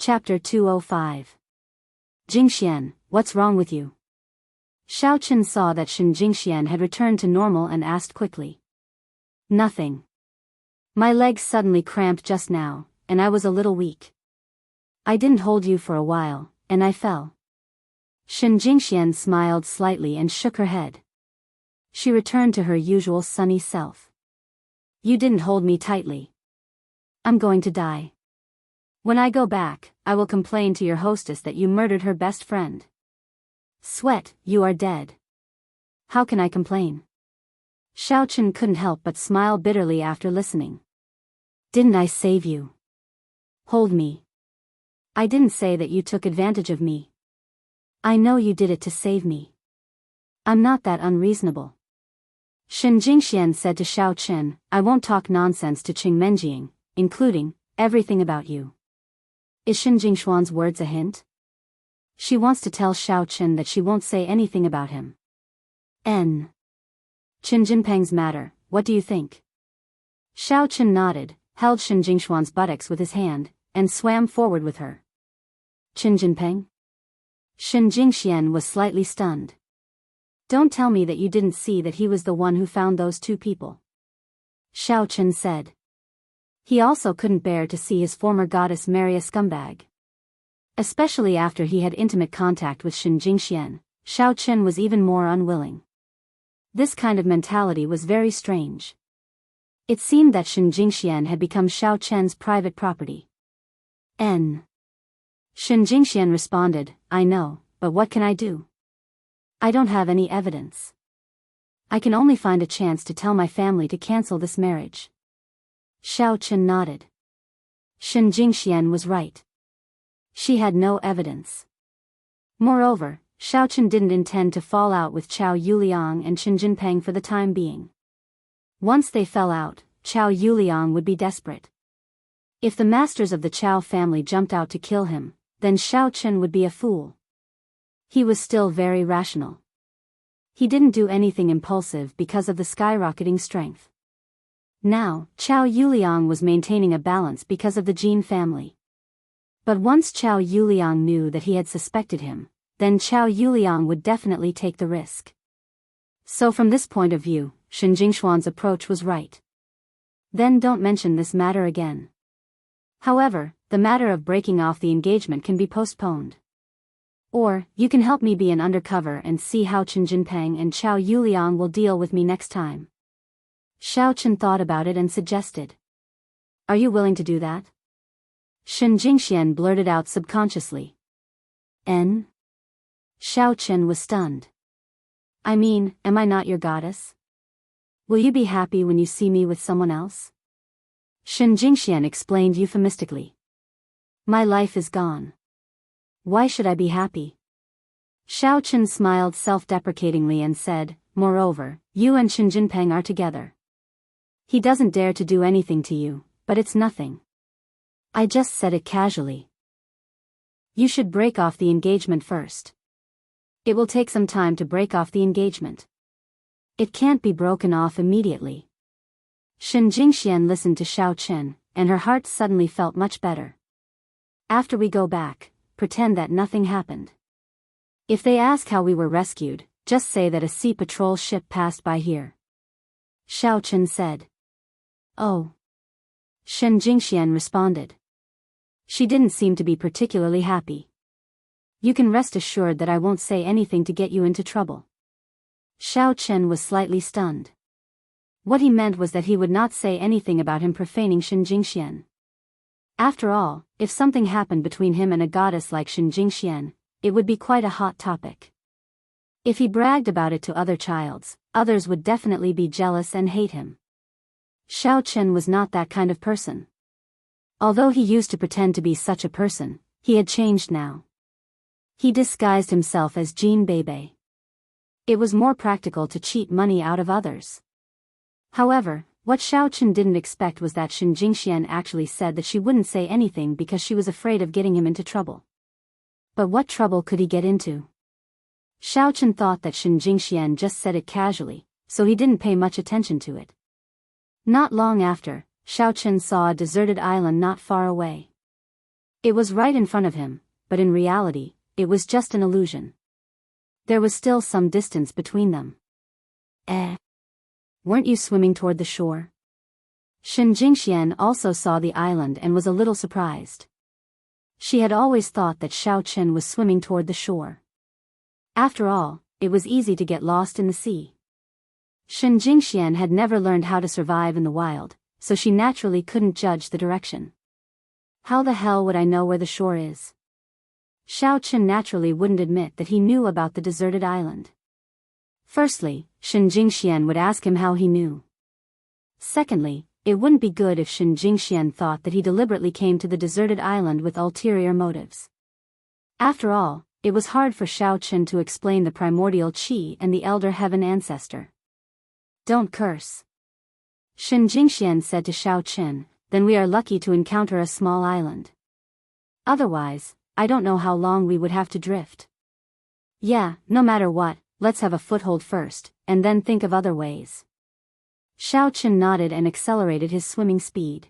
Chapter 205. Jingxian, what's wrong with you? Xiao Chen saw that Shen Jingxian had returned to normal and asked quickly. Nothing. My legs suddenly cramped just now, and I was a little weak. I didn't hold you for a while, and I fell. Shen Jingxian smiled slightly and shook her head. She returned to her usual sunny self. You didn't hold me tightly. I'm going to die. When I go back, I will complain to your hostess that you murdered her best friend. Sweat, you are dead. How can I complain? Xiao Chen couldn't help but smile bitterly after listening. Didn't I save you? Hold me. I didn't say that you took advantage of me. I know you did it to save me. I'm not that unreasonable. Shen Jingxian said to Xiao Chen, I won't talk nonsense to Qing Menjiang, including everything about you. Is Shen Jingshuan's words a hint? She wants to tell Xiao Chen that she won't say anything about him. Qin Jinpeng's matter, what do you think? Xiao Chen nodded, held Shen Jingshuan's buttocks with his hand, and swam forward with her. Qin Jinpeng? Shen Jingxian was slightly stunned. Don't tell me that you didn't see that he was the one who found those two people. Xiao Chen said. He also couldn't bear to see his former goddess marry a scumbag. Especially after he had intimate contact with Shen Jingxian, Xiao Chen was even more unwilling. This kind of mentality was very strange. It seemed that Shen Jingxian had become Xiao Chen's private property. Shen Jingxian responded, I know, but what can I do? I don't have any evidence. I can only find a chance to tell my family to cancel this marriage. Xiao Chen nodded. Shen Jingxian was right. She had no evidence. Moreover, Xiao Chen didn't intend to fall out with Chao Yuliang and Qin Jinpeng for the time being. Once they fell out, Chao Yuliang would be desperate. If the masters of the Chao family jumped out to kill him, then Xiao Chen would be a fool. He was still very rational. He didn't do anything impulsive because of the skyrocketing strength. Now, Chao Yuliang was maintaining a balance because of the Jin family. But once Chao Yuliang knew that he had suspected him, then Chao Yuliang would definitely take the risk. So from this point of view, Shen Jingshuan's approach was right. Then don't mention this matter again. However, the matter of breaking off the engagement can be postponed. Or, you can help me be an undercover and see how Qin Jinpeng and Chao Yuliang will deal with me next time. Xiao Chen thought about it and suggested. Are you willing to do that? Shen Jingxian blurted out subconsciously. Xiao Chen was stunned. I mean, am I not your goddess? Will you be happy when you see me with someone else? Shen Jingxian explained euphemistically. My life is gone. Why should I be happy? Xiao Chen smiled self-deprecatingly and said, moreover, you and Qin Jinpeng are together. He doesn't dare to do anything to you, but it's nothing. I just said it casually. You should break off the engagement first. It will take some time to break off the engagement. It can't be broken off immediately. Shen Jingxian listened to Xiao Chen, and her heart suddenly felt much better. After we go back, pretend that nothing happened. If they ask how we were rescued, just say that a sea patrol ship passed by here. Xiao Chen said. Oh. Shen Jingxian responded. She didn't seem to be particularly happy. You can rest assured that I won't say anything to get you into trouble. Xiao Chen was slightly stunned. What he meant was that he would not say anything about him profaning Shen Jingxian. After all, if something happened between him and a goddess like Shen Jingxian, it would be quite a hot topic. If he bragged about it to other childs, others would definitely be jealous and hate him. Xiao Chen was not that kind of person. Although he used to pretend to be such a person, he had changed now. He disguised himself as Jean Bebe. It was more practical to cheat money out of others. However, what Xiao Chen didn't expect was that Shen Jingxian actually said that she wouldn't say anything because she was afraid of getting him into trouble. But what trouble could he get into? Xiao Chen thought that Shen Jingxian just said it casually, so he didn't pay much attention to it. Not long after, Xiao Chen saw a deserted island not far away. It was right in front of him, but in reality, it was just an illusion. There was still some distance between them. Weren't you swimming toward the shore? Shen Jingxian also saw the island and was a little surprised. She had always thought that Xiao Chen was swimming toward the shore. After all, it was easy to get lost in the sea. Shen Jingxian had never learned how to survive in the wild, so she naturally couldn't judge the direction. How the hell would I know where the shore is? Xiao Chen naturally wouldn't admit that he knew about the deserted island. Firstly, Shen Jingxian would ask him how he knew. Secondly, it wouldn't be good if Shen Jingxian thought that he deliberately came to the deserted island with ulterior motives. After all, it was hard for Xiao Chen to explain the primordial qi and the elder heaven ancestor. Don't curse. Shen Jingxian said to Xiao Chen, then we are lucky to encounter a small island. Otherwise, I don't know how long we would have to drift. Yeah, no matter what, let's have a foothold first, and then think of other ways. Xiao Chen nodded and accelerated his swimming speed.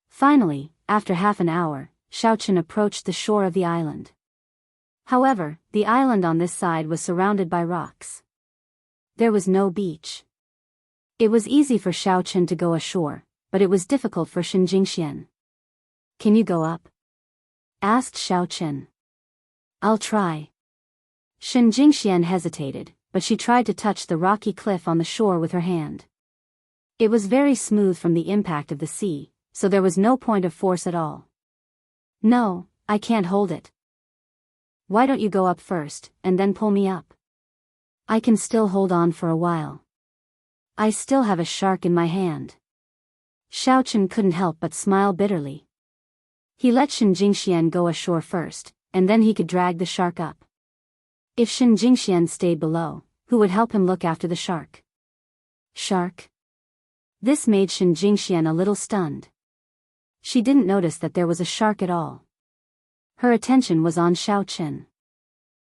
Finally, after half an hour, Xiao Chen approached the shore of the island. However, the island on this side was surrounded by rocks. There was no beach. It was easy for Xiao Chen to go ashore, but it was difficult for Shen Jingxian. Can you go up? Asked Xiao Chen. I'll try. Shen Jingxian hesitated, but she tried to touch the rocky cliff on the shore with her hand. It was very smooth from the impact of the sea, so there was no point of force at all. No, I can't hold it. Why don't you go up first, and then pull me up? I can still hold on for a while. I still have a shark in my hand. Xiao Chen couldn't help but smile bitterly. He let Shen Jingxian go ashore first, and then he could drag the shark up. If Shen Jingxian stayed below, who would help him look after the shark? Shark? This made Shen Jingxian a little stunned. She didn't notice that there was a shark at all. Her attention was on Xiao Chen.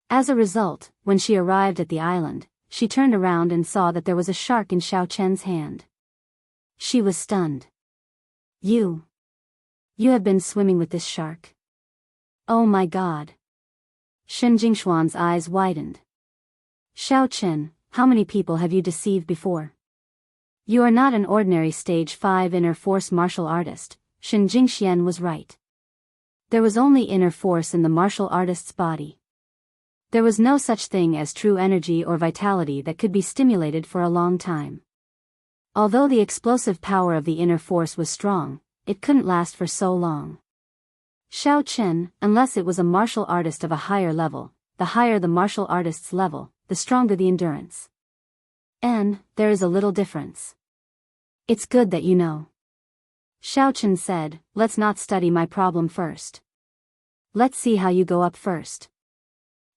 As a result, when she arrived at the island, she turned around and saw that there was a shark in Xiao Chen's hand. She was stunned. You have been swimming with this shark? Oh my god. Shen Jingxuan's eyes widened. Xiao Chen, how many people have you deceived before? You are not an ordinary stage 5 inner force martial artist. Shen Jingxian was right. There was only inner force in the martial artist's body. There was no such thing as true energy or vitality that could be stimulated for a long time. Although the explosive power of the inner force was strong, it couldn't last for so long. Xiao Chen, unless it was a martial artist of a higher level, the higher the martial artist's level, the stronger the endurance. And there is a little difference. It's good that you know. Xiao Chen said, let's not study my problem first. Let's see how you go up first.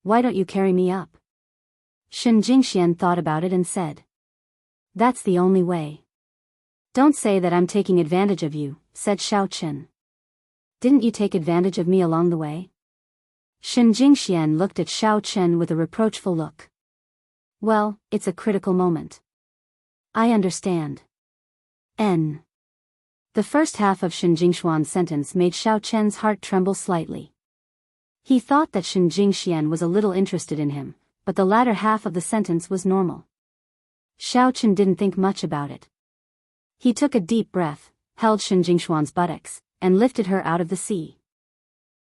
Why don't you carry me up? Shen Jingxian thought about it and said. That's the only way. Don't say that I'm taking advantage of you, said Xiao Chen. Didn't you take advantage of me along the way? Shen Jingxian looked at Xiao Chen with a reproachful look. Well, it's a critical moment. I understand. N. The first half of Shen Jingxuan's sentence made Xiao Chen's heart tremble slightly. He thought that Shen Jingxian was a little interested in him, but the latter half of the sentence was normal. Xiao Chen didn't think much about it. He took a deep breath, held Shen Jingxuan's buttocks, and lifted her out of the sea.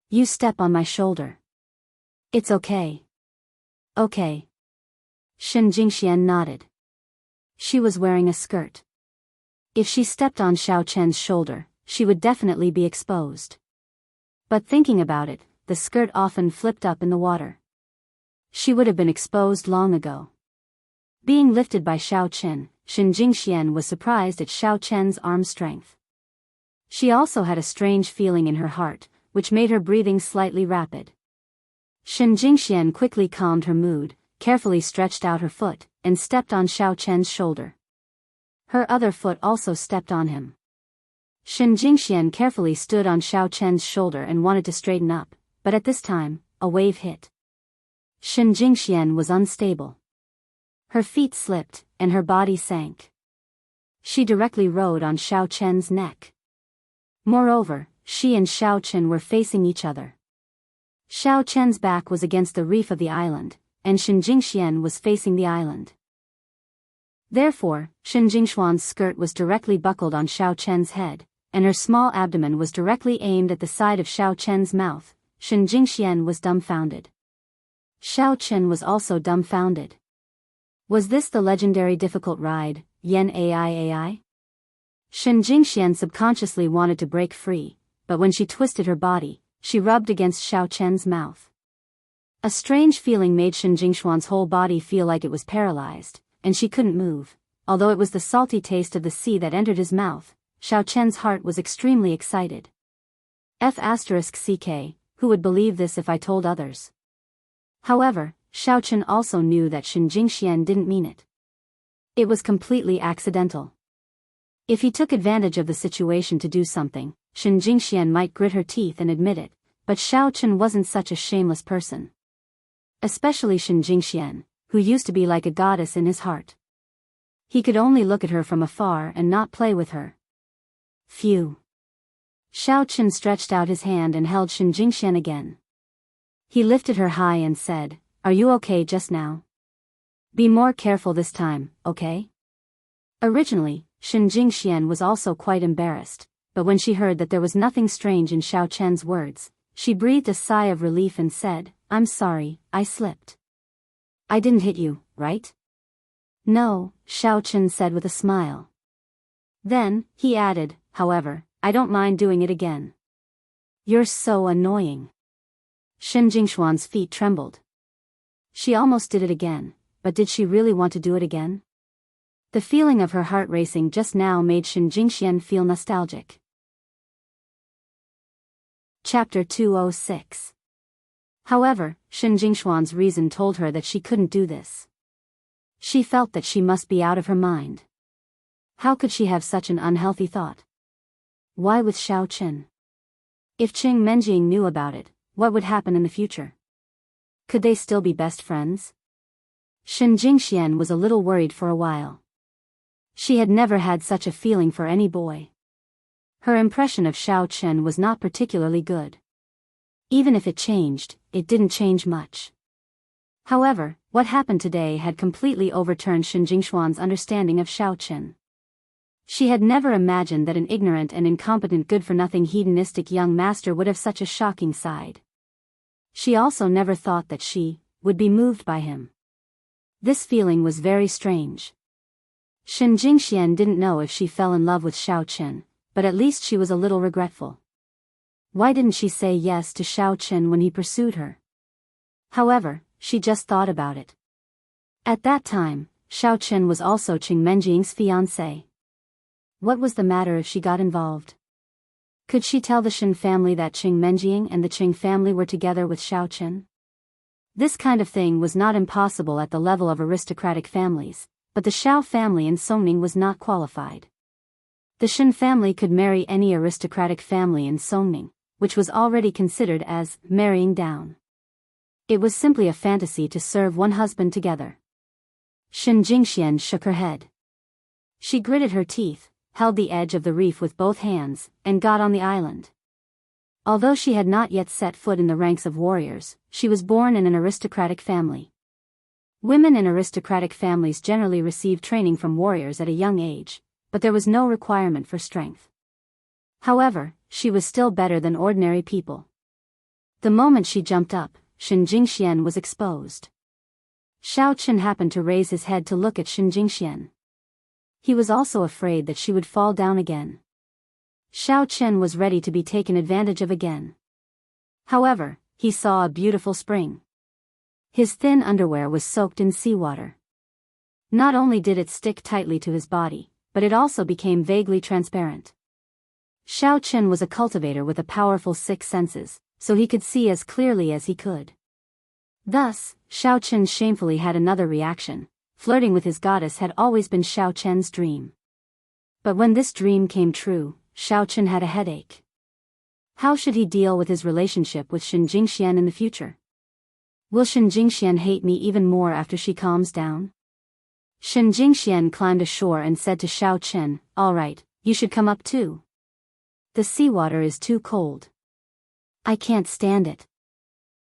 You step on my shoulder. It's okay. Okay. Shen Jingxian nodded. She was wearing a skirt. If she stepped on Xiao Chen's shoulder, she would definitely be exposed. But thinking about it, the skirt often flipped up in the water. She would have been exposed long ago. Being lifted by Xiao Chen, Shen Jingxian was surprised at Xiao Chen's arm strength. She also had a strange feeling in her heart, which made her breathing slightly rapid. Shen Jingxian quickly calmed her mood, carefully stretched out her foot, and stepped on Xiao Chen's shoulder. Her other foot also stepped on him. Shen Jingxian carefully stood on Xiao Chen's shoulder and wanted to straighten up, but at this time, a wave hit. Shen Jingxian was unstable. Her feet slipped, and her body sank. She directly rode on Xiao Chen's neck. Moreover, she and Xiao Chen were facing each other. Xiao Chen's back was against the reef of the island, and Shen Jingxian was facing the island. Therefore, Shen Jingshuan's skirt was directly buckled on Xiao Chen's head, and her small abdomen was directly aimed at the side of Xiao Chen's mouth. Shen Jingxian was dumbfounded. Xiao Chen was also dumbfounded. Was this the legendary difficult ride, Yen Ai? Shen Jingxian subconsciously wanted to break free, but when she twisted her body, she rubbed against Xiao Chen's mouth. A strange feeling made Shen Jingshuan's whole body feel like it was paralyzed, and she couldn't move. Although it was the salty taste of the sea that entered his mouth, Xiao Chen's heart was extremely excited. *CK, who would believe this if I told others? However, Xiao Chen also knew that Shen Jingxian didn't mean it. It was completely accidental. If he took advantage of the situation to do something, Shen Jingxian might grit her teeth and admit it, but Xiao Chen wasn't such a shameless person. Especially Shen Jingxian, who used to be like a goddess in his heart. He could only look at her from afar and not play with her. Phew. Xiao Chen stretched out his hand and held Shen Jingxian again. He lifted her high and said, "Are you okay just now? Be more careful this time, okay?" Originally, Shen Jingxian was also quite embarrassed, but when she heard that there was nothing strange in Xiao Chen's words, she breathed a sigh of relief and said, "I'm sorry, I slipped. I didn't hit you, right?" "No," Xiao Chen said with a smile. Then, he added, "However, I don't mind doing it again." "You're so annoying." Shen Jingshuan's feet trembled. She almost did it again, but did she really want to do it again? The feeling of her heart racing just now made Shen Jingxian feel nostalgic. Chapter 206. However, Shen Jingshuan's reason told her that she couldn't do this. She felt that she must be out of her mind. How could she have such an unhealthy thought? Why with Xiao Chen? If Qing Menjing knew about it, what would happen in the future? Could they still be best friends? Shen Jingxian was a little worried for a while. She had never had such a feeling for any boy. Her impression of Xiao Chen was not particularly good. Even if it changed, it didn't change much. However, what happened today had completely overturned Shen Jingshuan's understanding of Xiao Chen. She had never imagined that an ignorant and incompetent good-for-nothing hedonistic young master would have such a shocking side. She also never thought that she would be moved by him. This feeling was very strange. Shen Jingxian didn't know if she fell in love with Xiao Chen, but at least she was a little regretful. Why didn't she say yes to Xiao Chen when he pursued her? However, she just thought about it. At that time, Xiao Chen was also Qing Menjing's fiancé. What was the matter if she got involved? Could she tell the Shen family that Qing Menjing and the Qing family were together with Xiao Chen? This kind of thing was not impossible at the level of aristocratic families, but the Xiao family in Songning was not qualified. The Shen family could marry any aristocratic family in Songning, which was already considered as marrying down. It was simply a fantasy to serve one husband together. Shen Jingxian shook her head. She gritted her teeth, held the edge of the reef with both hands, and got on the island. Although she had not yet set foot in the ranks of warriors, she was born in an aristocratic family. Women in aristocratic families generally receive training from warriors at a young age, but there was no requirement for strength. However, she was still better than ordinary people. The moment she jumped up, Shen Jingxian was exposed. Xiao Chen happened to raise his head to look at Shen Jingxian. He was also afraid that she would fall down again. Xiao Chen was ready to be taken advantage of again. However, he saw a beautiful spring. His thin underwear was soaked in seawater. Not only did it stick tightly to his body, but it also became vaguely transparent. Xiao Chen was a cultivator with a powerful six senses, so he could see as clearly as he could. Thus, Xiao Chen shamefully had another reaction. Flirting with his goddess had always been Xiao Chen's dream. But when this dream came true, Xiao Chen had a headache. How should he deal with his relationship with Shen Jingxian in the future? Will Shen Jingxian hate me even more after she calms down? Shen Jingxian climbed ashore and said to Xiao Chen, "All right, you should come up too." The seawater is too cold. I can't stand it.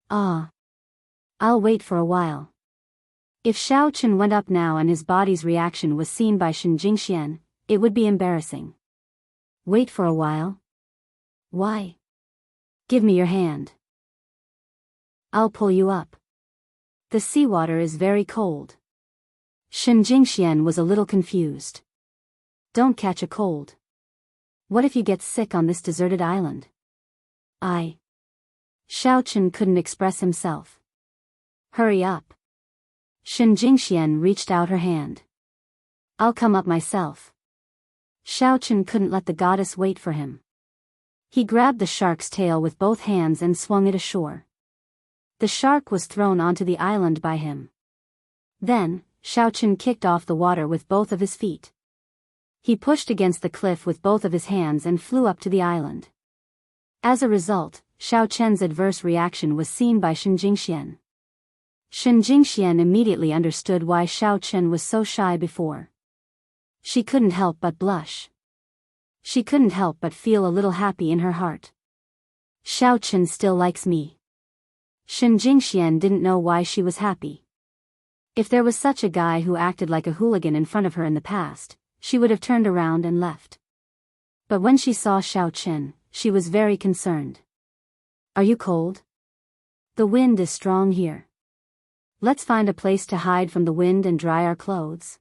Ah. I'll wait for a while. If Xiao Chen went up now and his body's reaction was seen by Shen Jingxian, it would be embarrassing. Wait for a while? Why? Give me your hand. I'll pull you up. The seawater is very cold. Shen Jingxian was a little confused. Don't catch a cold. What if you get sick on this deserted island? Xiao Chen couldn't express himself. Hurry up. Shen Jingxian reached out her hand. I'll come up myself. Xiao Chen couldn't let the goddess wait for him. He grabbed the shark's tail with both hands and swung it ashore. The shark was thrown onto the island by him. Then, Xiao Chen kicked off the water with both of his feet. He pushed against the cliff with both of his hands and flew up to the island. As a result, Xiao Chen's adverse reaction was seen by Shen Jingxian. Shen Jingxian immediately understood why Xiao Chen was so shy before. She couldn't help but blush. She couldn't help but feel a little happy in her heart. Xiao Chen still likes me. Shen Jingxian didn't know why she was happy. If there was such a guy who acted like a hooligan in front of her in the past, she would have turned around and left. But when she saw Xiao Chen, she was very concerned. Are you cold? The wind is strong here. Let's find a place to hide from the wind and dry our clothes.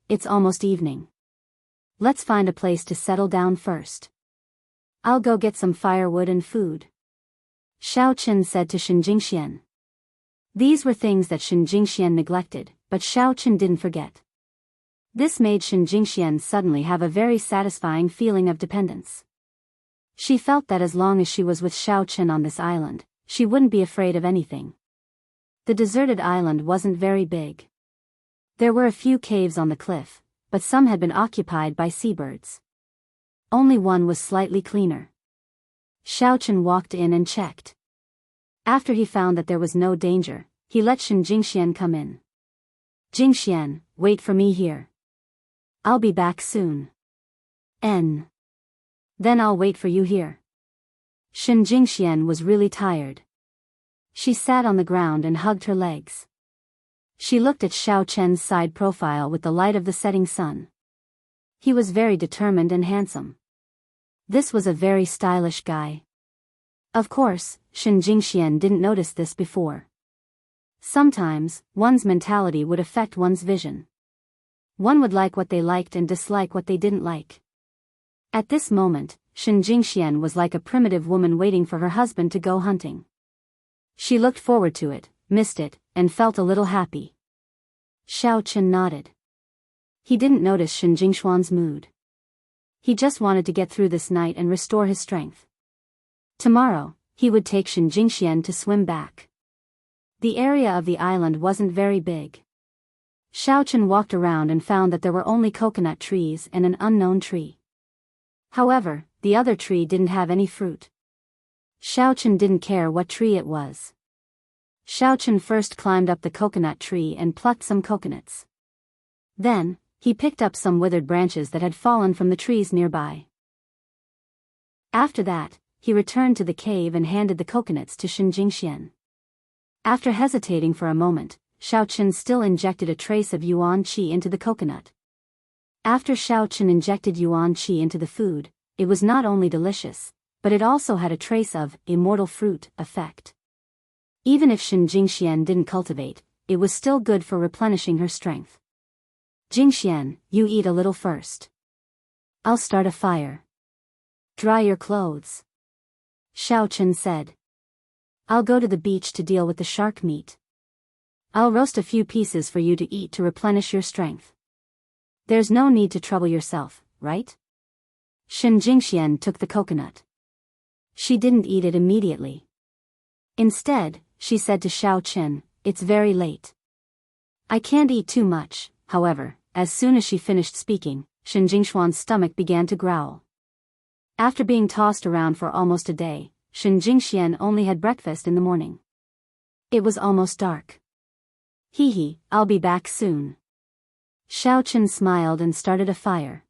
It's almost evening. Let's find a place to settle down first. I'll go get some firewood and food. Xiao Chen said to Shen Jingxian. These were things that Shen Jingxian neglected, but Xiao Chen didn't forget. This made Shen Jingxian suddenly have a very satisfying feeling of dependence. She felt that as long as she was with Xiao Chen on this island, she wouldn't be afraid of anything. The deserted island wasn't very big. There were a few caves on the cliff, but some had been occupied by seabirds. Only one was slightly cleaner. Xiao Chen walked in and checked. After he found that there was no danger, he let Shen Jingxian come in. Jingxian, wait for me here. I'll be back soon. Then I'll wait for you here. Shen Jingxian was really tired. She sat on the ground and hugged her legs. She looked at Xiao Chen's side profile with the light of the setting sun. He was very determined and handsome. This was a very stylish guy. Of course, Shen Jingxian didn't notice this before. Sometimes, one's mentality would affect one's vision. One would like what they liked and dislike what they didn't like. At this moment, Shen Jingxian was like a primitive woman waiting for her husband to go hunting. She looked forward to it, missed it, and felt a little happy. Xiao Chen nodded. He didn't notice Shen Jingxian's mood. He just wanted to get through this night and restore his strength. Tomorrow, he would take Shen Jingxian to swim back. The area of the island wasn't very big. Xiao Chen walked around and found that there were only coconut trees and an unknown tree. However, the other tree didn't have any fruit. Xiao Chen didn't care what tree it was. Xiao Chen first climbed up the coconut tree and plucked some coconuts. Then, he picked up some withered branches that had fallen from the trees nearby. After that, he returned to the cave and handed the coconuts to Shen Jingxian. After hesitating for a moment, Xiao Chen still injected a trace of yuan qi into the coconut. After Xiao Chen injected yuan qi into the food, it was not only delicious, but it also had a trace of immortal fruit effect. Even if Shen Jingxian didn't cultivate, it was still good for replenishing her strength. Jingxian, you eat a little first. I'll start a fire. Dry your clothes. Xiao Chen said. I'll go to the beach to deal with the shark meat. I'll roast a few pieces for you to eat to replenish your strength. There's no need to trouble yourself, right? Shen Jingxian took the coconut. She didn't eat it immediately. Instead, she said to Xiao Chen, it's very late. I can't eat too much. However, as soon as she finished speaking, Shen Jingxian's stomach began to growl. After being tossed around for almost a day, Shen Jingxian only had breakfast in the morning. It was almost dark. Hee, I'll be back soon. Xiao Chen smiled and started a fire.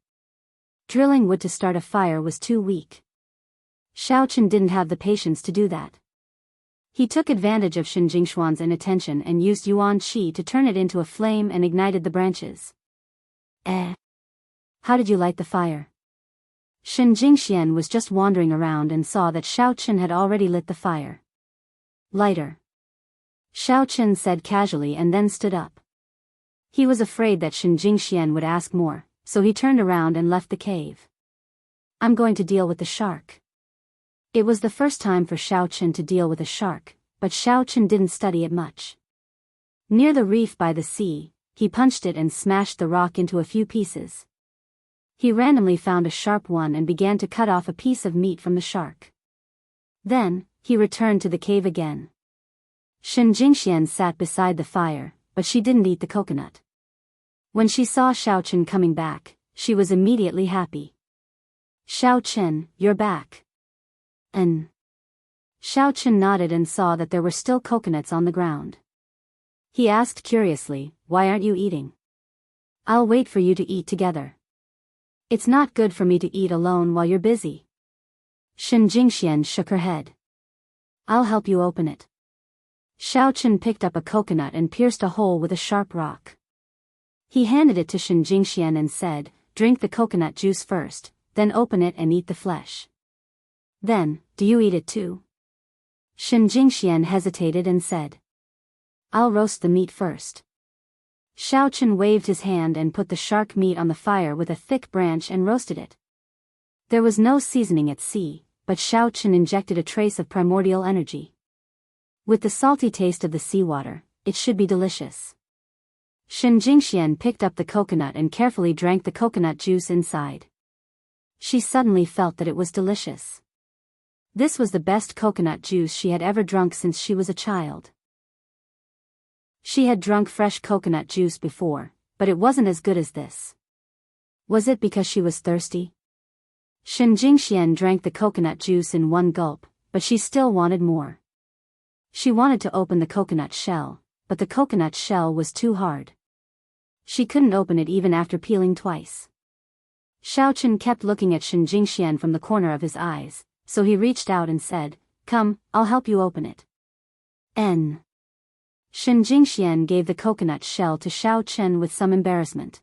Drilling wood to start a fire was too weak. Xiaochen didn't have the patience to do that. He took advantage of Shen Jingshuan's inattention and used Yuan Qi to turn it into a flame and ignited the branches. How did you light the fire? Shen Jingxian was just wandering around and saw that Xiaochen had already lit the fire. Lighter. Xiaochen said casually and then stood up. He was afraid that Shen Jingxian would ask more, so he turned around and left the cave. I'm going to deal with the shark. It was the first time for Xiaochen to deal with a shark, but Xiaochen didn't study it much. Near the reef by the sea, he punched it and smashed the rock into a few pieces. He randomly found a sharp one and began to cut off a piece of meat from the shark. Then, he returned to the cave again. Shen Jingxian sat beside the fire, but she didn't eat the coconut. When she saw Xiaochen coming back, she was immediately happy. Xiaochen, you're back. Xiaochen nodded and saw that there were still coconuts on the ground. He asked curiously, why aren't you eating? I'll wait for you to eat together. It's not good for me to eat alone while you're busy. Shen Jingxian shook her head. I'll help you open it. Xiaochen picked up a coconut and pierced a hole with a sharp rock. He handed it to Shen Jingxian and said, drink the coconut juice first, then open it and eat the flesh. Then, do you eat it too? Shen Jingxian hesitated and said, I'll roast the meat first. Xiaochen waved his hand and put the shark meat on the fire with a thick branch and roasted it. There was no seasoning at sea, but Xiaochen injected a trace of primordial energy. With the salty taste of the seawater, it should be delicious. Shen Jingxian picked up the coconut and carefully drank the coconut juice inside. She suddenly felt that it was delicious. This was the best coconut juice she had ever drunk since she was a child. She had drunk fresh coconut juice before, but it wasn't as good as this. Was it because she was thirsty? Shen Jingxian drank the coconut juice in one gulp, but she still wanted more. She wanted to open the coconut shell, but the coconut shell was too hard. She couldn't open it even after peeling twice. Xiaochen kept looking at Shen Jingxian from the corner of his eyes, so he reached out and said, Come, I'll help you open it. Shen Jingxian gave the coconut shell to Xiaochen with some embarrassment.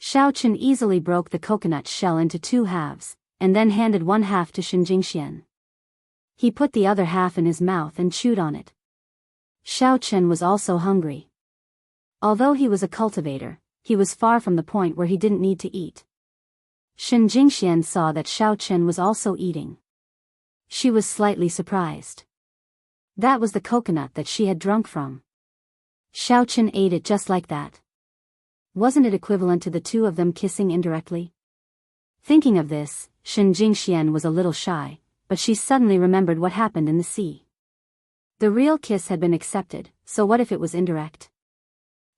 Xiaochen easily broke the coconut shell into 2 halves, and then handed one half to Shen Jingxian. He put the other half in his mouth and chewed on it. Xiaochen was also hungry. Although he was a cultivator, he was far from the point where he didn't need to eat. Shen Jingxian saw that Xiaochen was also eating. She was slightly surprised. That was the coconut that she had drunk from. Xiaochen ate it just like that. Wasn't it equivalent to the two of them kissing indirectly? Thinking of this, Shen Jingxian was a little shy, but she suddenly remembered what happened in the sea. The real kiss had been accepted, so what if it was indirect?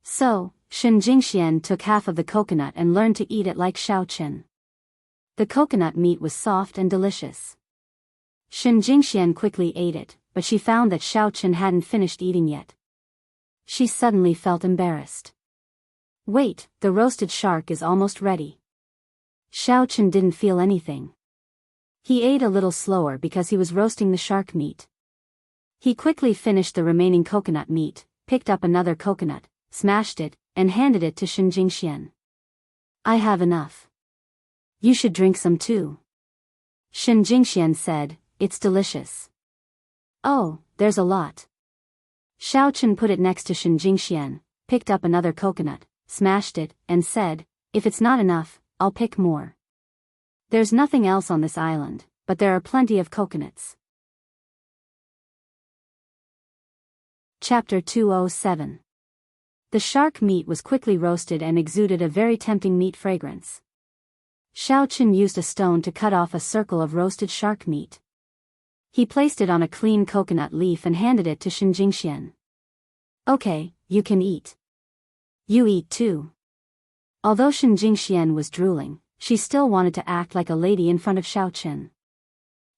So, Shen Jingxian took half of the coconut and learned to eat it like Xiaochen. The coconut meat was soft and delicious. Shen Jingxian quickly ate it, but she found that Xiaochen hadn't finished eating yet. She suddenly felt embarrassed. Wait, the roasted shark is almost ready. Xiaochen didn't feel anything. He ate a little slower because he was roasting the shark meat. He quickly finished the remaining coconut meat, picked up another coconut, smashed it, and handed it to Shen Jingxian. I have enough. You should drink some too. Shen Jingxian said, it's delicious. Oh, there's a lot. Xiaochen put it next to Shen Jingxian, picked up another coconut, smashed it, and said, if it's not enough, I'll pick more. There's nothing else on this island, but there are plenty of coconuts. Chapter 207. The shark meat was quickly roasted and exuded a very tempting meat fragrance. Xiaochen used a stone to cut off a circle of roasted shark meat. He placed it on a clean coconut leaf and handed it to Shen Jingxian. Okay, you can eat. You eat too. Although Shen Jingxian was drooling, she still wanted to act like a lady in front of Xiaochen.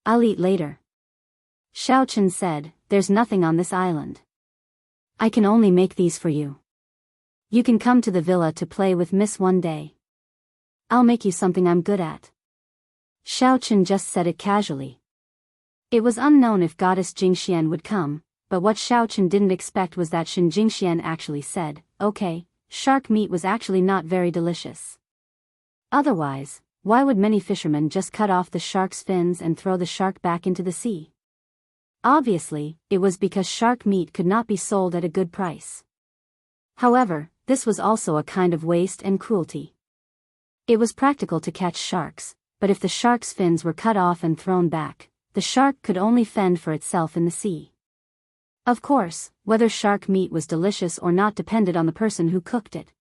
I'll eat later. Xiaochen said, there's nothing on this island. I can only make these for you. You can come to the villa to play with Miss one day. I'll make you something I'm good at. Xiao Chen just said it casually. It was unknown if goddess Jingxian would come, but what Xiao Chen didn't expect was that Shen Jingxian actually said, okay, shark meat was actually not very delicious. Otherwise, why would many fishermen just cut off the shark's fins and throw the shark back into the sea? Obviously, it was because shark meat could not be sold at a good price. However, this was also a kind of waste and cruelty. It was practical to catch sharks, but if the shark's fins were cut off and thrown back, the shark could only fend for itself in the sea. Of course, whether shark meat was delicious or not depended on the person who cooked it.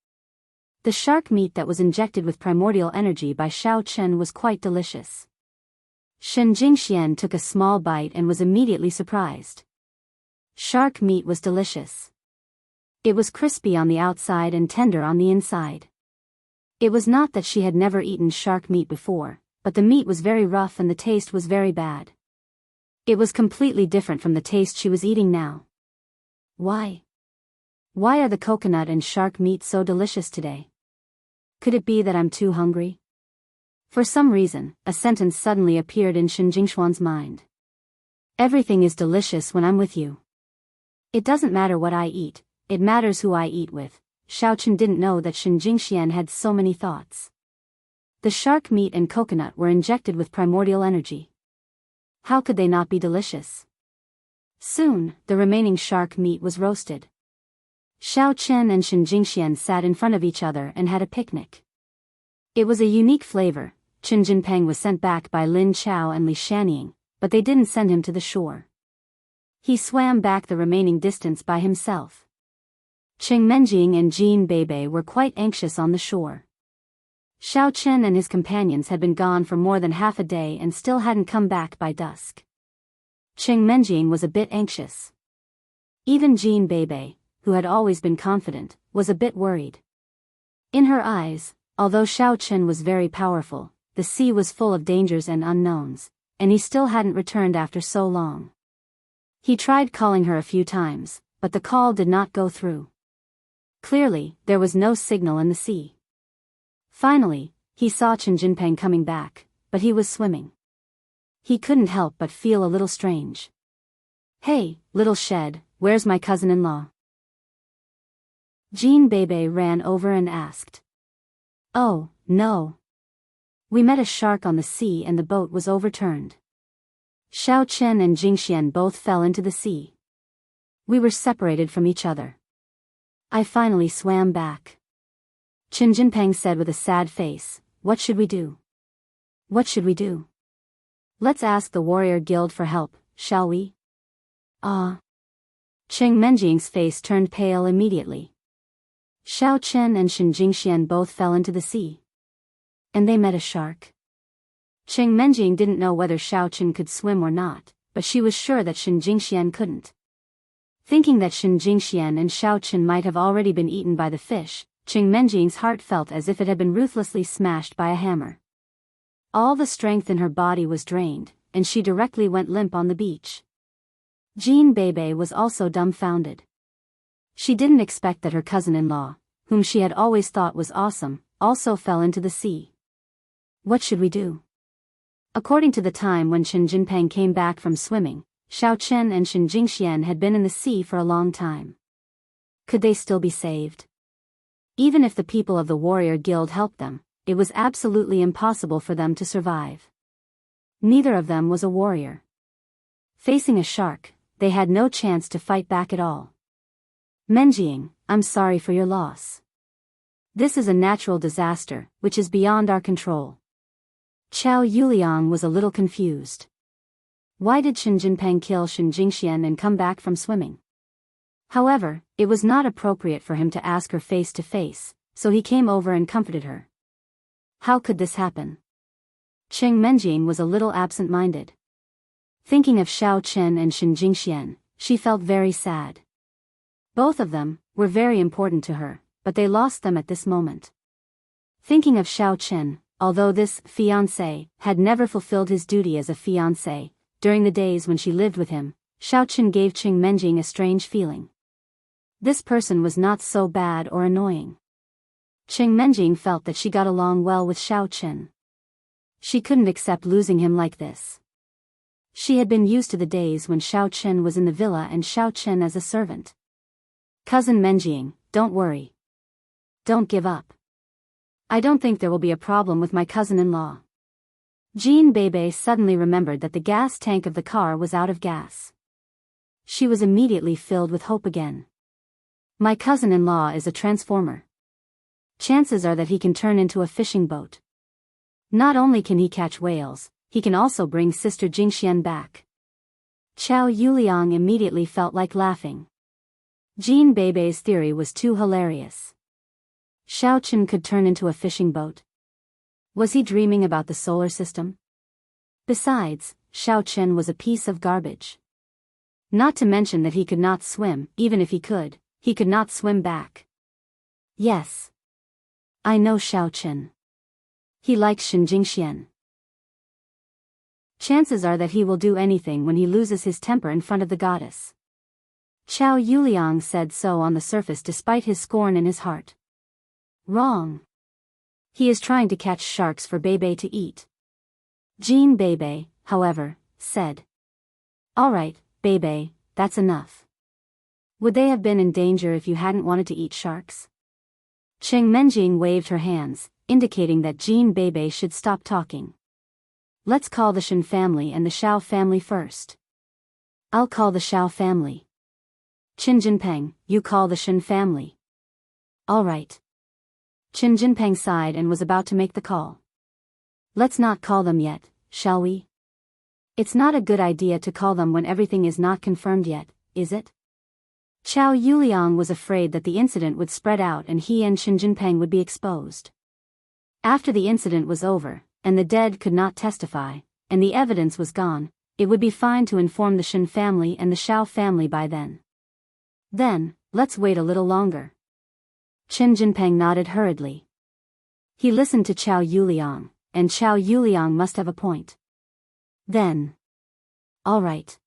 The shark meat that was injected with primordial energy by Xiao Chen was quite delicious. Shen Jingxian took a small bite and was immediately surprised. Shark meat was delicious. It was crispy on the outside and tender on the inside. It was not that she had never eaten shark meat before, but the meat was very rough and the taste was very bad. It was completely different from the taste she was eating now. Why? Why are the coconut and shark meat so delicious today? Could it be that I'm too hungry? For some reason, a sentence suddenly appeared in Shen Jingshuan's mind. Everything is delicious when I'm with you. It doesn't matter what I eat, it matters who I eat with. Xiao Chen didn't know that Shen Jingxian had so many thoughts. The shark meat and coconut were injected with primordial energy. How could they not be delicious? Soon, the remaining shark meat was roasted. Xiao Chen and Shen Jingxian sat in front of each other and had a picnic. It was a unique flavor. Chen Jinpeng was sent back by Lin Chao and Li Shanying, but they didn't send him to the shore. He swam back the remaining distance by himself. Cheng Menjing and Jean Beibei were quite anxious on the shore. Xiao Chen and his companions had been gone for more than half a day and still hadn't come back by dusk. Cheng Menjing was a bit anxious. Even Jean Beibei, who had always been confident, was a bit worried. In her eyes, although Xiao Chen was very powerful, the sea was full of dangers and unknowns, and he still hadn't returned after so long. He tried calling her a few times, but the call did not go through. Clearly, there was no signal in the sea. Finally, he saw Chen Jinpeng coming back, but he was swimming. He couldn't help but feel a little strange. Hey, little shed, where's my cousin-in-law? Jean Beibei ran over and asked. Oh, no. We met a shark on the sea and the boat was overturned. Xiao Chen and Jingxian both fell into the sea. We were separated from each other. I finally swam back. Chen Jinpeng said with a sad face, what should we do? What should we do? Let's ask the warrior guild for help, shall we? Cheng Menjing's face turned pale immediately. Xiao Chen and Shen Jingxian both fell into the sea. And they met a shark. Cheng Menjing didn't know whether Xiao Chen could swim or not, but she was sure that Shen Jingxian couldn't. Thinking that Shen Jingxian and Xiao Chen might have already been eaten by the fish, Cheng Menjing's heart felt as if it had been ruthlessly smashed by a hammer. All the strength in her body was drained, and she directly went limp on the beach. Jean Beibei was also dumbfounded. She didn't expect that her cousin-in-law, whom she had always thought was awesome, also fell into the sea. What should we do? According to the time when Chen Jinpeng came back from swimming, Xiao Chen and Shen Jingxian had been in the sea for a long time. Could they still be saved? Even if the people of the warrior guild helped them, it was absolutely impossible for them to survive. Neither of them was a warrior. Facing a shark, they had no chance to fight back at all. Menjing, I'm sorry for your loss. This is a natural disaster, which is beyond our control. Chao Yuliang was a little confused. Why did Shen Jinpeng kill Shen Jingxian and come back from swimming? However, it was not appropriate for him to ask her face to face, so he came over and comforted her. How could this happen? Cheng Menjing was a little absent-minded. Thinking of Xiao Chen and Shen Jingxian, she felt very sad. Both of them were very important to her, but they lost them at this moment. Thinking of Xiao Chen, although this fiancé had never fulfilled his duty as a fiancé, during the days when she lived with him, Xiao Chen gave Cheng Menjing a strange feeling. This person was not so bad or annoying. Qing Menjing felt that she got along well with Xiao Chen. She couldn't accept losing him like this. She had been used to the days when Xiao Chen was in the villa and Xiao Chen as a servant. Cousin Menjing, don't worry. Don't give up. I don't think there will be a problem with my cousin-in-law. Jean Bebe suddenly remembered that the gas tank of the car was out of gas. She was immediately filled with hope again. My cousin-in-law is a transformer. Chances are that he can turn into a fishing boat. Not only can he catch whales, he can also bring Sister Jingxian back. Qiao Yuliang immediately felt like laughing. Jean Bebe's theory was too hilarious. Xiao Chen could turn into a fishing boat. Was he dreaming about the solar system? Besides, Xiao Chen was a piece of garbage. Not to mention that he could not swim. Even if he could not swim back. Yes. I know Xiao Chen. He likes Shen Jingxian. Chances are that he will do anything when he loses his temper in front of the goddess. Qiao Yuliang said so on the surface despite his scorn in his heart. Wrong. He is trying to catch sharks for Bebe to eat. Jean Bebe, however, said. All right, Bebe, that's enough. Would they have been in danger if you hadn't wanted to eat sharks? Qing Menjing waved her hands, indicating that Jean Bebe should stop talking. Let's call the Shen family and the Xiao family first. I'll call the Xiao family. Qin Jinpeng, you call the Shen family. All right. Qin Jinpeng sighed and was about to make the call. Let's not call them yet, shall we? It's not a good idea to call them when everything is not confirmed yet, is it? Qiao Yuliang was afraid that the incident would spread out and he and Qin Jinpeng would be exposed. After the incident was over, and the dead could not testify, and the evidence was gone, it would be fine to inform the Shen family and the Xiao family by then. Then, let's wait a little longer. Qin Jinpeng nodded hurriedly. He listened to Qiao Yuliang, and Qiao Yuliang must have a point. Then. All right.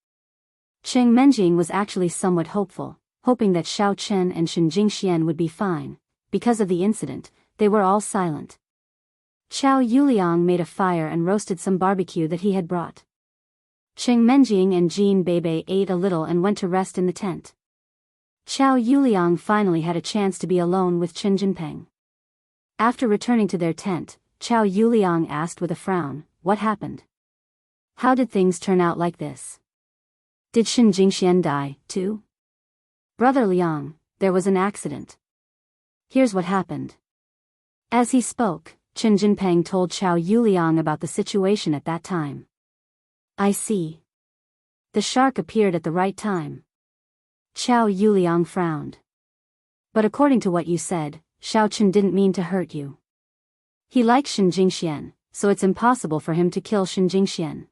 Qing Menjing was actually somewhat hopeful, hoping that Xiao Chen and Shen Jingxian would be fine. Because of the incident, they were all silent. Qiao Yuliang made a fire and roasted some barbecue that he had brought. Qing Menjing and Jean Bebe ate a little and went to rest in the tent. Qiao Yuliang finally had a chance to be alone with Qin Jinpeng. After returning to their tent, Qiao Yuliang asked with a frown, what happened? How did things turn out like this? Did Shen Jingxian die, too? Brother Liang, there was an accident. Here's what happened. As he spoke, Qin Jinpeng told Qiao Yuliang about the situation at that time. I see. The shark appeared at the right time. Qiao Yuliang frowned. But according to what you said, Xiao Chen didn't mean to hurt you. He likes Shen Jingxian, so it's impossible for him to kill Shen Jingxian.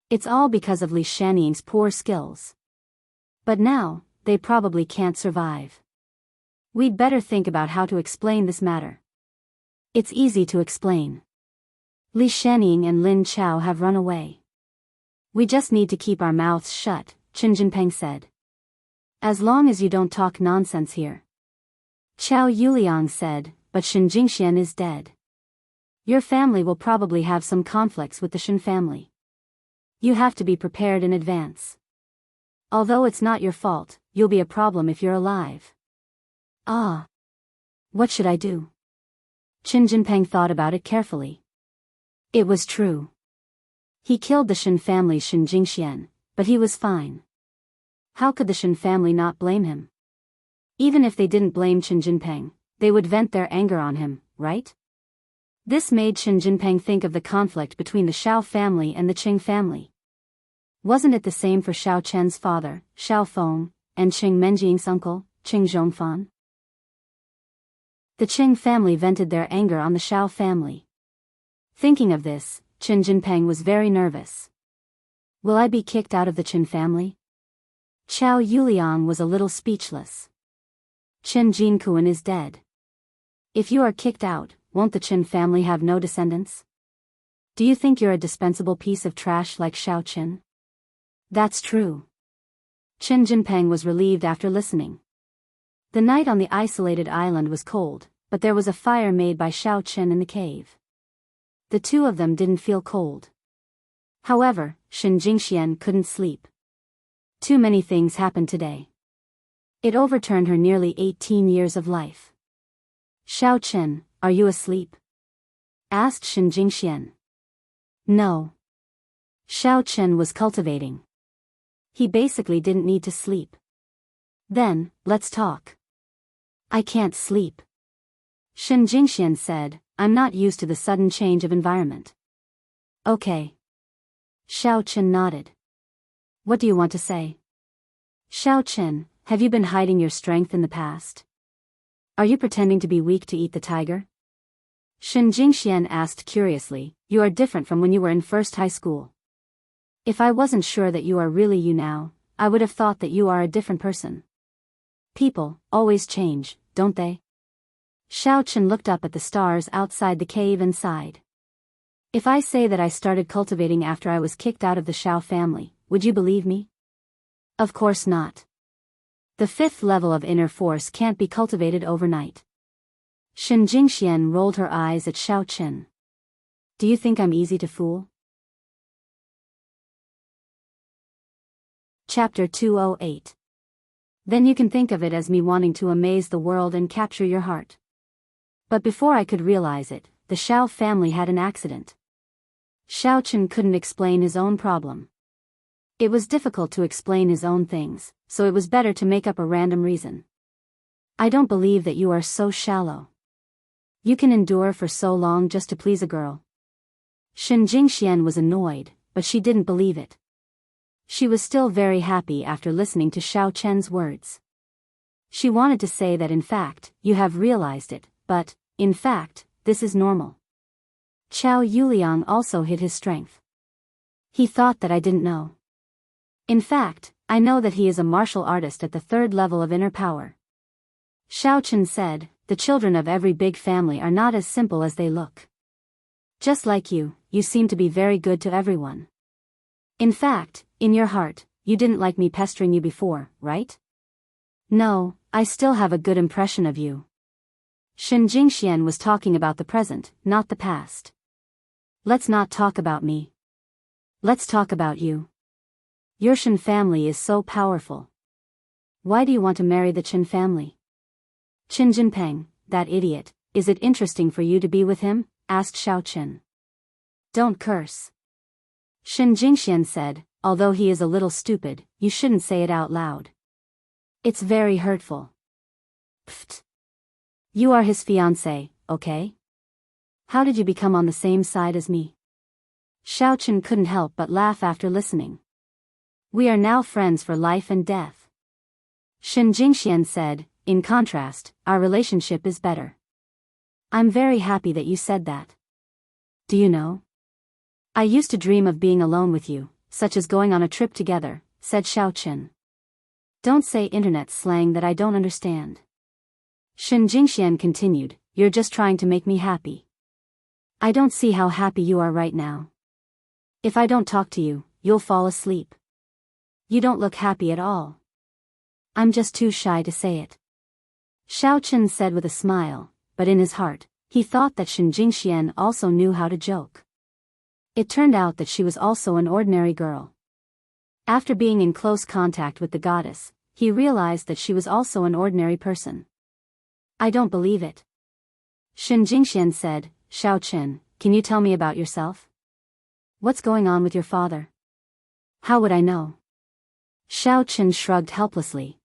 It's all because of Li Shaniying's poor skills. But now, they probably can't survive. We'd better think about how to explain this matter. It's easy to explain. Li Shaniying and Lin Chao have run away. We just need to keep our mouths shut, Qin Jinpeng said. As long as you don't talk nonsense here. Qiao Yuliang said, but Shen Jingxian is dead. Your family will probably have some conflicts with the Shen family. You have to be prepared in advance. Although it's not your fault, you'll be a problem if you're alive. Ah. What should I do? Qin Jinpeng thought about it carefully. It was true. He killed the Shen family's Shen Jingxian, but he was fine. How could the Shen family not blame him? Even if they didn't blame Qin Jinpeng, they would vent their anger on him, right? This made Qin Jinpeng think of the conflict between the Xiao family and the Qing family. Wasn't it the same for Xiao Chen's father, Xiao Feng, and Qing Menjing's uncle, Qing Zhongfan? The Qing family vented their anger on the Xiao family. Thinking of this, Qin Jinpeng was very nervous. Will I be kicked out of the Qin family? Qiao Yuliang was a little speechless. Qin Jinkuan is dead. If you are kicked out, won't the Qin family have no descendants? Do you think you're a dispensable piece of trash like Xiao Qin? That's true. Qin Jinpeng was relieved after listening. The night on the isolated island was cold, but there was a fire made by Xiao Chen in the cave. The two of them didn't feel cold. However, Shen Jingxian couldn't sleep. Too many things happened today. It overturned her nearly 18 years of life. Xiao Chen, are you asleep? Asked Shen Jingxian. No. Xiao Chen was cultivating. He basically didn't need to sleep. Then, let's talk. I can't sleep. Shen Jingxian said, I'm not used to the sudden change of environment. Okay. Xiao Chen nodded. What do you want to say? Xiao Chen, have you been hiding your strength in the past? Are you pretending to be weak to eat the tiger? Shen Jingxian asked curiously, you are different from when you were in first high school. If I wasn't sure that you are really you now, I would have thought that you are a different person. People always change, don't they? Xiao Chen looked up at the stars outside the cave and sighed. If I say that I started cultivating after I was kicked out of the Xiao family, would you believe me? Of course not. The 5th level of inner force can't be cultivated overnight. Shen Jingxian rolled her eyes at Xiao Chen. Do you think I'm easy to fool? Chapter 208. Then you can think of it as me wanting to amaze the world and capture your heart. But before I could realize it, the Xiao family had an accident. Xiao Chen couldn't explain his own problem. It was difficult to explain his own things, so it was better to make up a random reason. I don't believe that you are so shallow. You can endure for so long just to please a girl. Shen Jingxian was annoyed, but she didn't believe it. She was still very happy after listening to Xiao Chen's words. She wanted to say that in fact, you have realized it, but, in fact, this is normal. Qiao Yuliang also hid his strength. He thought that I didn't know. In fact, I know that he is a martial artist at the 3rd level of inner power. Xiao Chen said, the children of every big family are not as simple as they look. Just like you, you seem to be very good to everyone. In fact, in your heart, you didn't like me pestering you before, right? No, I still have a good impression of you. Shen Jingxian was talking about the present, not the past. Let's not talk about me. Let's talk about you. Your Shen family is so powerful. Why do you want to marry the Chen family? Qin Jinpeng, that idiot, is it interesting for you to be with him? Asked Xiao Chen. Don't curse. Shen Jingxian said, although he is a little stupid, you shouldn't say it out loud. It's very hurtful. Pfft. You are his fiancé, okay? How did you become on the same side as me? Xiao Chen couldn't help but laugh after listening. We are now friends for life and death. Shen Jingxian said, in contrast, our relationship is better. I'm very happy that you said that. Do you know? I used to dream of being alone with you, such as going on a trip together, said Xiao Chen. Don't say internet slang that I don't understand. Shen Jingxian continued, you're just trying to make me happy. I don't see how happy you are right now. If I don't talk to you, you'll fall asleep. You don't look happy at all. I'm just too shy to say it. Xiao Chen said with a smile, but in his heart, he thought that Shen Jingxian also knew how to joke. It turned out that she was also an ordinary girl. After being in close contact with the goddess, he realized that she was also an ordinary person. I don't believe it. Shen Jingxian said, Xiao Chen, can you tell me about yourself? What's going on with your father? How would I know? Xiao Chen shrugged helplessly.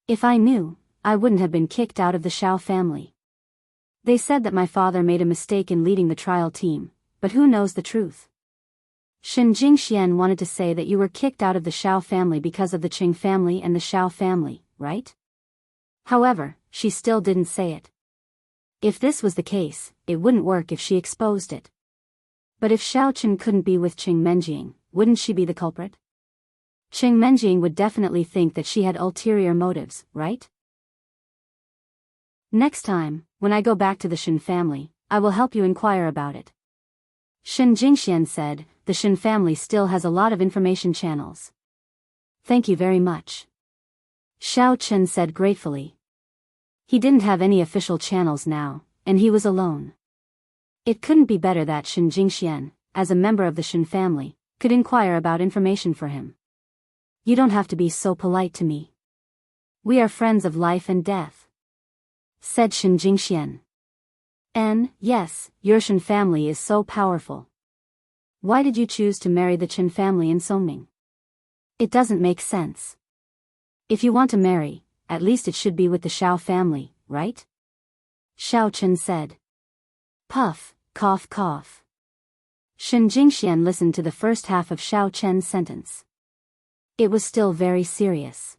If I knew, I wouldn't have been kicked out of the Xiao family. They said that my father made a mistake in leading the trial team, but who knows the truth? Shen Jingxian wanted to say that you were kicked out of the Xiao family because of the Qing family and the Xiao family, right? However, she still didn't say it. If this was the case, it wouldn't work if she exposed it. But if Xiao Chen couldn't be with Qing Menjing, wouldn't she be the culprit? Qing Menjing would definitely think that she had ulterior motives, right? Next time, when I go back to the Shen family, I will help you inquire about it. Shen Jingxian said, the Shen family still has a lot of information channels. Thank you very much. Xiao Chen said gratefully. He didn't have any official channels now, and he was alone. It couldn't be better that Shen Jingxian, as a member of the Shen family, could inquire about information for him. You don't have to be so polite to me. We are friends of life and death, said Shen Jingxian. And, yes, your Shen family is so powerful. Why did you choose to marry the Chen family in Songming? It doesn't make sense. If you want to marry, at least it should be with the Shao family, right? Xiao Chen said. Puff, cough cough. Shen Jingxian listened to the first half of Xiao Chen's sentence. It was still very serious.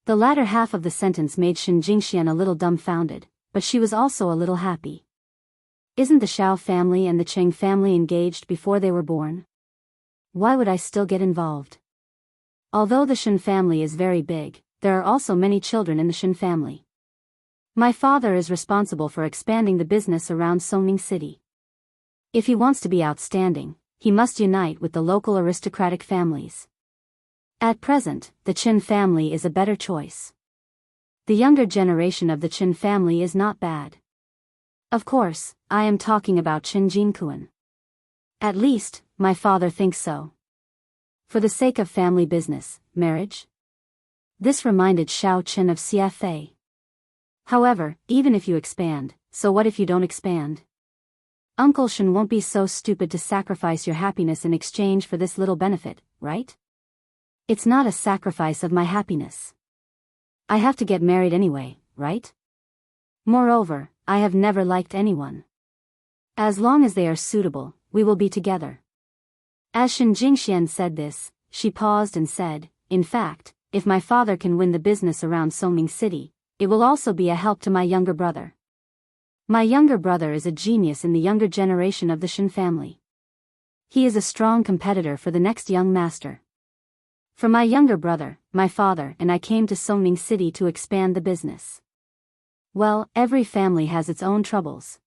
The latter half of the sentence made Shen Jingxian a little dumbfounded, but she was also a little happy. Isn't the Shao family and the Cheng family engaged before they were born? Why would I still get involved? Although the Shen family is very big, there are also many children in the Shen family. My father is responsible for expanding the business around Songming City. If he wants to be outstanding, he must unite with the local aristocratic families. At present, the Chen family is a better choice. The younger generation of the Chen family is not bad. Of course, I am talking about Chen Jinkuan. At least, my father thinks so. For the sake of family business, marriage? This reminded Xiao Chen of CFA. However, even if you expand, so what if you don't expand? Uncle Shen won't be so stupid to sacrifice your happiness in exchange for this little benefit, right? It's not a sacrifice of my happiness. I have to get married anyway, right? Moreover, I have never liked anyone. As long as they are suitable, we will be together. As Shen Jingxian said this, she paused and said, in fact, if my father can win the business around Songming City, it will also be a help to my younger brother. My younger brother is a genius in the younger generation of the Shen family. He is a strong competitor for the next young master. For my younger brother, my father and I came to Songming City to expand the business. Well, every family has its own troubles.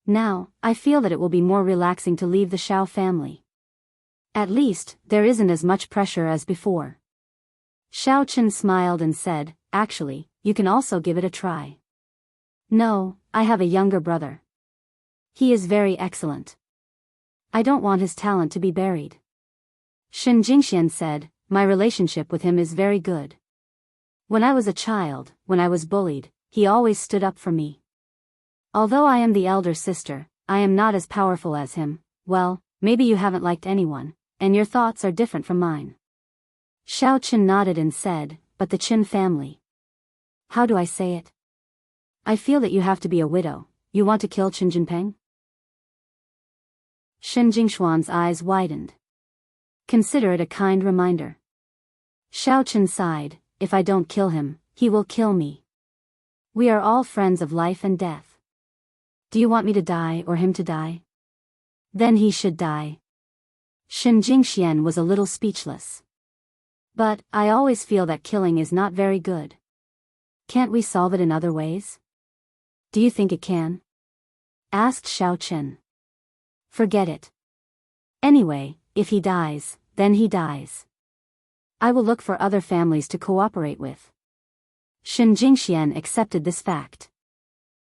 Now, I feel that it will be more relaxing to leave the Shao family. At least, there isn't as much pressure as before. Xiao Chen smiled and said, actually, you can also give it a try. No, I have a younger brother. He is very excellent. I don't want his talent to be buried. Shen Jingxian said, my relationship with him is very good. When I was a child, when I was bullied, he always stood up for me. Although I am the elder sister, I am not as powerful as him. Well, maybe you haven't liked anyone, and your thoughts are different from mine. Xiao Chen nodded and said, but the Chen family. How do I say it? I feel that you have to be a widow. You want to kill Chen Jinpeng? Shen Jingshuan's eyes widened. Consider it a kind reminder. Xiao Chen sighed, if I don't kill him, he will kill me. We are all friends of life and death. Do you want me to die or him to die? Then he should die. Shen Jingxian was a little speechless. But, I always feel that killing is not very good. Can't we solve it in other ways? Do you think it can? Asked Xiao Chen. Forget it. Anyway, if he dies, then he dies. I will look for other families to cooperate with. Shen Jingxian accepted this fact.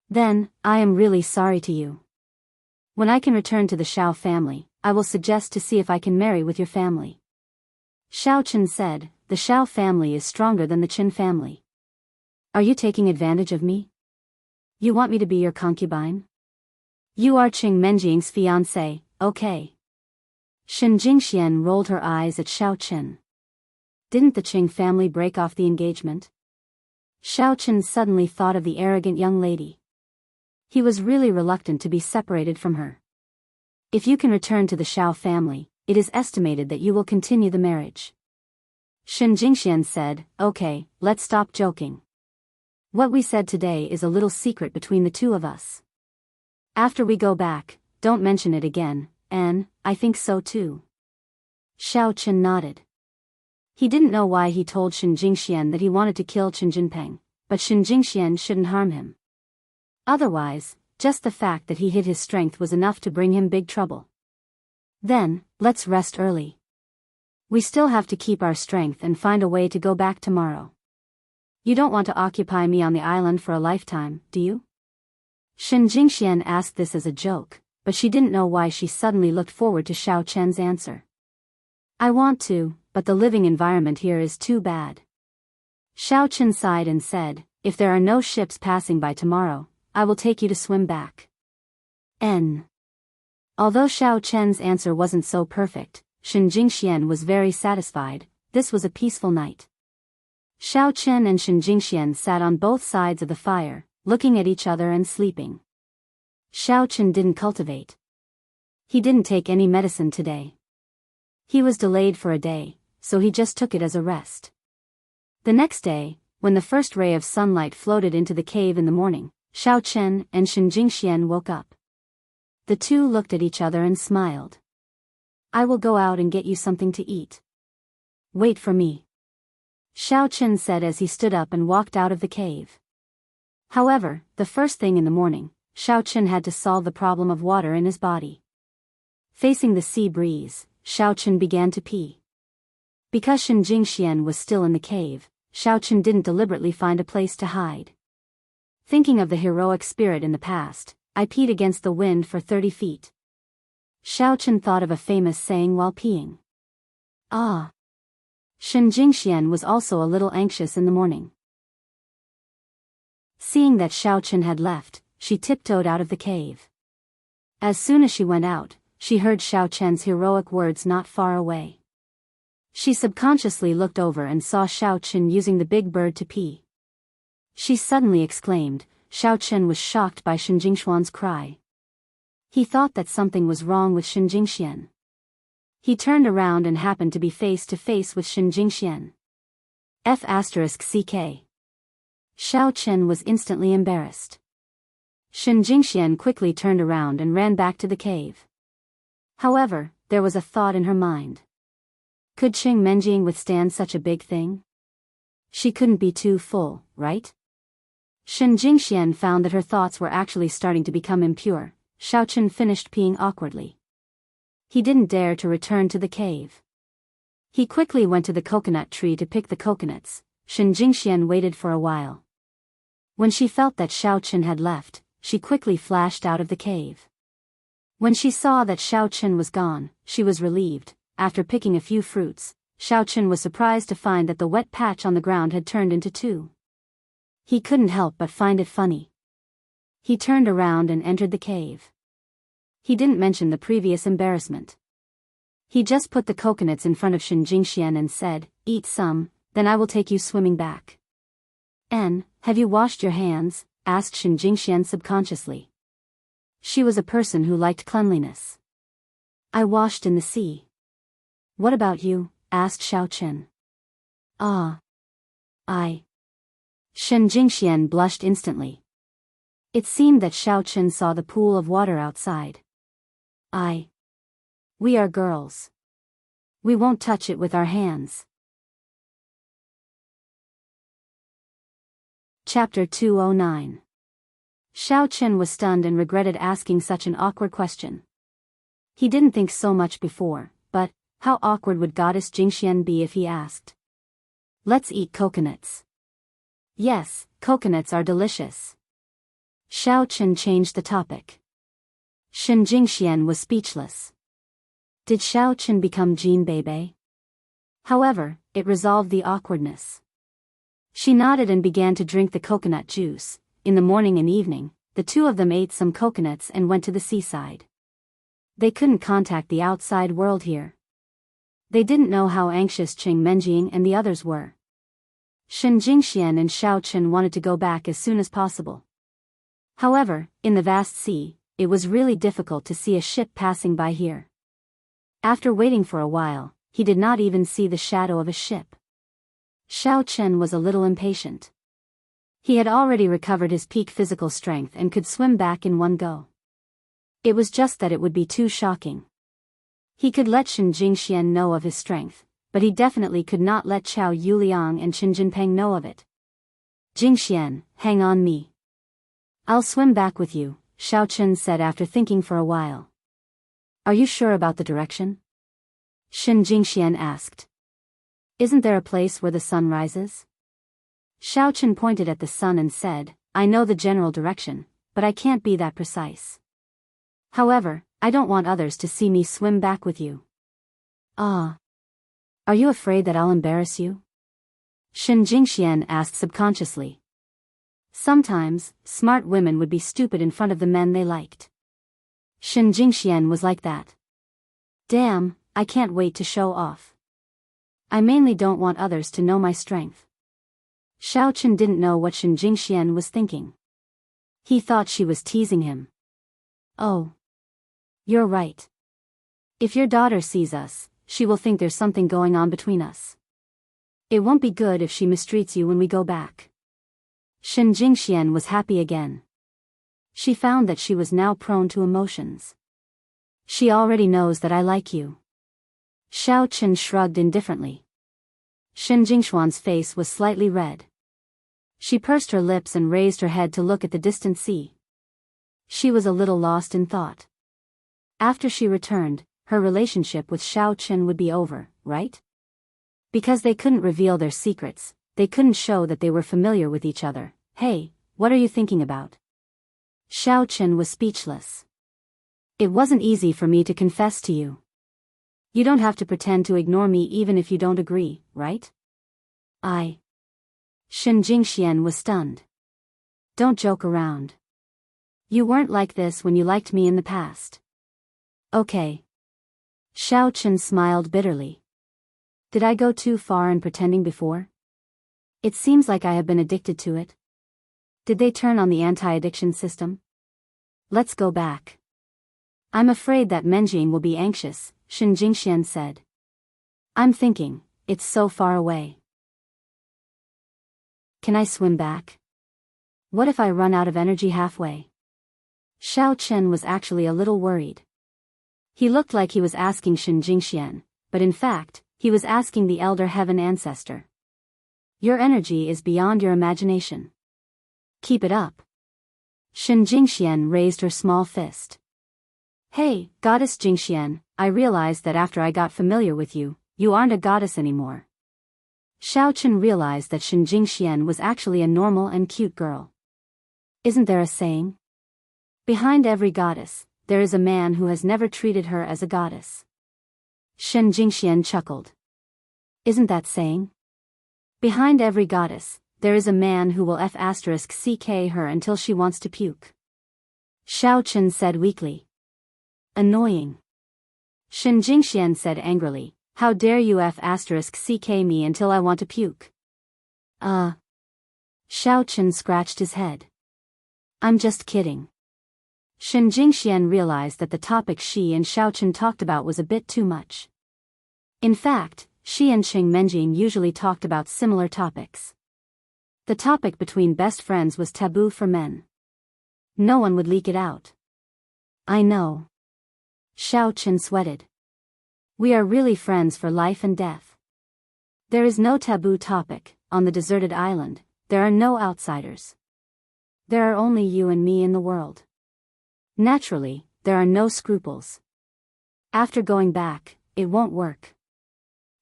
Then, I am really sorry to you. When I can return to the Shao family, I will suggest to see if I can marry with your family. Xiao Chen said, the Shao family is stronger than the Chen family. Are you taking advantage of me? You want me to be your concubine? You are Qing Menjing's fiancé, okay. Shen Jingxian rolled her eyes at Xiao Chen. Didn't the Qing family break off the engagement? Xiao Chen suddenly thought of the arrogant young lady. He was really reluctant to be separated from her. If you can return to the Shao family, it is estimated that you will continue the marriage. Shen Jingxian said, okay, let's stop joking. What we said today is a little secret between the two of us. After we go back, don't mention it again, and, I think so too. Xiao Chen nodded. He didn't know why he told Shen Jingxian that he wanted to kill Chen Jinpeng, but Shen Jingxian shouldn't harm him. Otherwise, just the fact that he hid his strength was enough to bring him big trouble. Then, let's rest early. We still have to keep our strength and find a way to go back tomorrow. You don't want to occupy me on the island for a lifetime, do you? Shen Jingxian asked this as a joke, but she didn't know why she suddenly looked forward to Xiao Chen's answer. I want to, but the living environment here is too bad. Xiao Chen sighed and said, if there are no ships passing by tomorrow, I will take you to swim back. Although Xiao Chen's answer wasn't so perfect, Shen Jingxian was very satisfied. This was a peaceful night. Xiao Chen and Shen Jingxian sat on both sides of the fire, looking at each other and sleeping. Xiao Chen didn't cultivate. He didn't take any medicine today. He was delayed for a day, so he just took it as a rest. The next day, when the first ray of sunlight floated into the cave in the morning, Xiao Chen and Shen Jingxian woke up. The two looked at each other and smiled. I will go out and get you something to eat. Wait for me. Xiao Chen said as he stood up and walked out of the cave. However, the first thing in the morning, Xiao Chen had to solve the problem of water in his body. Facing the sea breeze, Xiao Chen began to pee. Because Shen Jingxian was still in the cave, Xiao Chen didn't deliberately find a place to hide. Thinking of the heroic spirit in the past, I peed against the wind for 30 feet. Xiao Chen thought of a famous saying while peeing. Ah. Shen Jingxian was also a little anxious in the morning. Seeing that Xiao Chen had left, she tiptoed out of the cave. As soon as she went out, she heard Xiao Chen's heroic words not far away. She subconsciously looked over and saw Xiao Chen using the big bird to pee. She suddenly exclaimed. Xiao Chen was shocked by Shen Jingxian's cry. He thought that something was wrong with Shen Jingxian. He turned around and happened to be face to face with Shen Jingxian. F***ck. Xiao Chen was instantly embarrassed. Shen Jingxian quickly turned around and ran back to the cave. However, there was a thought in her mind. Could Qing Menjing withstand such a big thing? She couldn't be too full, right? Shen Jingxian found that her thoughts were actually starting to become impure. Xiao Chen finished peeing awkwardly. He didn't dare to return to the cave. He quickly went to the coconut tree to pick the coconuts. Shen Jingxian waited for a while. When she felt that Xiao Chen had left, she quickly flashed out of the cave. When she saw that Xiao Chen was gone, she was relieved. After picking a few fruits, Xiao Chen was surprised to find that the wet patch on the ground had turned into two. He couldn't help but find it funny. He turned around and entered the cave. He didn't mention the previous embarrassment. He just put the coconuts in front of Shen Jingxian and said, eat some, then I will take you swimming back. Have you washed your hands? Asked Shen Jingxian subconsciously. She was a person who liked cleanliness. I washed in the sea. What about you? Asked Xiao Chen. Shen Jingxian blushed instantly. It seemed that Xiao Chen saw the pool of water outside. We are girls. We won't touch it with our hands. Chapter 209. Xiao Chen was stunned and regretted asking such an awkward question. He didn't think so much before, but how awkward would Goddess Jingxian be if he asked? Let's eat coconuts. Yes, coconuts are delicious. Xiao Chen changed the topic. Shen Jingxian was speechless. Did Xiao Chen become Jean Bebe? However, it resolved the awkwardness. She nodded and began to drink the coconut juice. In the morning and evening, the two of them ate some coconuts and went to the seaside. They couldn't contact the outside world here. They didn't know how anxious Qing Menjing and the others were. Shen Jingxian and Xiao Chen wanted to go back as soon as possible. However, in the vast sea, it was really difficult to see a ship passing by here. After waiting for a while, he did not even see the shadow of a ship. Xiao Chen was a little impatient. He had already recovered his peak physical strength and could swim back in one go. It was just that it would be too shocking. He could let Shen Jingxian know of his strength, but he definitely could not let Chao Yuliang and Qin Jinpeng know of it. Jingxian, hang on me. I'll swim back with you, Xiao Chen said after thinking for a while. Are you sure about the direction? Shen Jingxian asked. Isn't there a place where the sun rises? Xiao Chen pointed at the sun and said, I know the general direction, but I can't be that precise. However, I don't want others to see me swim back with you. Ah. Are you afraid that I'll embarrass you? Shen Jingxian asked subconsciously. Sometimes, smart women would be stupid in front of the men they liked. Shen Jingxian was like that. Damn, I can't wait to show off. I mainly don't want others to know my strength. Xiao Chen didn't know what Shen Jingxian was thinking. He thought she was teasing him. Oh. You're right. If your daughter sees us, she will think there's something going on between us. It won't be good if she mistreats you when we go back. Shen Jingxian was happy again. She found that she was now prone to emotions. She already knows that I like you. Xiao Chen shrugged indifferently. Shen Jingxuan's face was slightly red. She pursed her lips and raised her head to look at the distant sea. She was a little lost in thought. After she returned, her relationship with Xiao Chen would be over, right? Because they couldn't reveal their secrets, they couldn't show that they were familiar with each other. Hey, what are you thinking about? Xiao Chen was speechless. It wasn't easy for me to confess to you. You don't have to pretend to ignore me even if you don't agree, right? Shen Jingxian was stunned. Don't joke around. You weren't like this when you liked me in the past. Okay. Xiao Chen smiled bitterly. Did I go too far in pretending before? It seems like I have been addicted to it. Did they turn on the anti-addiction system? Let's go back. I'm afraid that Menjing will be anxious, Shen Jingxian said. I'm thinking, it's so far away. Can I swim back? What if I run out of energy halfway? Xiao Chen was actually a little worried. He looked like he was asking Shen Jingxian, but in fact, he was asking the elder heaven ancestor. Your energy is beyond your imagination. Keep it up. Shen Jingxian raised her small fist. Hey, Goddess Jingxian, I realized that after I got familiar with you, you aren't a goddess anymore. Xiao Chen realized that Shen Jingxian was actually a normal and cute girl. Isn't there a saying? Behind every goddess, there is a man who has never treated her as a goddess. Shen Jingxian chuckled. Isn't that saying? Behind every goddess, there is a man who will *ck her until she wants to puke. Xiao Chen said weakly. Annoying. Shen Jingxian said angrily, how dare you *ck me until I want to puke? Xiao Chen scratched his head. I'm just kidding. Shen Jingxian realized that the topic she and Xiao Chen talked about was a bit too much. In fact, she and Qing Menjing usually talked about similar topics. The topic between best friends was taboo for men. No one would leak it out. I know. Xiao Chen sweated. We are really friends for life and death. There is no taboo topic. On the deserted island, there are no outsiders. There are only you and me in the world. Naturally, there are no scruples. After going back, it won't work.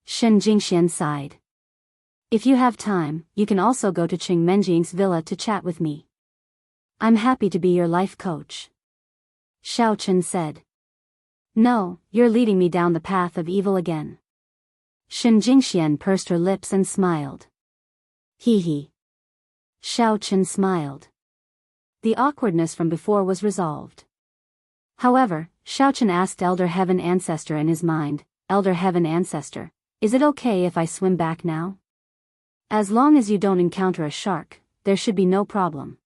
Shen Jingxian sighed. If you have time, you can also go to Qing Menjing's villa to chat with me. I'm happy to be your life coach. Xiao Chen said. No, you're leading me down the path of evil again. Shen Jingxian pursed her lips and smiled. Hee hee. Xiao Chen smiled. The awkwardness from before was resolved. However, Xiao Chen asked Elder Heaven Ancestor in his mind, Elder Heaven Ancestor, is it okay if I swim back now? As long as you don't encounter a shark, there should be no problem.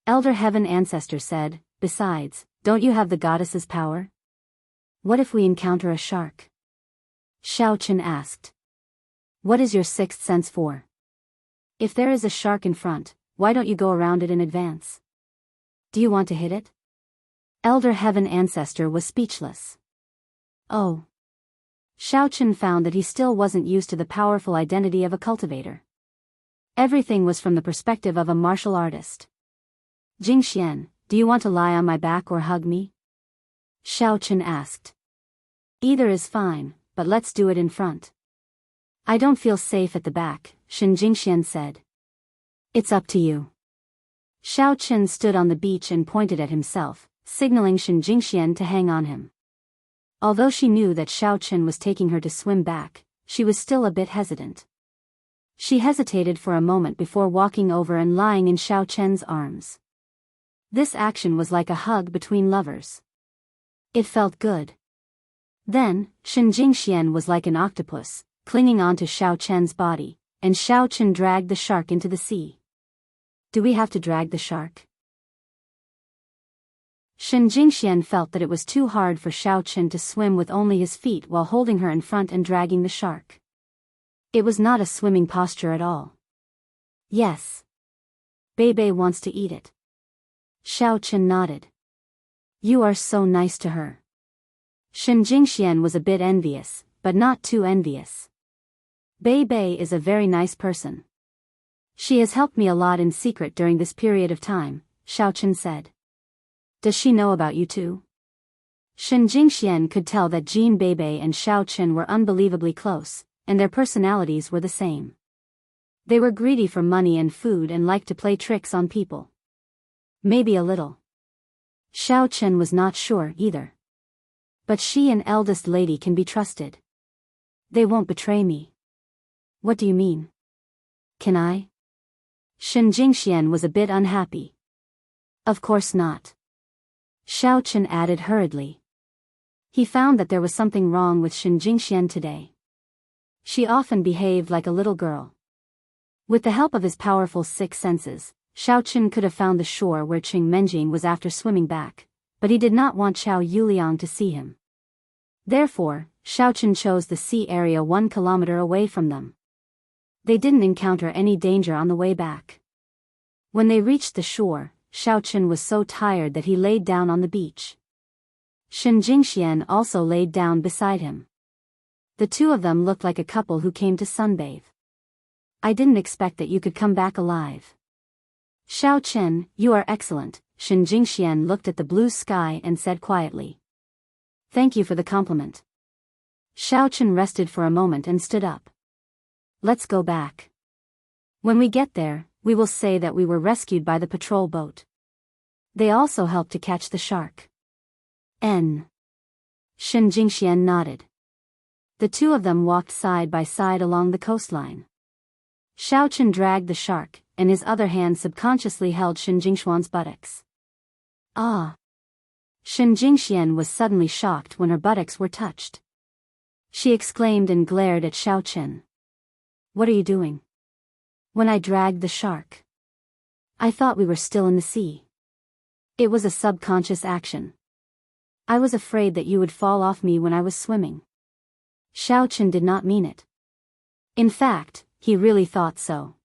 Elder Heaven Ancestor said, besides, don't you have the goddess's power? What if we encounter a shark? Xiao Chen asked. What is your sixth sense for? If there is a shark in front, why don't you go around it in advance? Do you want to hit it? Elder Heaven Ancestor was speechless. Oh. Xiao Chen found that he still wasn't used to the powerful identity of a cultivator. Everything was from the perspective of a martial artist. Jingxian, do you want to lie on my back or hug me? Xiao Chen asked. Either is fine, but let's do it in front. I don't feel safe at the back, Shen Jingxian said. It's up to you. Xiao Chen stood on the beach and pointed at himself, signaling Shen Jingxian to hang on him. Although she knew that Xiao Chen was taking her to swim back, she was still a bit hesitant. She hesitated for a moment before walking over and lying in Xiao Chen's arms. This action was like a hug between lovers. It felt good. Then, Shen Jingxian was like an octopus, clinging onto Xiao Chen's body, and Xiao Chen dragged the shark into the sea. Do we have to drag the shark? Shen Jingxian felt that it was too hard for Xiao Chen to swim with only his feet while holding her in front and dragging the shark. It was not a swimming posture at all. Yes. Bebe wants to eat it. Xiao Chen nodded. You are so nice to her. Shen Jingxian was a bit envious, but not too envious. Bebe is a very nice person. She has helped me a lot in secret during this period of time, Xiao Chen said. Does she know about you too? Shen Jingxian could tell that Jean Bebe and Xiao Chen were unbelievably close, and their personalities were the same. They were greedy for money and food and liked to play tricks on people. Maybe a little. Xiao Chen was not sure either. But she and eldest lady can be trusted. They won't betray me. What do you mean? Can I? Shen Jingxian was a bit unhappy. Of course not. Xiao Chen added hurriedly. He found that there was something wrong with Shen Jingxian today. She often behaved like a little girl. With the help of his powerful six senses, Xiao Chen could have found the shore where Qing Menjing was after swimming back, but he did not want Xiao Yuliang to see him. Therefore, Xiao Chen chose the sea area 1 kilometer away from them. They didn't encounter any danger on the way back. When they reached the shore, Xiao Chen was so tired that he laid down on the beach. Shen Jingxian also laid down beside him. The two of them looked like a couple who came to sunbathe. I didn't expect that you could come back alive. Xiao Chen, you are excellent, Shen Jingxian looked at the blue sky and said quietly. Thank you for the compliment. Xiao Chen rested for a moment and stood up. Let's go back. When we get there, we will say that we were rescued by the patrol boat. They also helped to catch the shark. Shen Jingxian nodded. The two of them walked side by side along the coastline. Xiao Chen dragged the shark, and his other hand subconsciously held Shen Jingxian's buttocks. Ah! Shen Jingxian was suddenly shocked when her buttocks were touched. She exclaimed and glared at Xiao Chen. What are you doing? When I dragged the shark. I thought we were still in the sea. It was a subconscious action. I was afraid that you would fall off me when I was swimming. Xiao Chen did not mean it. In fact, he really thought so.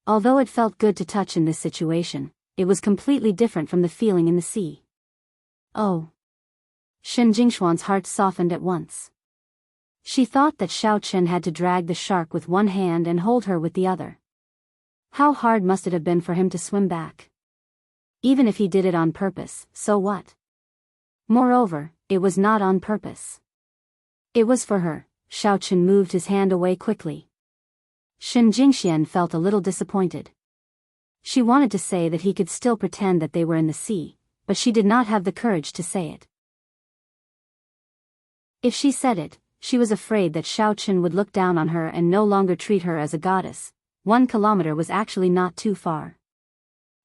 Although it felt good to touch in this situation, it was completely different from the feeling in the sea. Oh. Shen Jingxian's heart softened at once. She thought that Xiao Chen had to drag the shark with one hand and hold her with the other. How hard must it have been for him to swim back? Even if he did it on purpose, so what? Moreover, it was not on purpose. It was for her. Xiao Chen moved his hand away quickly. Shen Jingxian felt a little disappointed. She wanted to say that he could still pretend that they were in the sea, but she did not have the courage to say it. If she said it, she was afraid that Xiao Chen would look down on her and no longer treat her as a goddess. 1 kilometer was actually not too far.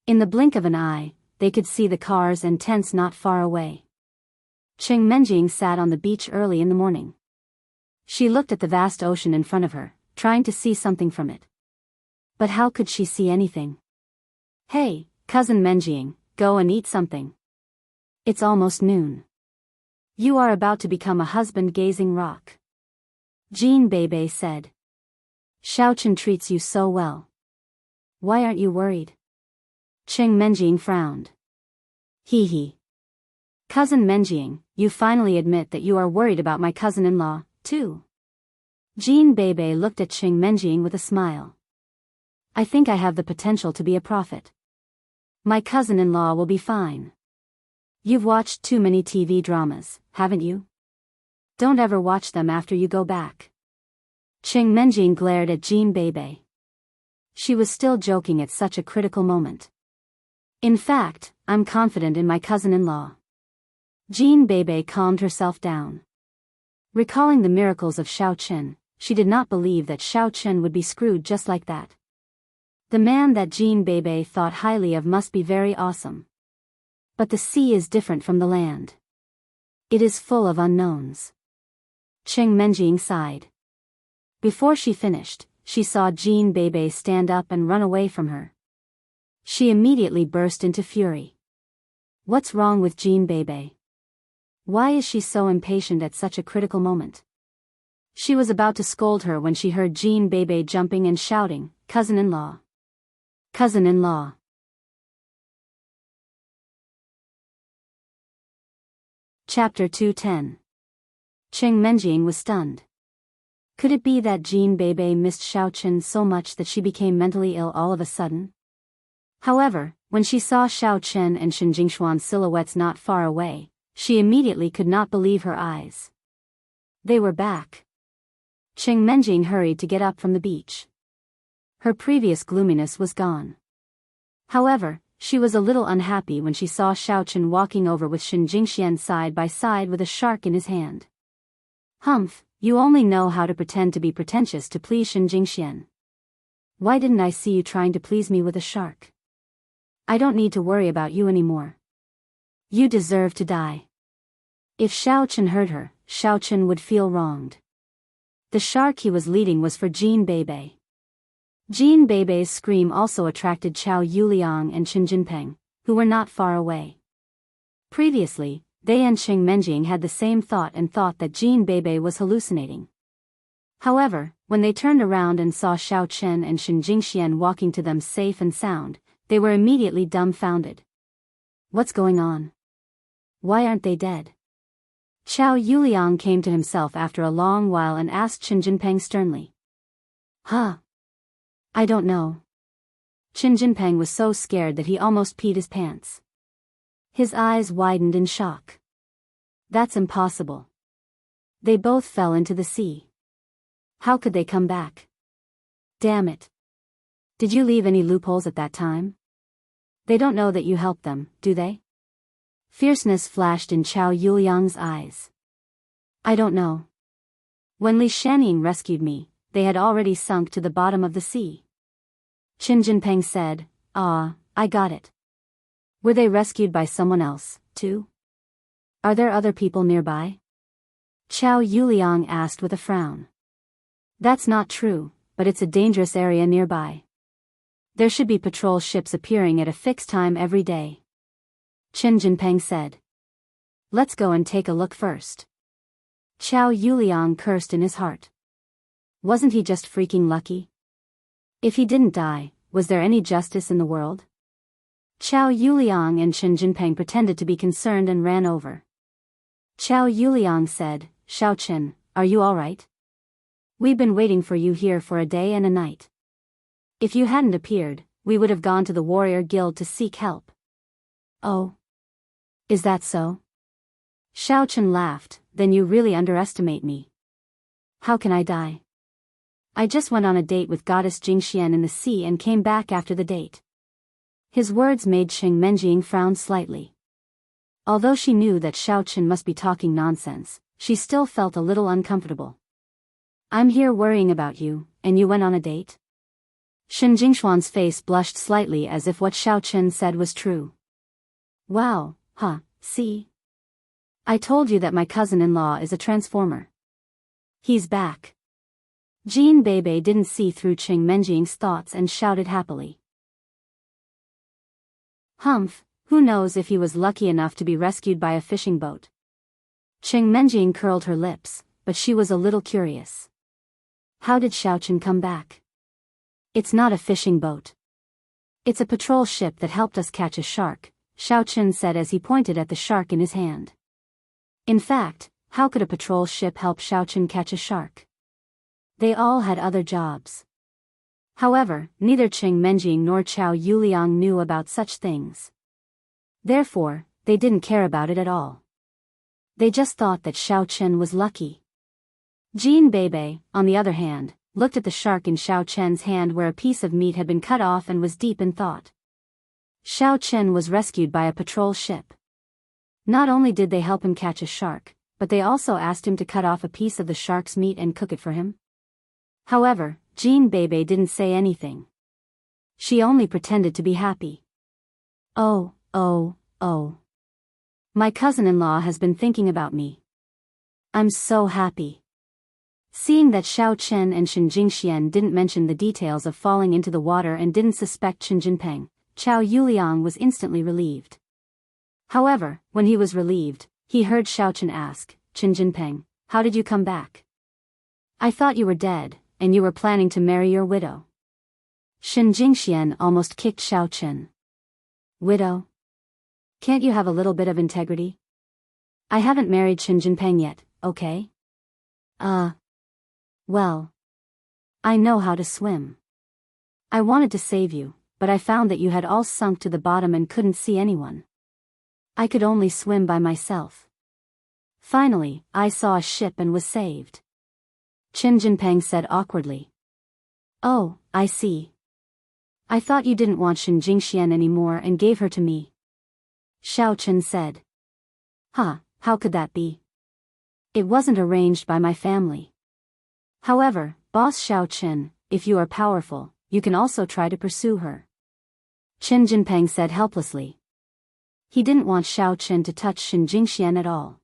In the blink of an eye, they could see the cars and tents not far away. Qing Menjing sat on the beach early in the morning. She looked at the vast ocean in front of her, trying to see something from it. But how could she see anything? Hey, cousin Menjing, go and eat something. It's almost noon. You are about to become a husband-gazing rock. Jean Bebe said. Xiao Chen treats you so well. Why aren't you worried? Qing Menjing frowned. Hee hee. Cousin Menjing, you finally admit that you are worried about my cousin-in-law, too. Jean Bebe looked at Qing Menjing with a smile. I think I have the potential to be a prophet. My cousin-in-law will be fine. You've watched too many TV dramas, haven't you? Don't ever watch them after you go back. Qing Menjing glared at Jean Bebe. She was still joking at such a critical moment. In fact, I'm confident in my cousin-in-law. Jean Bebe calmed herself down. Recalling the miracles of Xiaochen, she did not believe that Xiaochen would be screwed just like that. The man that Jean Bebe thought highly of must be very awesome. But the sea is different from the land. It is full of unknowns. Cheng Menjing sighed. Before she finished, she saw Jean Bebe stand up and run away from her. She immediately burst into fury. What's wrong with Jean Bebe? Why is she so impatient at such a critical moment? She was about to scold her when she heard Jean Bebe jumping and shouting, "Cousin-in-law! Cousin-in-law!" Chapter 210. Cheng Menjing was stunned. Could it be that Jean Bebe missed Xiaochen so much that she became mentally ill all of a sudden? However, when she saw Xiaochen and Shen Jingshuan's silhouettes not far away, she immediately could not believe her eyes. They were back. Cheng Menjing hurried to get up from the beach. Her previous gloominess was gone. However, she was a little unhappy when she saw Xiaochen walking over with Shen Jingxian side by side with a shark in his hand. Humph, you only know how to pretend to be pretentious to please Shen Jingxian. Why didn't I see you trying to please me with a shark? I don't need to worry about you anymore. You deserve to die. If Xiaochen heard her, Xiaochen would feel wronged. The shark he was leading was for Jean Bebe. Jean Bebe's scream also attracted Chao Yuliang and Chen Jinpeng, who were not far away. Previously, they and Cheng Menjing had the same thought and thought that Jean Bebe was hallucinating. However, when they turned around and saw Xiaochen and Shen Jingxian walking to them safe and sound, they were immediately dumbfounded. What's going on? Why aren't they dead? Chao Yuliang came to himself after a long while and asked Chen Jinpeng sternly. Huh? I don't know. Chen Jinpeng was so scared that he almost peed his pants. His eyes widened in shock. That's impossible. They both fell into the sea. How could they come back? Damn it. Did you leave any loopholes at that time? They don't know that you helped them, do they? Fierceness flashed in Chao Yuliang's eyes. I don't know. When Li Shaning rescued me, they had already sunk to the bottom of the sea. Chen Jinpeng said, "Ah, I got it. Were they rescued by someone else, too? Are there other people nearby?" Chao Yuliang asked with a frown. That's not true, but it's a dangerous area nearby. There should be patrol ships appearing at a fixed time every day. Chen Jinpeng said. Let's go and take a look first. Chao Yuliang cursed in his heart. Wasn't he just freaking lucky? If he didn't die, was there any justice in the world? Chao Yuliang and Chen Jinpeng pretended to be concerned and ran over. Chao Yuliang said, Xiaochen, are you all right? We've been waiting for you here for a day and a night. If you hadn't appeared, we would have gone to the warrior guild to seek help. Oh. Is that so? Xiaochen laughed, then you really underestimate me. How can I die? I just went on a date with goddess Jingxian in the sea and came back after the date. His words made Cheng Menjing frown slightly. Although she knew that Xiaochen must be talking nonsense, she still felt a little uncomfortable. I'm here worrying about you, and you went on a date? Shen Jingshuan's face blushed slightly as if what Xiaochen said was true. Wow, huh, see? I told you that my cousin-in-law is a transformer. He's back. Jean Bebe didn't see through Cheng Menjing's thoughts and shouted happily. Humph, who knows if he was lucky enough to be rescued by a fishing boat. Cheng Menjing curled her lips, but she was a little curious. How did Xiaochen come back? It's not a fishing boat. It's a patrol ship that helped us catch a shark, Xiaochen said as he pointed at the shark in his hand. In fact, how could a patrol ship help Xiaochen catch a shark? They all had other jobs. However, neither Cheng Menjing nor Chao Yuliang knew about such things. Therefore, they didn't care about it at all. They just thought that Xiaochen was lucky. Jean Bebe, on the other hand, looked at the shark in Xiao Chen's hand where a piece of meat had been cut off and was deep in thought. Xiao Chen was rescued by a patrol ship. Not only did they help him catch a shark, but they also asked him to cut off a piece of the shark's meat and cook it for him. However, Jean Bebe didn't say anything. She only pretended to be happy. Oh. My cousin-in-law has been thinking about me. I'm so happy. Seeing that Xiao Chen and Shen Jingxian didn't mention the details of falling into the water and didn't suspect Chen Jinpeng, Qiao Yuliang was instantly relieved. However, when he was relieved, he heard Xiao Chen ask, Chen Jinpeng, how did you come back? I thought you were dead, and you were planning to marry your widow. Shen Jingxian almost kicked Xiao Chen. Widow? Can't you have a little bit of integrity? I haven't married Chen Jinpeng yet, okay? Well. I know how to swim. I wanted to save you, but I found that you had all sunk to the bottom and couldn't see anyone. I could only swim by myself. Finally, I saw a ship and was saved. Chen Jinpeng said awkwardly. Oh, I see. I thought you didn't want Shen Jingxian anymore and gave her to me. Xiao Chen said. Huh, how could that be? It wasn't arranged by my family. However, Boss Xiao Chen, if you are powerful, you can also try to pursue her. Chen Jinpeng said helplessly. He didn't want Xiao Chen to touch Shen Jingxian at all.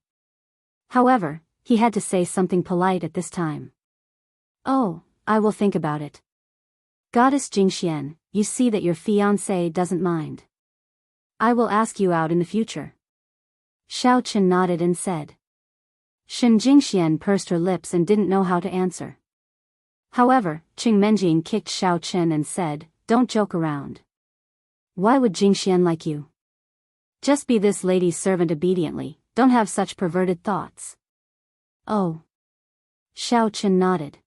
However, he had to say something polite at this time. Oh, I will think about it. Goddess Jingxian, you see that your fiancé doesn't mind. I will ask you out in the future. Xiao Chen nodded and said. Shen Jingxian pursed her lips and didn't know how to answer. However, Qing Menjing kicked Xiao Chen and said, don't joke around. Why would Jingxian like you? Just be this lady's servant obediently, don't have such perverted thoughts. Oh. Xiao Chen nodded.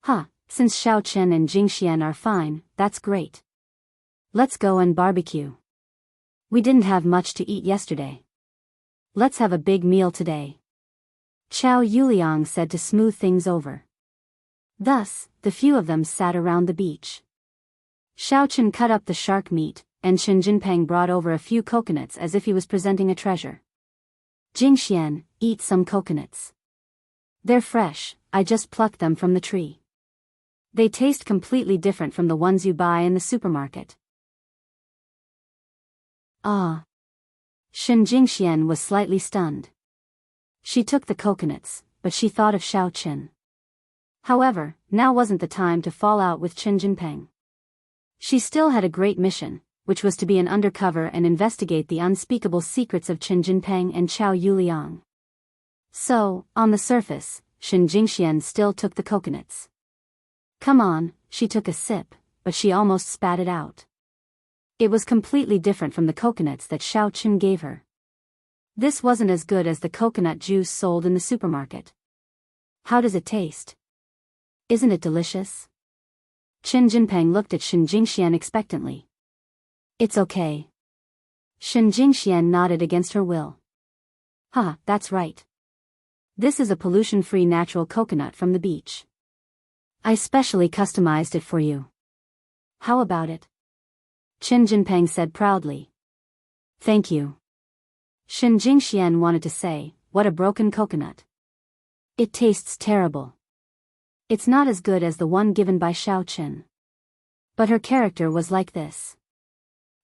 Huh, since Xiao Chen and Jingxian are fine, that's great. Let's go and barbecue. We didn't have much to eat yesterday. Let's have a big meal today. Qiao Yuliang said to smooth things over. Thus, the few of them sat around the beach. Xiao Chen cut up the shark meat, and Shen Jinpeng brought over a few coconuts as if he was presenting a treasure. Jingxian, eat some coconuts. They're fresh, I just plucked them from the tree. They taste completely different from the ones you buy in the supermarket. Ah. Shen Jingxian was slightly stunned. She took the coconuts, but she thought of Xiao Chen. However, now wasn't the time to fall out with Chen Jinpeng. She still had a great mission, which was to be an undercover and investigate the unspeakable secrets of Chen Jinpeng and Qiao Yuliang. So, on the surface, Shen Jingxian still took the coconuts. Come on, she took a sip, but she almost spat it out. It was completely different from the coconuts that Xiao Chen gave her. This wasn't as good as the coconut juice sold in the supermarket. How does it taste? Isn't it delicious? Chen Jinpeng looked at Shen Jingxian expectantly. It's okay. Shen Jingxian nodded against her will. Huh, that's right. This is a pollution-free natural coconut from the beach. I specially customized it for you. How about it? Chen Jinpeng said proudly. Thank you. Shen Jingxian wanted to say, what a broken coconut. It tastes terrible. It's not as good as the one given by Xiao Chen. But her character was like this.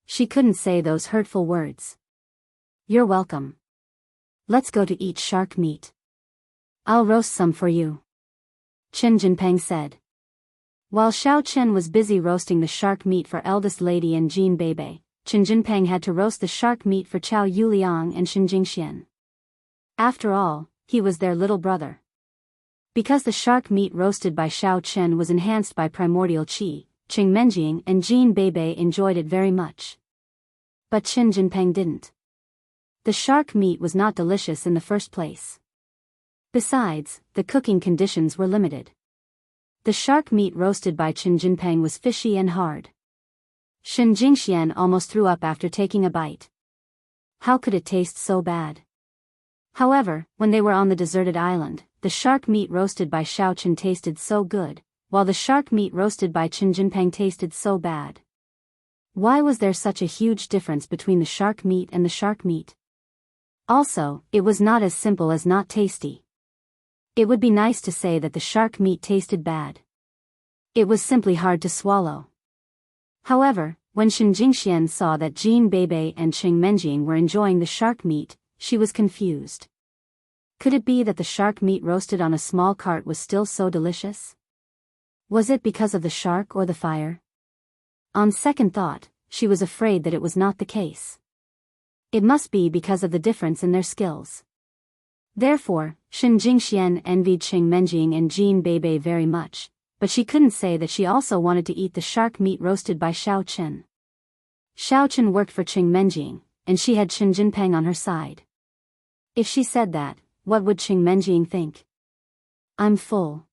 She couldn't say those hurtful words. You're welcome. Let's go to eat shark meat. I'll roast some for you. Chen Jinpeng said. While Xiao Chen was busy roasting the shark meat for eldest lady and Jean Bebe, Chen Jinpeng had to roast the shark meat for Qiao Yuliang and Shen Jingxian. After all, he was their little brother. Because the shark meat roasted by Xiao Chen was enhanced by primordial qi, Qing Menjing and Jean Bebe enjoyed it very much. But Chen Jinpeng didn't. The shark meat was not delicious in the first place. Besides, the cooking conditions were limited. The shark meat roasted by Chen Jinpeng was fishy and hard. Shen Jingxian almost threw up after taking a bite. How could it taste so bad? However, when they were on the deserted island, the shark meat roasted by Xiao Chen tasted so good, while the shark meat roasted by Chen Jinpeng tasted so bad. Why was there such a huge difference between the shark meat and the shark meat? Also, it was not as simple as not tasty. It would be nice to say that the shark meat tasted bad. It was simply hard to swallow. However, when Shen Jingxian saw that Jin Beibei and Qing Menjing were enjoying the shark meat, she was confused. Could it be that the shark meat roasted on a small cart was still so delicious? Was it because of the shark or the fire? On second thought, she was afraid that it was not the case. It must be because of the difference in their skills. Therefore, Shen Jingxian envied Qing Menjing and Jin Beibei very much, but she couldn't say that she also wanted to eat the shark meat roasted by Xiao Chen. Xiao Chen worked for Qing Menjing, and she had Chen Jinpeng on her side. If she said that, what would Qing Menjing think? I'm full.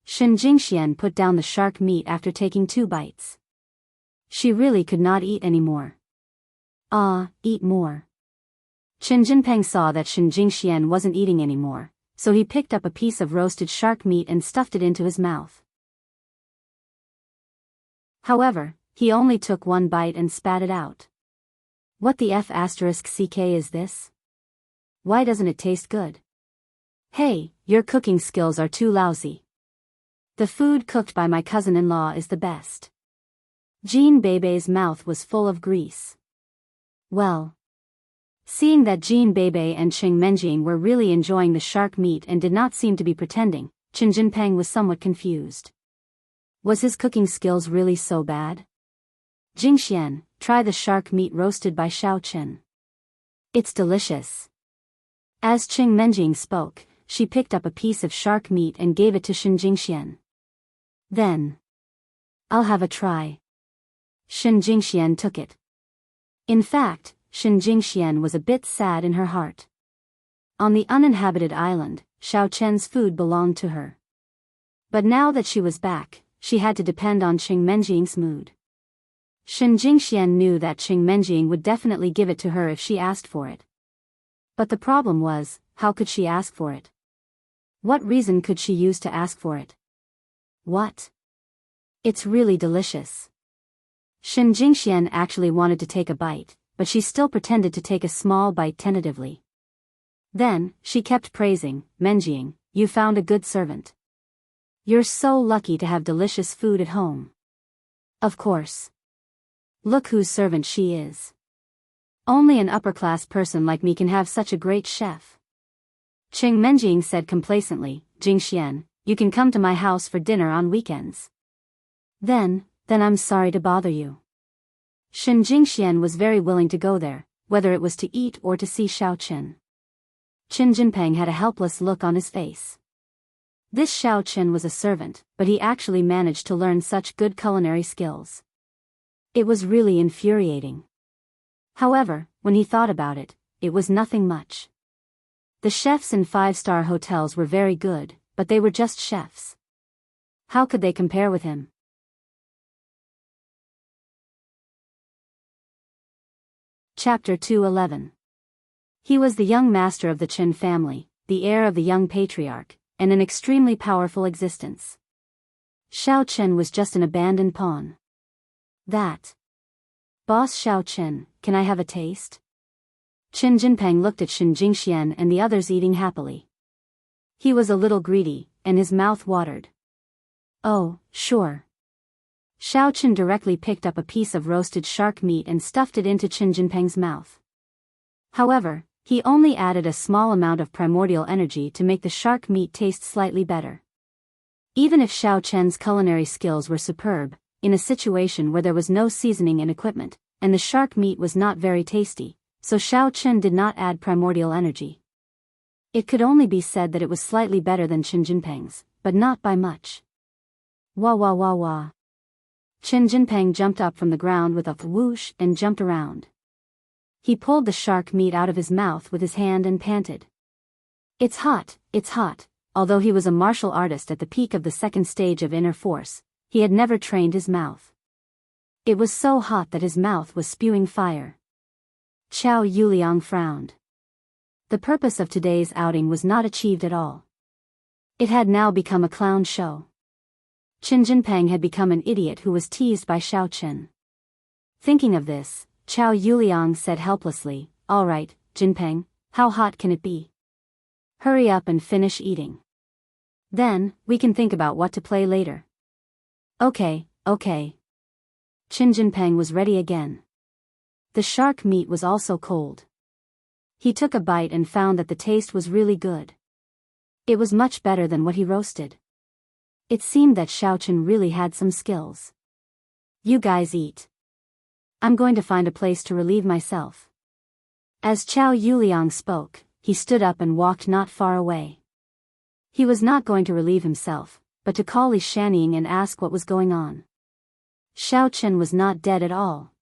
Shen Jingxian put down the shark meat after taking 2 bites. She really could not eat anymore. Eat more. Chen Jinpeng saw that Shen Jingxian wasn't eating anymore, so he picked up a piece of roasted shark meat and stuffed it into his mouth. However, he only took 1 bite and spat it out. What the f***ck is this? Why doesn't it taste good? Hey, your cooking skills are too lousy. The food cooked by my cousin-in-law is the best. Jin Beibei's mouth was full of grease. Well. Seeing that Jin Beibei and Qing Menjing were really enjoying the shark meat and did not seem to be pretending, Chen Jinpeng was somewhat confused. Was his cooking skills really so bad? Jingxian, try the shark meat roasted by Xiao Chen. It's delicious. As Qing Menjing spoke, she picked up a piece of shark meat and gave it to Shen Jingxian. Then. I'll have a try. Shen Jingxian took it. In fact, Shen Jingxian was a bit sad in her heart. On the uninhabited island, Xiao Chen's food belonged to her. But now that she was back, she had to depend on Qing Menjing's mood. Shen Jingxian knew that Qing Menjing would definitely give it to her if she asked for it. But the problem was, how could she ask for it? What reason could she use to ask for it? What? It's really delicious. Shen Jingxian actually wanted to take a bite, but she still pretended to take a small bite tentatively. Then, she kept praising, Menjing, you found a good servant. You're so lucky to have delicious food at home. Of course. Look whose servant she is. Only an upper-class person like me can have such a great chef. Qing Menjing said complacently, Jingxian, you can come to my house for dinner on weekends. Then I'm sorry to bother you. Shen Jingxian was very willing to go there, whether it was to eat or to see Xiao Chen. Chen Jinpeng had a helpless look on his face. This Xiao Chen was a servant, but he actually managed to learn such good culinary skills. It was really infuriating. However, when he thought about it, it was nothing much. The chefs in 5-star hotels were very good, but they were just chefs. How could they compare with him? Chapter 211. He was the young master of the Chen family, the heir of the young patriarch, and an extremely powerful existence. Xiao Chen was just an abandoned pawn. That. Boss Xiao Chen, can I have a taste? Chen Jinpeng looked at Shen Jingxian and the others eating happily. He was a little greedy, and his mouth watered. Oh, sure. Xiao Chen directly picked up a piece of roasted shark meat and stuffed it into Chen Jinpeng's mouth. However, he only added a small amount of primordial energy to make the shark meat taste slightly better. Even if Xiao Chen's culinary skills were superb, in a situation where there was no seasoning and equipment, and the shark meat was not very tasty, so Xiao Chen did not add primordial energy. It could only be said that it was slightly better than Chen Jinpeng's, but not by much. Wah wah wah wah. Chen Jinpeng jumped up from the ground with a whoosh and jumped around. He pulled the shark meat out of his mouth with his hand and panted. It's hot, it's hot. Although he was a martial artist at the peak of the 2nd stage of inner force, he had never trained his mouth. It was so hot that his mouth was spewing fire. Qiao Yuliang frowned. The purpose of today's outing was not achieved at all. It had now become a clown show. Qin Jinpeng had become an idiot who was teased by Xiao Chen. Thinking of this, Chao Yuliang said helplessly, "All right, Jinpeng, how hot can it be? Hurry up and finish eating. Then, we can think about what to play later." Okay. Qin Jinpeng was ready again. The shark meat was also cold. He took a bite and found that the taste was really good. It was much better than what he roasted. It seemed that Xiao Chen really had some skills. "You guys eat. I'm going to find a place to relieve myself." As Chao Yuliang spoke, he stood up and walked not far away. He was not going to relieve himself, but to call Li Shanning and ask what was going on. Xiao Chen was not dead at all.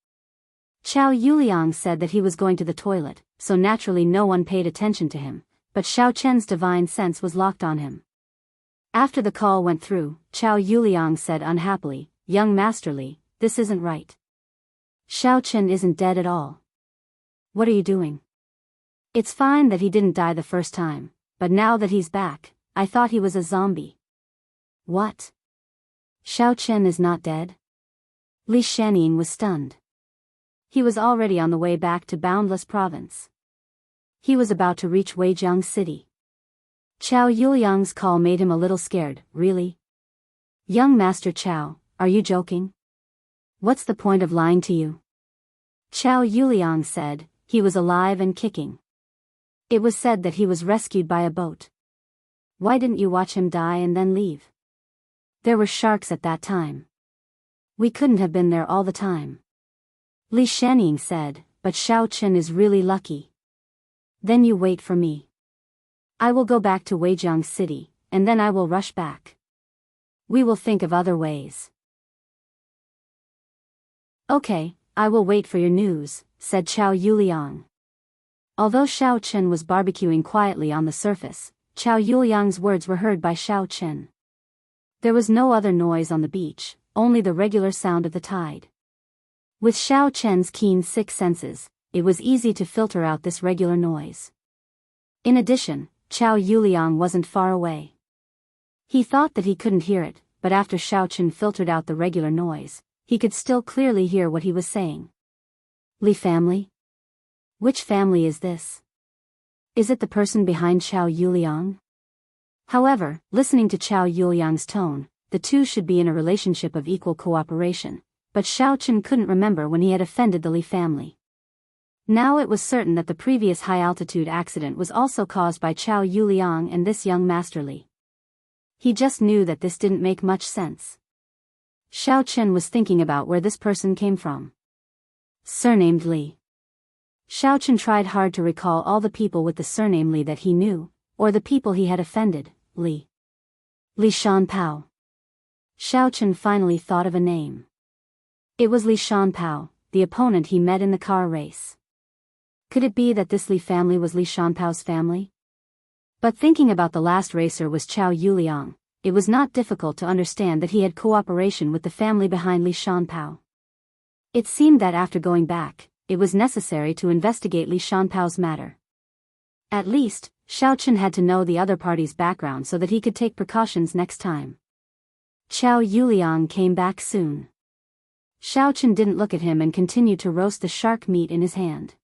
Chao Yuliang said that he was going to the toilet, so naturally no one paid attention to him, but Xiao Chen's divine sense was locked on him. After the call went through, Chao Yuliang said unhappily, "Young Master Li, this isn't right. Xiao Chen isn't dead at all. What are you doing? It's fine that he didn't die the first time, but now that he's back, I thought he was a zombie." "What? Xiao Chen is not dead?" Li Shanning was stunned. He was already on the way back to Boundless Province. He was about to reach Weijiang City. Chao Yuliang's call made him a little scared. "Really? Young Master Chao, are you joking? What's the point of lying to you?" Chao Yuliang said, "He was alive and kicking. It was said that he was rescued by a boat. Why didn't you watch him die and then leave? There were sharks at that time. We couldn't have been there all the time." Li Shanning said, "But Xiao Chen is really lucky. Then you wait for me. I will go back to Weijiang City, and then I will rush back. We will think of other ways." "Okay, I will wait for your news," said Chao Yuliang. Although Xiao Chen was barbecuing quietly on the surface, Chao Yuliang's words were heard by Xiao Chen. There was no other noise on the beach, only the regular sound of the tide. With Xiao Chen's keen sixth senses, it was easy to filter out this regular noise. In addition, Chao Yuliang wasn't far away. He thought that he couldn't hear it, but after Xiao Chen filtered out the regular noise, he could still clearly hear what he was saying. "Li family? Which family is this? Is it the person behind Chao Yuliang?" However, listening to Chao Yuliang's tone, the two should be in a relationship of equal cooperation, but Xiao Chen couldn't remember when he had offended the Li family. Now it was certain that the previous high-altitude accident was also caused by Chao Yuliang and this young Master Li. He just knew that this didn't make much sense. Xiao Chen was thinking about where this person came from. Surnamed Li. Xiao Chen tried hard to recall all the people with the surname Li that he knew, or the people he had offended. Li Shanpao. Xiao Chen finally thought of a name. It was Li Shanpao, the opponent he met in the car race. Could it be that this Li family was Li Shanpao's family? But thinking about the last racer was Chao Yuliang, it was not difficult to understand that he had cooperation with the family behind Li Shanpao. It seemed that after going back, it was necessary to investigate Li Shanpao's matter. At least, Xiao Chen had to know the other party's background so that he could take precautions next time. Chao Yuliang came back soon. Xiao Chen didn't look at him and continued to roast the shark meat in his hand.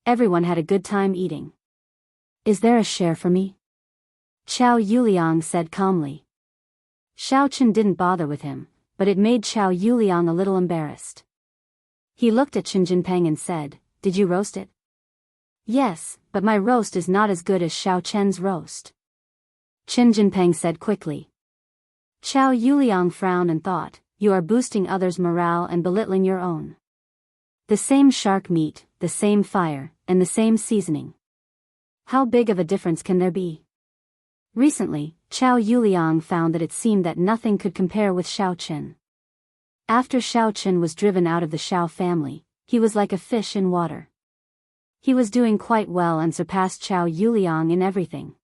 Everyone had a good time eating. Is there a share for me? Chao Yuliang said calmly. Xiao Chen didn't bother with him, but it made Chao Yuliang a little embarrassed. He looked at Qin Jinpeng and said, "Did you roast it?" "Yes, but my roast is not as good as Xiao Chen's roast," Qin Jinpeng said quickly. Chao Yuliang frowned and thought, "You are boosting others' morale and belittling your own. The same shark meat, the same fire, and the same seasoning. How big of a difference can there be?" Recently, Chao Yuliang found that it seemed that nothing could compare with Xiao Chen. After Xiao Chen was driven out of the Xiao family, he was like a fish in water. He was doing quite well and surpassed Chao Yuliang in everything.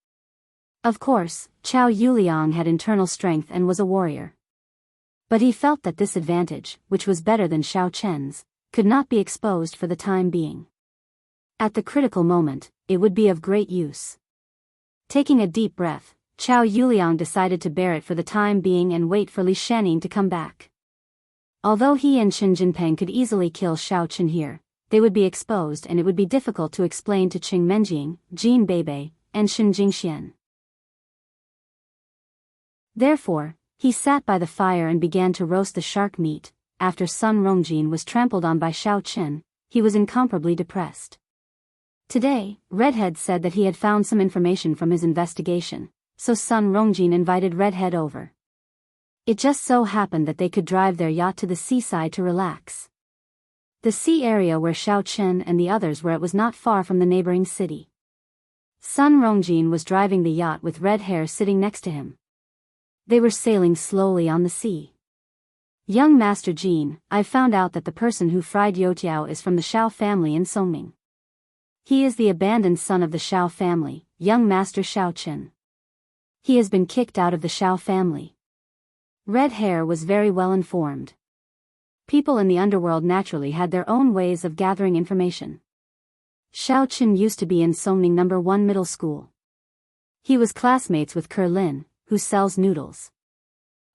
Of course, Chao Yuliang had internal strength and was a warrior. But he felt that this advantage, which was better than Xiao Chen's, could not be exposed for the time being. At the critical moment, it would be of great use. Taking a deep breath, Chao Yuliang decided to bear it for the time being and wait for Li Shaning to come back. Although he and Qin Jinpeng could easily kill Shao Chen here, they would be exposed and it would be difficult to explain to Qing Menjing, Jin Beibei, and Shen Jingxian. Therefore, he sat by the fire and began to roast the shark meat. After Sun Rongjin was trampled on by Shao Chen, he was incomparably depressed. Today, Redhead said that he had found some information from his investigation, so Sun Rongjin invited Redhead over. It just so happened that they could drive their yacht to the seaside to relax. The sea area where Shao Chen and the others were at was not far from the neighboring city. Sun Rongjin was driving the yacht with Red Hair sitting next to him. They were sailing slowly on the sea. Young Master Jin, I've found out that the person who fried Youtiao is from the Shao family in Songming. He is the abandoned son of the Shao family, young Master Shao Chen. He has been kicked out of the Shao family. Red Hair was very well informed. People in the underworld naturally had their own ways of gathering information. Shao Chen used to be in Songming No. 1 middle school. He was classmates with Lin, who sells noodles.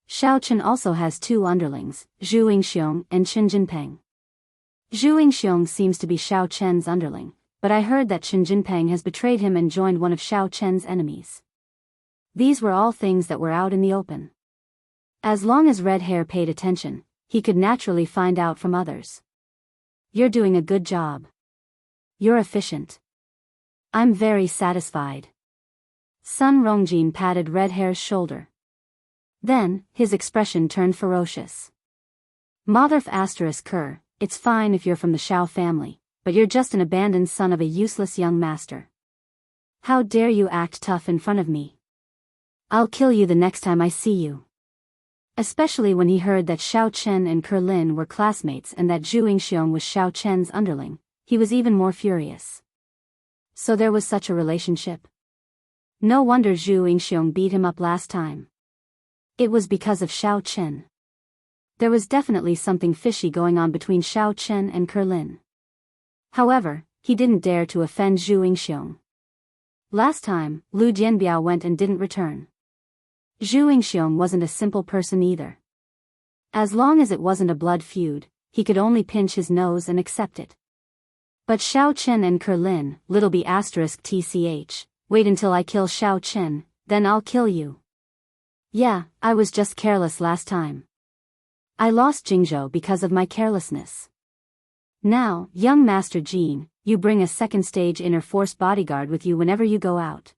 Shao Chen also has two underlings, Zhu Yingxiong and Qin Jinpeng. Zhu Yingxiong seems to be Shao Chen's underling, but I heard that Qin Jinpeng has betrayed him and joined one of Shao Chen's enemies. These were all things that were out in the open. As long as Red Hair paid attention, he could naturally find out from others. You're doing a good job. You're efficient. I'm very satisfied. Sun Rongjin patted Red Hair's shoulder. Then, his expression turned ferocious. Motherf **Ker, it's fine if you're from the Shao family, but you're just an abandoned son of a useless young master. How dare you act tough in front of me? I'll kill you the next time I see you. Especially when he heard that Shao Chen and Lin were classmates and that Zhu Yingxiong was Shao Chen's underling, he was even more furious. So there was such a relationship. No wonder Zhu Yingxiong beat him up last time. It was because of Shao Chen. There was definitely something fishy going on between Shao Chen and Lin. However, he didn't dare to offend Zhu Yingxiong. Last time, Lu Jianbiao went and didn't return. Zhu Yingxiong wasn't a simple person either. As long as it wasn't a blood feud, he could only pinch his nose and accept it. But Shao Chen and Lin, little b **tch, wait until I kill Shao Chen, then I'll kill you. Yeah, I was just careless last time. I lost Jingzhou because of my carelessness. Now, young Master Jin, you bring a second stage inner force bodyguard with you whenever you go out.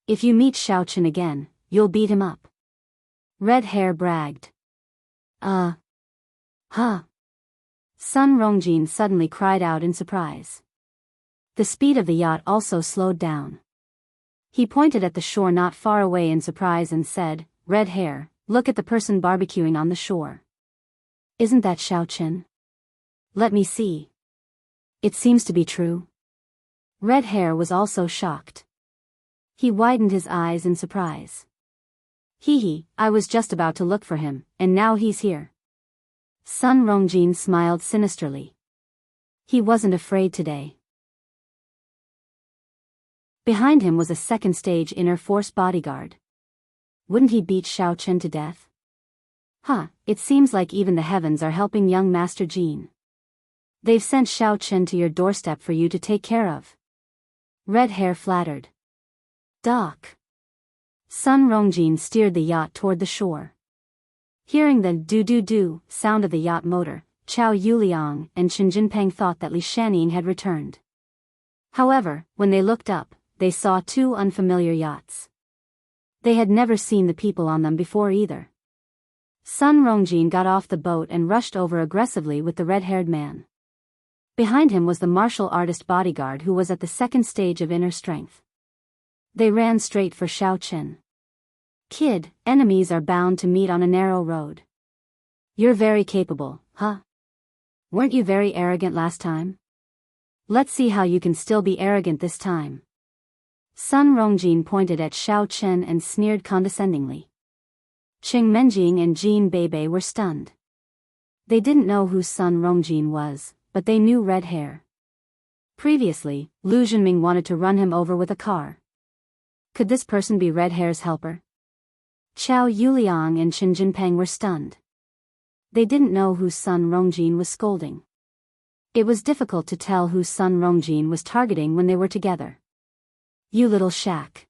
If you meet Shao Chen again, you'll beat him up. Red Hair bragged. Huh. Sun Rongjin suddenly cried out in surprise. The speed of the yacht also slowed down. He pointed at the shore not far away in surprise and said, Red Hair, look at the person barbecuing on the shore. Isn't that Shao Chen? Let me see. It seems to be true. Red Hair was also shocked. He widened his eyes in surprise. I was just about to look for him, and now he's here. Sun Rongjin smiled sinisterly. He wasn't afraid today. Behind him was a second stage inner force bodyguard. Wouldn't he beat Shao Chen to death? It seems like even the heavens are helping young Master Jin. They've sent Shao Chen to your doorstep for you to take care of. Red Hair flattered. Doc. Sun Rongjin steered the yacht toward the shore. Hearing the do-do-do sound of the yacht motor, Chao Yuliang and Qin Jinpeng thought that Li Shaning had returned. However, when they looked up, they saw two unfamiliar yachts. They had never seen the people on them before either. Sun Rongjin got off the boat and rushed over aggressively with the red-haired man. Behind him was the martial artist bodyguard who was at the second stage of inner strength. They ran straight for Shao Chen. Kid, enemies are bound to meet on a narrow road. You're very capable, huh? Weren't you very arrogant last time? Let's see how you can still be arrogant this time. Sun Rongjin pointed at Shao Chen and sneered condescendingly. Qing Menjing and Jin Beibei were stunned. They didn't know who Sun Rongjin was, but they knew Red Hair. Previously, Lu Zhenming wanted to run him over with a car. Could this person be Red Hair's helper? Qiao Yuliang and Qin Jinpeng were stunned. They didn't know whose Sun Rongjin was scolding. It was difficult to tell whose Sun Rongjin was targeting when they were together. You little shack.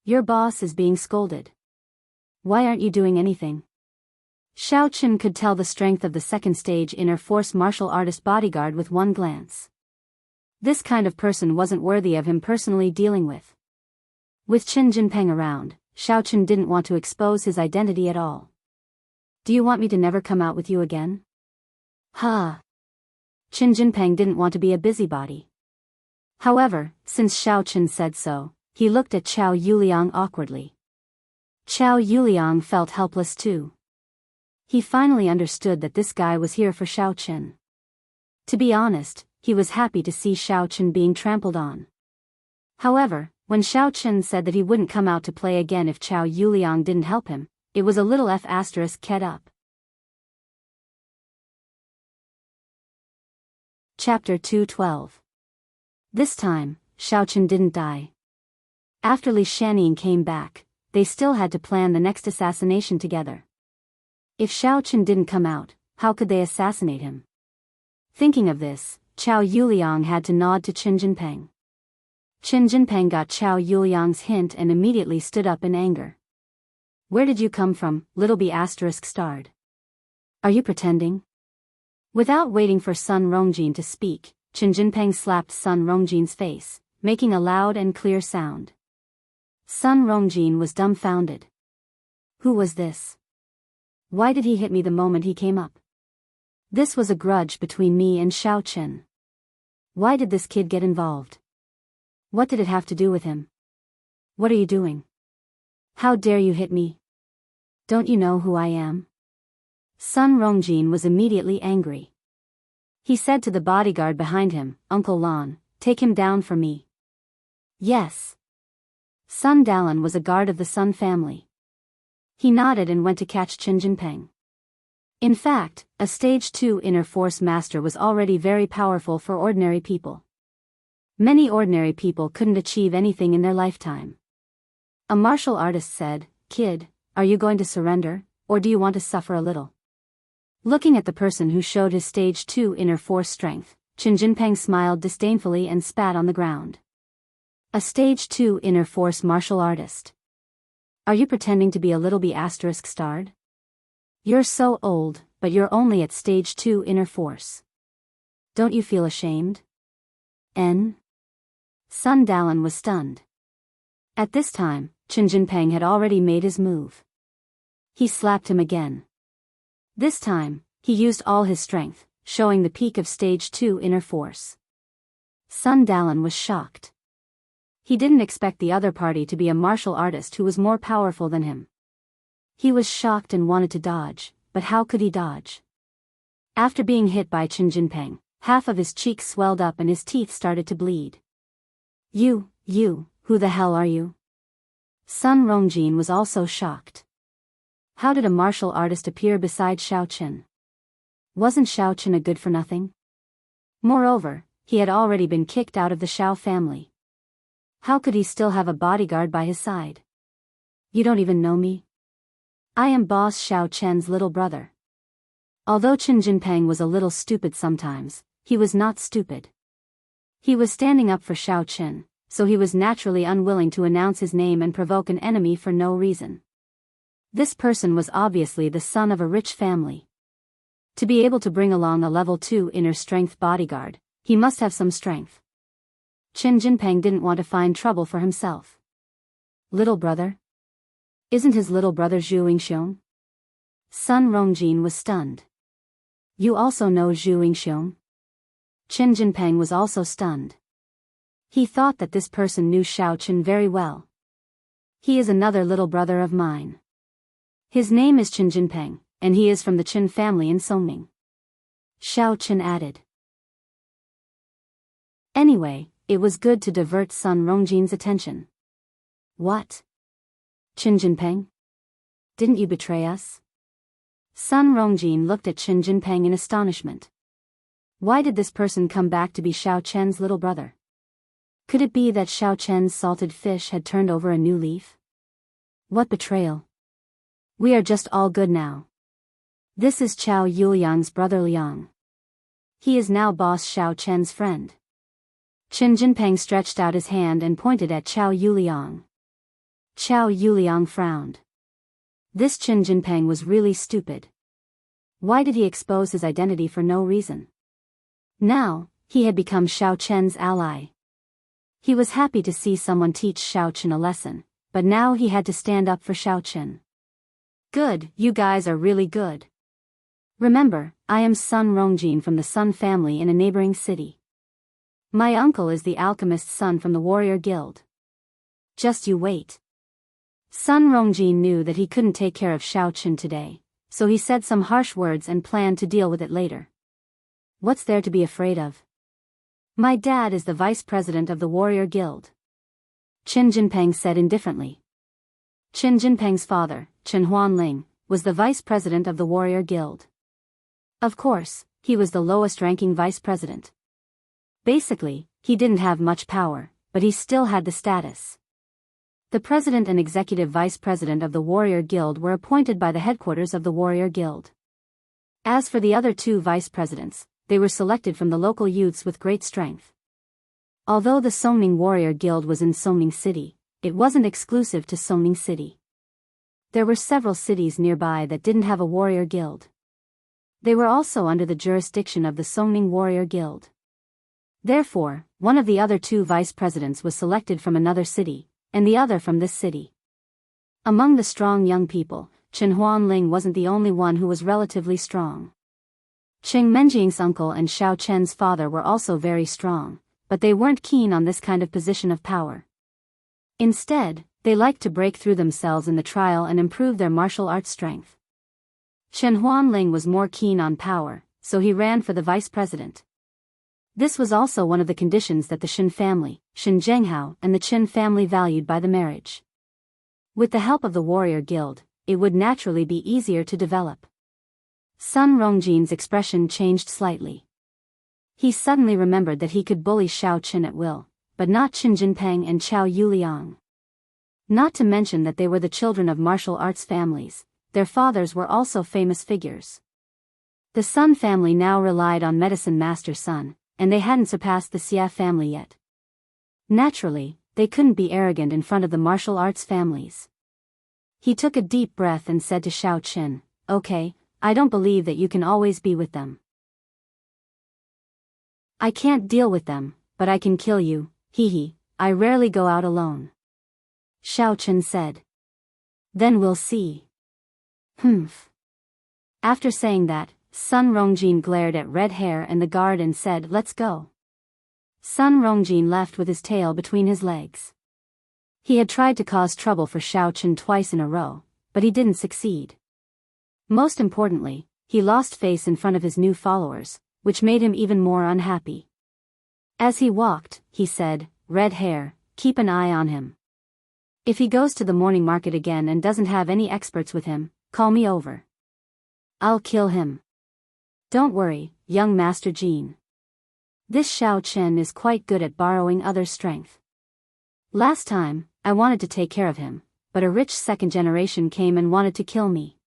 Your boss is being scolded. Why aren't you doing anything? Xiao Qin could tell the strength of the second stage inner force martial artist bodyguard with one glance. This kind of person wasn't worthy of him personally dealing with. With Qin Jinpeng around, Xiao Qin didn't want to expose his identity at all. Do you want me to never come out with you again? Huh. Qin Jinpeng didn't want to be a busybody. However, since Xiao Qin said so, he looked at Qiao Yuliang awkwardly. Qiao Yuliang felt helpless too. He finally understood that this guy was here for Xiao Qin. To be honest, he was happy to see Xiao Qin being trampled on. However, when Xiao Qin said that he wouldn't come out to play again if Qiao Yuliang didn't help him, it was a little f***ed up. Chapter 212. This time, Xiao Qin didn't die. After Li Shaning came back, they still had to plan the next assassination together. If Xiao Qin didn't come out, how could they assassinate him? Thinking of this, Qiao Yuliang had to nod to Qin Jinpeng. Qin Jinpeng got Qiao Yuliang's hint and immediately stood up in anger. Where did you come from, little b*****? Are you pretending? Without waiting for Sun Rongjin to speak, Qin Jinpeng slapped Sun Rongjin's face, making a loud and clear sound. Sun Rongjin was dumbfounded. Who was this? Why did he hit me the moment he came up? This was a grudge between me and Xiao Qin. Why did this kid get involved? What did it have to do with him? What are you doing? How dare you hit me? Don't you know who I am? Sun Rongjin was immediately angry. He said to the bodyguard behind him, Uncle Lan, take him down for me. Yes. Sun Dalan was a guard of the Sun family. He nodded and went to catch Qin Jinpeng. In fact, a Stage 2 inner force master was already very powerful for ordinary people. Many ordinary people couldn't achieve anything in their lifetime. A martial artist said, Kid, are you going to surrender, or do you want to suffer a little? Looking at the person who showed his Stage 2 inner force strength, Qin Jinpeng smiled disdainfully and spat on the ground. A Stage 2 inner force martial artist. Are you pretending to be a little b*****? You're so old, but you're only at Stage 2 inner force. Don't you feel ashamed? Sun Dalan was stunned. At this time, Qin Jinpeng had already made his move. He slapped him again. This time, he used all his strength, showing the peak of Stage 2 inner force. Sun Dalan was shocked. He didn't expect the other party to be a martial artist who was more powerful than him. He was shocked and wanted to dodge, but how could he dodge? After being hit by Qin Jinpeng, half of his cheeks swelled up and his teeth started to bleed. You, who the hell are you? Sun Rongjin was also shocked. How did a martial artist appear beside Xiao Qin? Wasn't Xiao Qin a good-for-nothing? Moreover, he had already been kicked out of the Xiao family. How could he still have a bodyguard by his side? You don't even know me? I am Boss Xiao Chen's little brother. Although Qin Jinpeng was a little stupid sometimes, he was not stupid. He was standing up for Xiao Qin, so he was naturally unwilling to announce his name and provoke an enemy for no reason. This person was obviously the son of a rich family. To be able to bring along a level 2 inner strength bodyguard, he must have some strength. Qin Jinpeng didn't want to find trouble for himself. Little brother? Isn't his little brother Zhu Yingxiong? Sun Rongjin was stunned. You also know Zhu Yingxiong? Qin Jinpeng was also stunned. He thought that this person knew Xiao Qin very well. He is another little brother of mine. His name is Qin Jinpeng, and he is from the Qin family in Songming. Xiao Qin added. Anyway, it was good to divert Sun Rongjin's attention. What? Qin Jinpeng? Didn't you betray us? Sun Rongjin looked at Qin Jinpeng in astonishment. Why did this person come back to be Xiao Chen's little brother? Could it be that Xiao Chen's salted fish had turned over a new leaf? What betrayal! We are just all good now. This is Qiao Yuliang's brother Liang. He is now boss Xiao Chen's friend. Qin Jinpeng stretched out his hand and pointed at Qiao Yuliang. Qiao Yuliang frowned. This Qin Jinpeng was really stupid. Why did he expose his identity for no reason? Now, he had become Xiao Chen's ally. He was happy to see someone teach Xiao Chen a lesson, but now he had to stand up for Xiao Chen. Good, you guys are really good. Remember, I am Sun Rongjin from the Sun family in a neighboring city. My uncle is the alchemist's son from the warrior guild. Just you wait. Sun Rongjin knew that he couldn't take care of Xiao Chen today, so he said some harsh words and planned to deal with it later. What's there to be afraid of? My dad is the vice president of the warrior guild. Qin Jinpeng said indifferently. Qin Jinpeng's father, Qin Huanling, was the vice president of the warrior guild. Of course, he was the lowest-ranking vice president. Basically, he didn't have much power, but he still had the status. The president and executive vice president of the warrior guild were appointed by the headquarters of the warrior guild. As for the other two vice presidents, they were selected from the local youths with great strength. Although the Songning warrior guild was in Songning City, it wasn't exclusive to Songning City. There were several cities nearby that didn't have a warrior guild. They were also under the jurisdiction of the Songning warrior guild. Therefore, one of the other two vice presidents was selected from another city, and the other from this city. Among the strong young people, Chen Huanling wasn't the only one who was relatively strong. Qing Menjing's uncle and Xiao Chen's father were also very strong, but they weren't keen on this kind of position of power. Instead, they liked to break through themselves in the trial and improve their martial arts strength. Chen Huanling was more keen on power, so he ran for the vice president. This was also one of the conditions that the Shin family, Shin Zhenghao, and the Qin family valued by the marriage. With the help of the warrior guild, it would naturally be easier to develop. Sun Rongjin's expression changed slightly. He suddenly remembered that he could bully Xiao Chen at will, but not Qin Jinpeng and Qiao Yuliang. Not to mention that they were the children of martial arts families, their fathers were also famous figures. The Sun family now relied on Medicine Master Sun, and they hadn't surpassed the Xia family yet. Naturally, they couldn't be arrogant in front of the martial arts families. He took a deep breath and said to Xiao Chen, "Okay, I don't believe that you can always be with them. I can't deal with them, but I can kill you, hee. I rarely go out alone." Xiao Chen said. "Then we'll see." Humph. After saying that, Sun Rongjin glared at Red Hair and the guard and said, "Let's go." Sun Rongjin left with his tail between his legs. He had tried to cause trouble for Xiao Chen twice in a row, but he didn't succeed. Most importantly, he lost face in front of his new followers, which made him even more unhappy. As he walked, he said, "Red Hair, keep an eye on him. If he goes to the morning market again and doesn't have any experts with him, call me over. I'll kill him. Don't worry, young Master Jean. This Xiao Chen is quite good at borrowing others' strength. Last time, I wanted to take care of him, but a rich second generation came and wanted to kill me.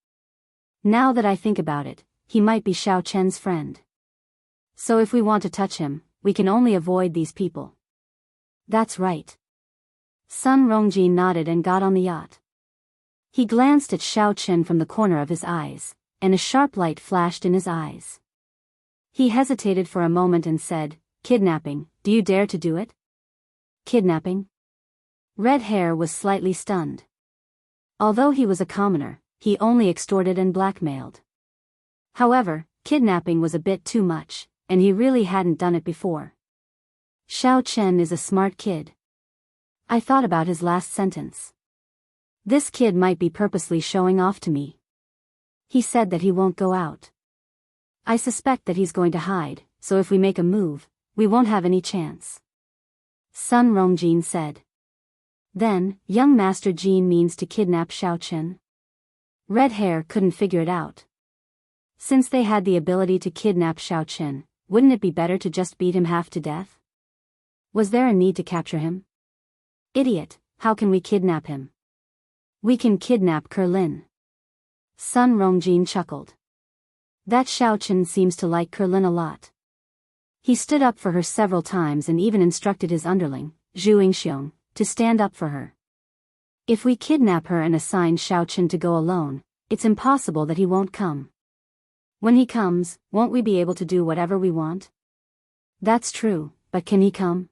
Now that I think about it, he might be Xiao Chen's friend. So if we want to touch him, we can only avoid these people." "That's right." Sun Rongjin nodded and got on the yacht. He glanced at Xiao Chen from the corner of his eyes, and a sharp light flashed in his eyes. He hesitated for a moment and said, "Kidnapping, do you dare to do it?" "Kidnapping?" Red Hair was slightly stunned. Although he was a commoner, he only extorted and blackmailed. However, kidnapping was a bit too much, and he really hadn't done it before. Xiao Chen is a smart kid. I thought about his last sentence. This kid might be purposely showing off to me. He said that he won't go out. I suspect that he's going to hide, so if we make a move, we won't have any chance. Sun Rongjin said. Then, young Master Jean means to kidnap Xiao Chen? Red Hair couldn't figure it out. Since they had the ability to kidnap Xiao Chen, wouldn't it be better to just beat him half to death? Was there a need to capture him? Idiot, how can we kidnap him? We can kidnap Kerlin. Sun Rongjin chuckled. That Xiaochen seems to like Kerlin a lot. He stood up for her several times and even instructed his underling, Zhu Yingxiong, to stand up for her. If we kidnap her and assign Xiaochen to go alone, it's impossible that he won't come. When he comes, won't we be able to do whatever we want? That's true, but can he come?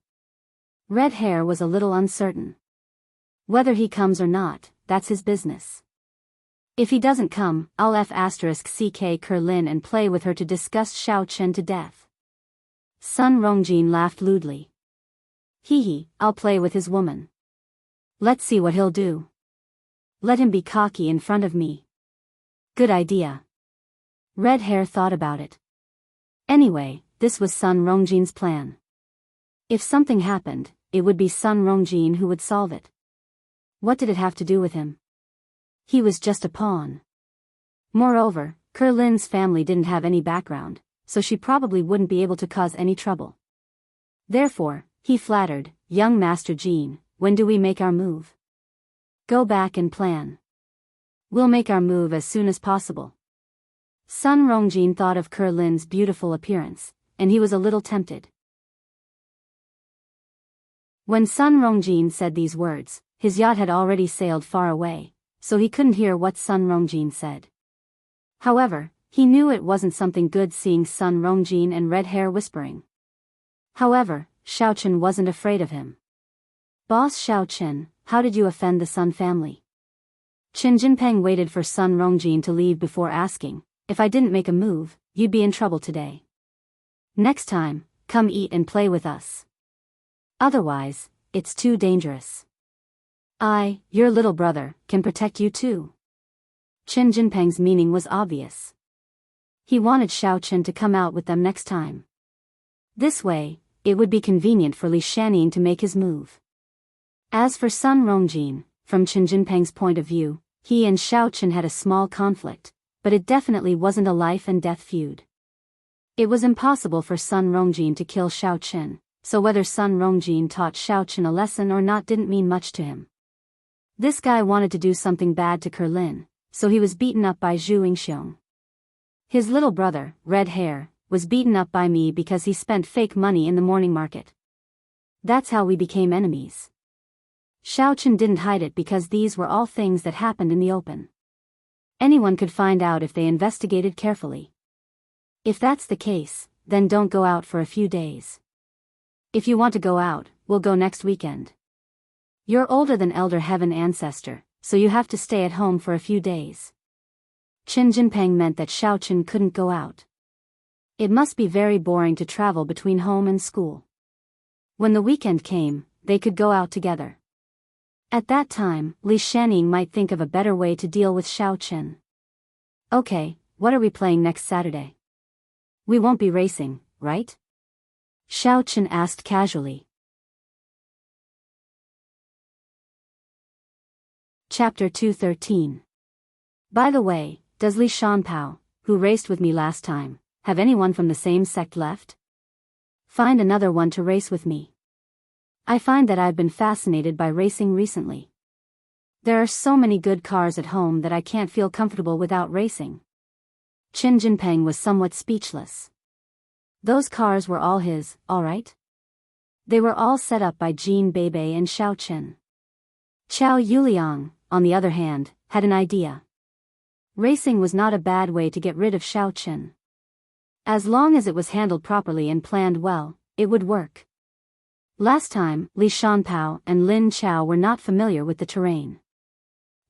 Red Hair was a little uncertain. Whether he comes or not, that's his business. If he doesn't come, I'll *CK Kerlin and play with her to disgust Xiaochen to death. Sun Rongjin laughed lewdly. Hee, I'll play with his woman. Let's see what he'll do. Let him be cocky in front of me. Good idea. Red Hair thought about it. Anyway, this was Sun Rongjin's plan. If something happened, it would be Sun Rongjin who would solve it. What did it have to do with him? He was just a pawn. Moreover, Kerlin's family didn't have any background, so she probably wouldn't be able to cause any trouble. Therefore, he flattered, young Master Jean, when do we make our move? Go back and plan. We'll make our move as soon as possible. Sun Rongjin thought of Kerlin's beautiful appearance, and he was a little tempted. When Sun Rongjin said these words, his yacht had already sailed far away, so he couldn't hear what Sun Rongjin said. However, he knew it wasn't something good seeing Sun Rongjin and Red Hair whispering. However, Xiaochen wasn't afraid of him. Boss Xiaochen, how did you offend the Sun family? Qin Jinpeng waited for Sun Rongjin to leave before asking, if I didn't make a move, you'd be in trouble today. Next time, come eat and play with us. Otherwise, it's too dangerous. I, your little brother, can protect you too. Qin Jinpeng's meaning was obvious. He wanted Xiaochen to come out with them next time. This way, it would be convenient for Li Shaning to make his move. As for Sun Rongjin, from Qin Jinpeng's point of view, he and Xiaochen had a small conflict, but it definitely wasn't a life and death feud. It was impossible for Sun Rongjin to kill Xiaochen, so whether Sun Rongjin taught Xiaochen a lesson or not didn't mean much to him. This guy wanted to do something bad to Kerlin, so he was beaten up by Zhu Yingxiong. His little brother, Red Hair, was beaten up by me because he spent fake money in the morning market. That's how we became enemies. Xiaochen didn't hide it because these were all things that happened in the open. Anyone could find out if they investigated carefully. If that's the case, then don't go out for a few days. If you want to go out, we'll go next weekend. You're older than Elder Heaven Ancestor, so you have to stay at home for a few days. Qin Jinpeng meant that Xiaochen couldn't go out. It must be very boring to travel between home and school. When the weekend came, they could go out together. At that time, Li Shaning might think of a better way to deal with Xiaochen. Okay, what are we playing next Saturday? We won't be racing, right? Xiaochen asked casually. Chapter 213. By the way, does Li Shanpao, who raced with me last time, have anyone from the same sect left? Find another one to race with me. I find that I've been fascinated by racing recently. There are so many good cars at home that I can't feel comfortable without racing. Qin Jinpeng was somewhat speechless. Those cars were all his, alright? They were all set up by Jean Beibei and Xiaochen. Qiao Yuliang, on the other hand, had an idea. Racing was not a bad way to get rid of Xiaochen. As long as it was handled properly and planned well, it would work. Last time, Li Shanpao and Lin Chao were not familiar with the terrain.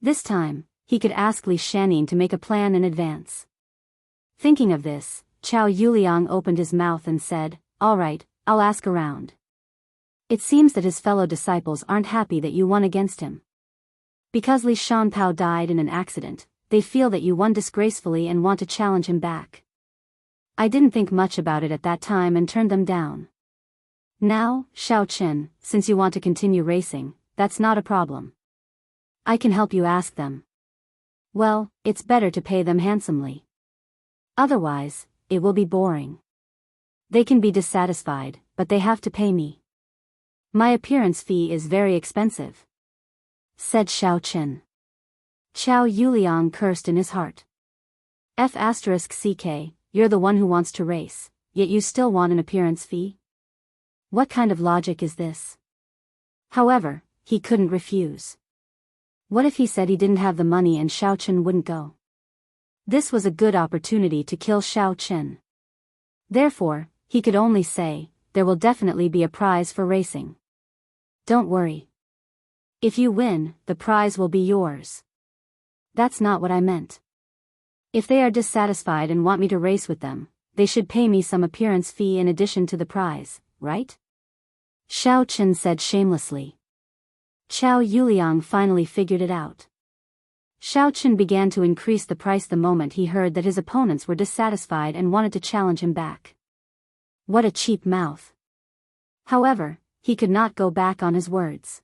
This time, he could ask Li Shaning to make a plan in advance. Thinking of this, Qiao Yuliang opened his mouth and said, "All right, I'll ask around." It seems that his fellow disciples aren't happy that you won against him. Because Li Shanpao died in an accident, they feel that you won disgracefully and want to challenge him back. I didn't think much about it at that time and turned them down. Now, Xiaochen, since you want to continue racing, that's not a problem. I can help you ask them. Well, it's better to pay them handsomely. Otherwise, it will be boring. They can be dissatisfied, but they have to pay me. My appearance fee is very expensive, said Xiao Chen. Qiao Yuliang cursed in his heart. F***ck, you're the one who wants to race, yet you still want an appearance fee? What kind of logic is this? However, he couldn't refuse. What if he said he didn't have the money and Xiao Chen wouldn't go? This was a good opportunity to kill Xiao Chen. Therefore, he could only say, there will definitely be a prize for racing. Don't worry. If you win, the prize will be yours. That's not what I meant. If they are dissatisfied and want me to race with them, they should pay me some appearance fee in addition to the prize, right? Xiao Chen said shamelessly. Qiao Yuliang finally figured it out. Xiao Chen began to increase the price the moment he heard that his opponents were dissatisfied and wanted to challenge him back. What a cheap mouth. However, he could not go back on his words.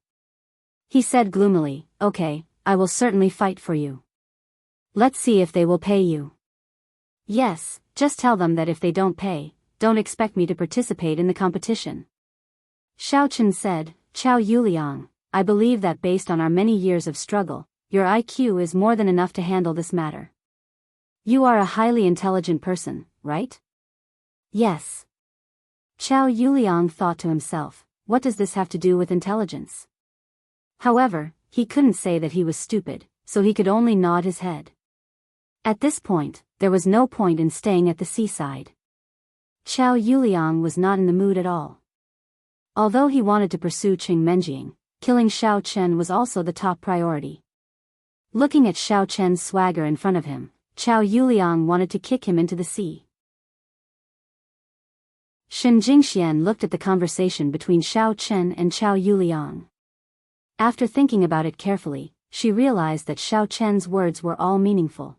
He said gloomily, okay, I will certainly fight for you. Let's see if they will pay you. Yes, just tell them that if they don't pay, don't expect me to participate in the competition. Xiao Chen said, Qiao Yuliang, I believe that based on our many years of struggle, your IQ is more than enough to handle this matter. You are a highly intelligent person, right? Yes. Qiao Yuliang thought to himself, what does this have to do with intelligence? However, he couldn't say that he was stupid, so he could only nod his head. At this point, there was no point in staying at the seaside. Qiao Yuliang was not in the mood at all. Although he wanted to pursue Qing Menjing, killing Xiao Chen was also the top priority. Looking at Xiao Chen's swagger in front of him, Qiao Yuliang wanted to kick him into the sea. Shen Jingxian looked at the conversation between Xiao Chen and Qiao Yuliang. After thinking about it carefully, she realized that Xiao Chen's words were all meaningful.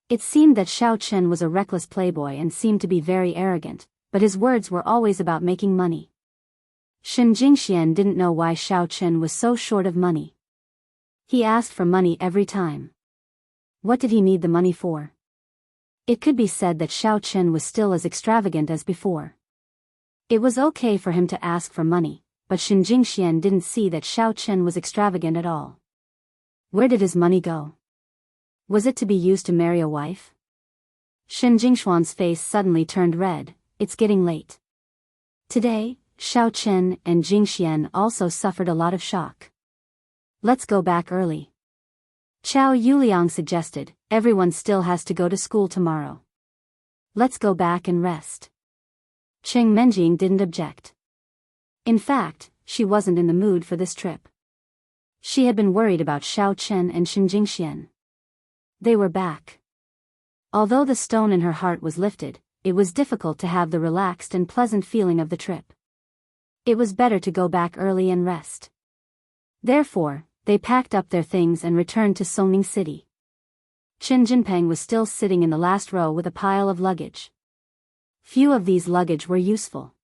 It seemed that Xiao Chen was a reckless playboy and seemed to be very arrogant, but his words were always about making money. Shen Jingxian didn't know why Xiao Chen was so short of money. He asked for money every time. What did he need the money for? It could be said that Xiao Chen was still as extravagant as before. It was okay for him to ask for money, but Shen Jingxian didn't see that Xiao Chen was extravagant at all. Where did his money go? Was it to be used to marry a wife? Shen Jingxuan's face suddenly turned red. It's getting late. Today, Xiao Chen and Jingxian also suffered a lot of shock. Let's go back early. Qiao Yuliang suggested, everyone still has to go to school tomorrow. Let's go back and rest. Qing Menjing didn't object. In fact, she wasn't in the mood for this trip. She had been worried about Xiao Chen and Shen Jingxian. They were back. Although the stone in her heart was lifted, it was difficult to have the relaxed and pleasant feeling of the trip. It was better to go back early and rest. Therefore, they packed up their things and returned to Songning City. Qin Jinpeng was still sitting in the last row with a pile of luggage. Few of these luggage were useful.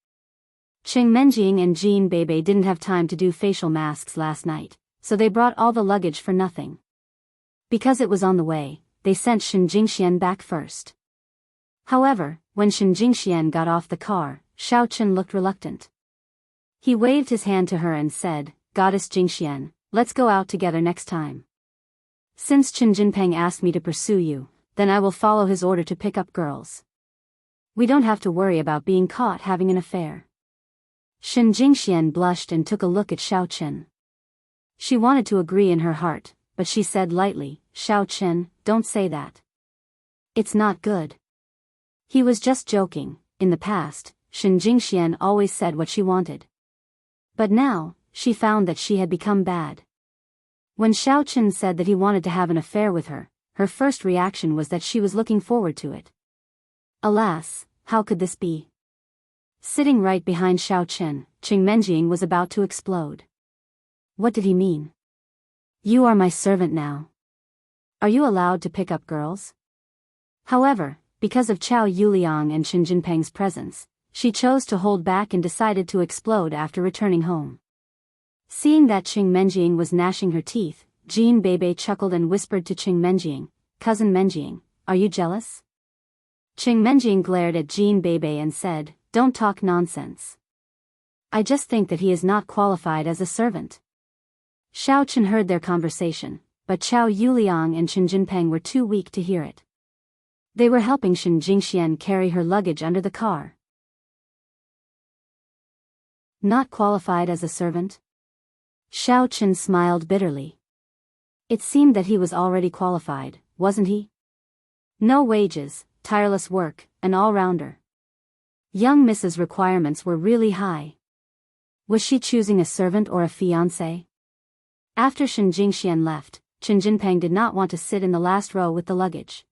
Qing Menjing and Jean Bebe didn't have time to do facial masks last night, so they brought all the luggage for nothing. Because it was on the way, they sent Shen Jingxian back first. However, when Shen Jingxian got off the car, Xiao Chen looked reluctant. He waved his hand to her and said, Goddess Jingxian, let's go out together next time. Since Qin Jinpeng asked me to pursue you, then I will follow his order to pick up girls. We don't have to worry about being caught having an affair. Shen Jingxian blushed and took a look at Xiao Chen. She wanted to agree in her heart, but she said lightly, Xiao Chen, don't say that. It's not good. He was just joking. In the past, Shen Jingxian always said what she wanted. But now, she found that she had become bad. When Xiao Chen said that he wanted to have an affair with her, her first reaction was that she was looking forward to it. Alas, how could this be? Sitting right behind Xiao Chen, Qing Menjing was about to explode. What did he mean? You are my servant now. Are you allowed to pick up girls? However, because of Qiao Yuliang and Shen Jinpeng's presence, she chose to hold back and decided to explode after returning home. Seeing that Qing Menjing was gnashing her teeth, Jean Bebe chuckled and whispered to Qing Menjing, Cousin Menjing, are you jealous? Qing Menjing glared at Jean Bebe and said, don't talk nonsense. I just think that he is not qualified as a servant. Xiao Chen heard their conversation, but Chao Yuliang and Chen Jinpeng were too weak to hear it. They were helping Shen Jingxian carry her luggage under the car. Not qualified as a servant? Xiao Chen smiled bitterly. It seemed that he was already qualified, wasn't he? No wages, tireless work, an all-rounder. Young Mrs. requirements were really high. Was she choosing a servant or a fiancé? After Shen Jingxian left, Chen Jinpeng did not want to sit in the last row with the luggage.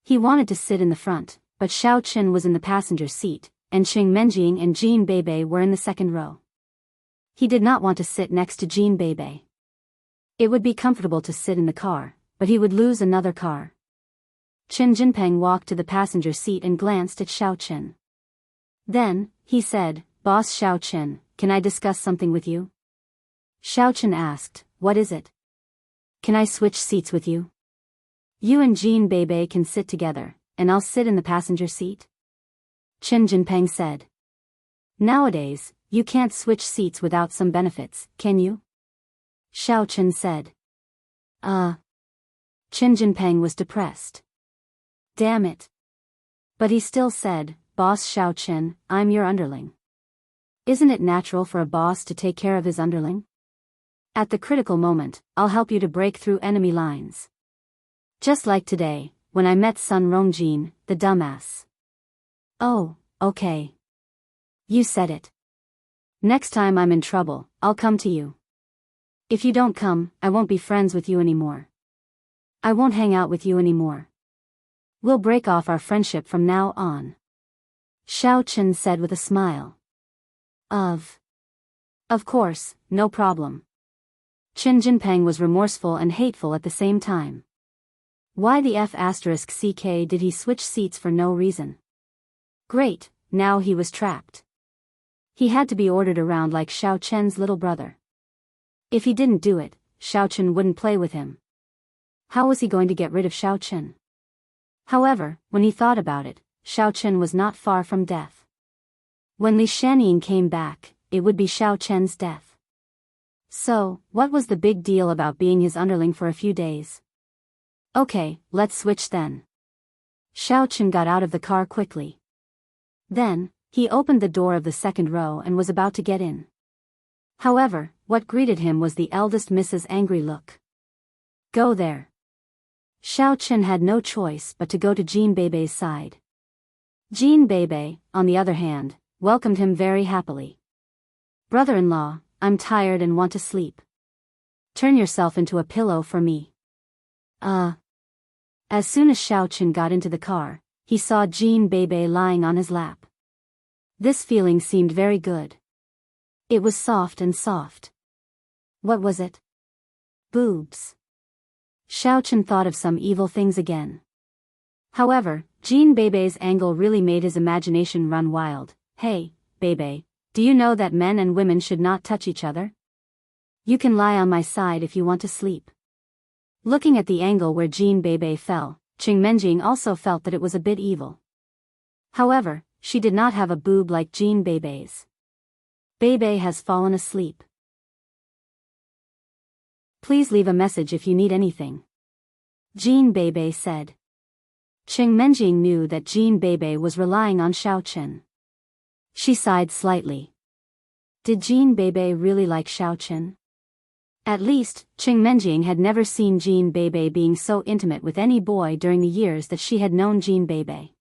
He wanted to sit in the front, but Xiao Chen was in the passenger seat, and Qing Menjing and Jean Beibei were in the second row. He did not want to sit next to Jean Beibei. It would be comfortable to sit in the car, but he would lose another car. Chen Jinpeng walked to the passenger seat and glanced at Xiao Chen. Then, he said, "Boss Xiao Chen, can I discuss something with you?" Xiao Chen asked, "What is it?" "Can I switch seats with you? You and Jean Beibei can sit together, and I'll sit in the passenger seat?" Chen Jinpeng said. "Nowadays, you can't switch seats without some benefits, can you?" Xiao Chen said. Chen Jinpeng was depressed. Damn it. But he still said, "Boss Xiao Chen, I'm your underling. Isn't it natural for a boss to take care of his underling? At the critical moment, I'll help you to break through enemy lines. Just like today, when I met Sun Rongjin, the dumbass." "Oh, okay. You said it. Next time I'm in trouble, I'll come to you. If you don't come, I won't be friends with you anymore. I won't hang out with you anymore. We'll break off our friendship from now on," Xiao Chen said with a smile. Of course, no problem." Chen Jinpeng was remorseful and hateful at the same time. Why the F***ck did he switch seats for no reason? Great, now he was trapped. He had to be ordered around like Xiao Chen's little brother. If he didn't do it, Xiao Chen wouldn't play with him. How was he going to get rid of Xiao Chen? However, when he thought about it, Xiao Chen was not far from death. When Li Shanyin came back, it would be Xiao Chen's death. So, what was the big deal about being his underling for a few days? Okay, let's switch then. Xiao Chen got out of the car quickly. Then, he opened the door of the second row and was about to get in. However, what greeted him was the eldest Mrs. angry look. "Go there." Xiao Chen had no choice but to go to Jean Beibei's side. Jean Beibei, on the other hand, welcomed him very happily. "Brother-in-law, I'm tired and want to sleep. Turn yourself into a pillow for me." As soon as Xiao Chen got into the car, he saw Jean Beibei lying on his lap. This feeling seemed very good. It was soft and soft. What was it? Boobs. Xiao Chen thought of some evil things again. However, Jean Beibei's angle really made his imagination run wild. "Hey, Beibei, do you know that men and women should not touch each other? You can lie on my side if you want to sleep." Looking at the angle where Jean Beibei fell, Qing Menjing also felt that it was a bit evil. However, she did not have a boob like Jean Beibei's. Beibei has fallen asleep. "Please leave a message if you need anything," Jean Beibei said. Qing Menjing knew that Jean Beibei was relying on Xiao Chen. She sighed slightly. Did Jean Beibei really like Xiao Chen? At least, Qing Menjing had never seen Jean Beibei being so intimate with any boy during the years that she had known Jean Beibei.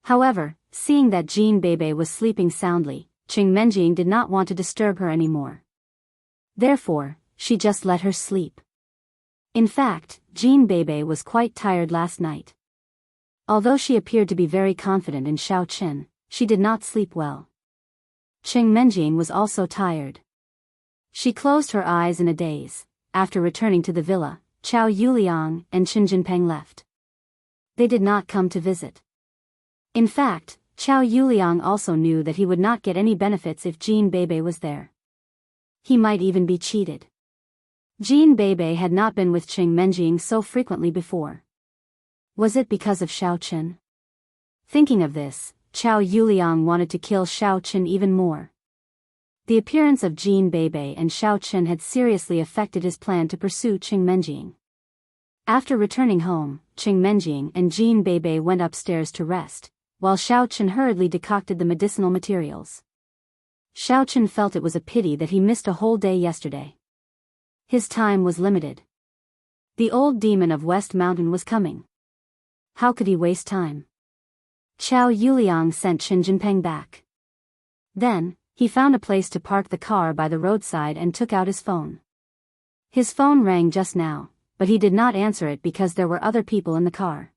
However, seeing that Jean Beibei was sleeping soundly, Qing Menjing did not want to disturb her anymore. Therefore, she just let her sleep. In fact, Jean Beibei was quite tired last night. Although she appeared to be very confident in Xiao Chen, she did not sleep well. Qing Menjing was also tired. She closed her eyes in a daze. After returning to the villa, Chao Yuliang and Chen Jinpeng left. They did not come to visit. In fact, Chao Yuliang also knew that he would not get any benefits if Jean Beibei was there. He might even be cheated. Jean Beibei had not been with Qing Menjing so frequently before. Was it because of Xiao Chen? Thinking of this, Chao Yuliang wanted to kill Xiao Chen even more. The appearance of Jin Beibei and Xiao Chen had seriously affected his plan to pursue Qing Menjing. After returning home, Qing Menjing and Jin Beibei went upstairs to rest, while Xiao Chen hurriedly decocted the medicinal materials. Xiao Chen felt it was a pity that he missed a whole day yesterday. His time was limited. The old demon of West Mountain was coming. How could he waste time? Qiao Yuliang sent Qin Jinpeng back. Then, he found a place to park the car by the roadside and took out his phone. His phone rang just now, but he did not answer it because there were other people in the car.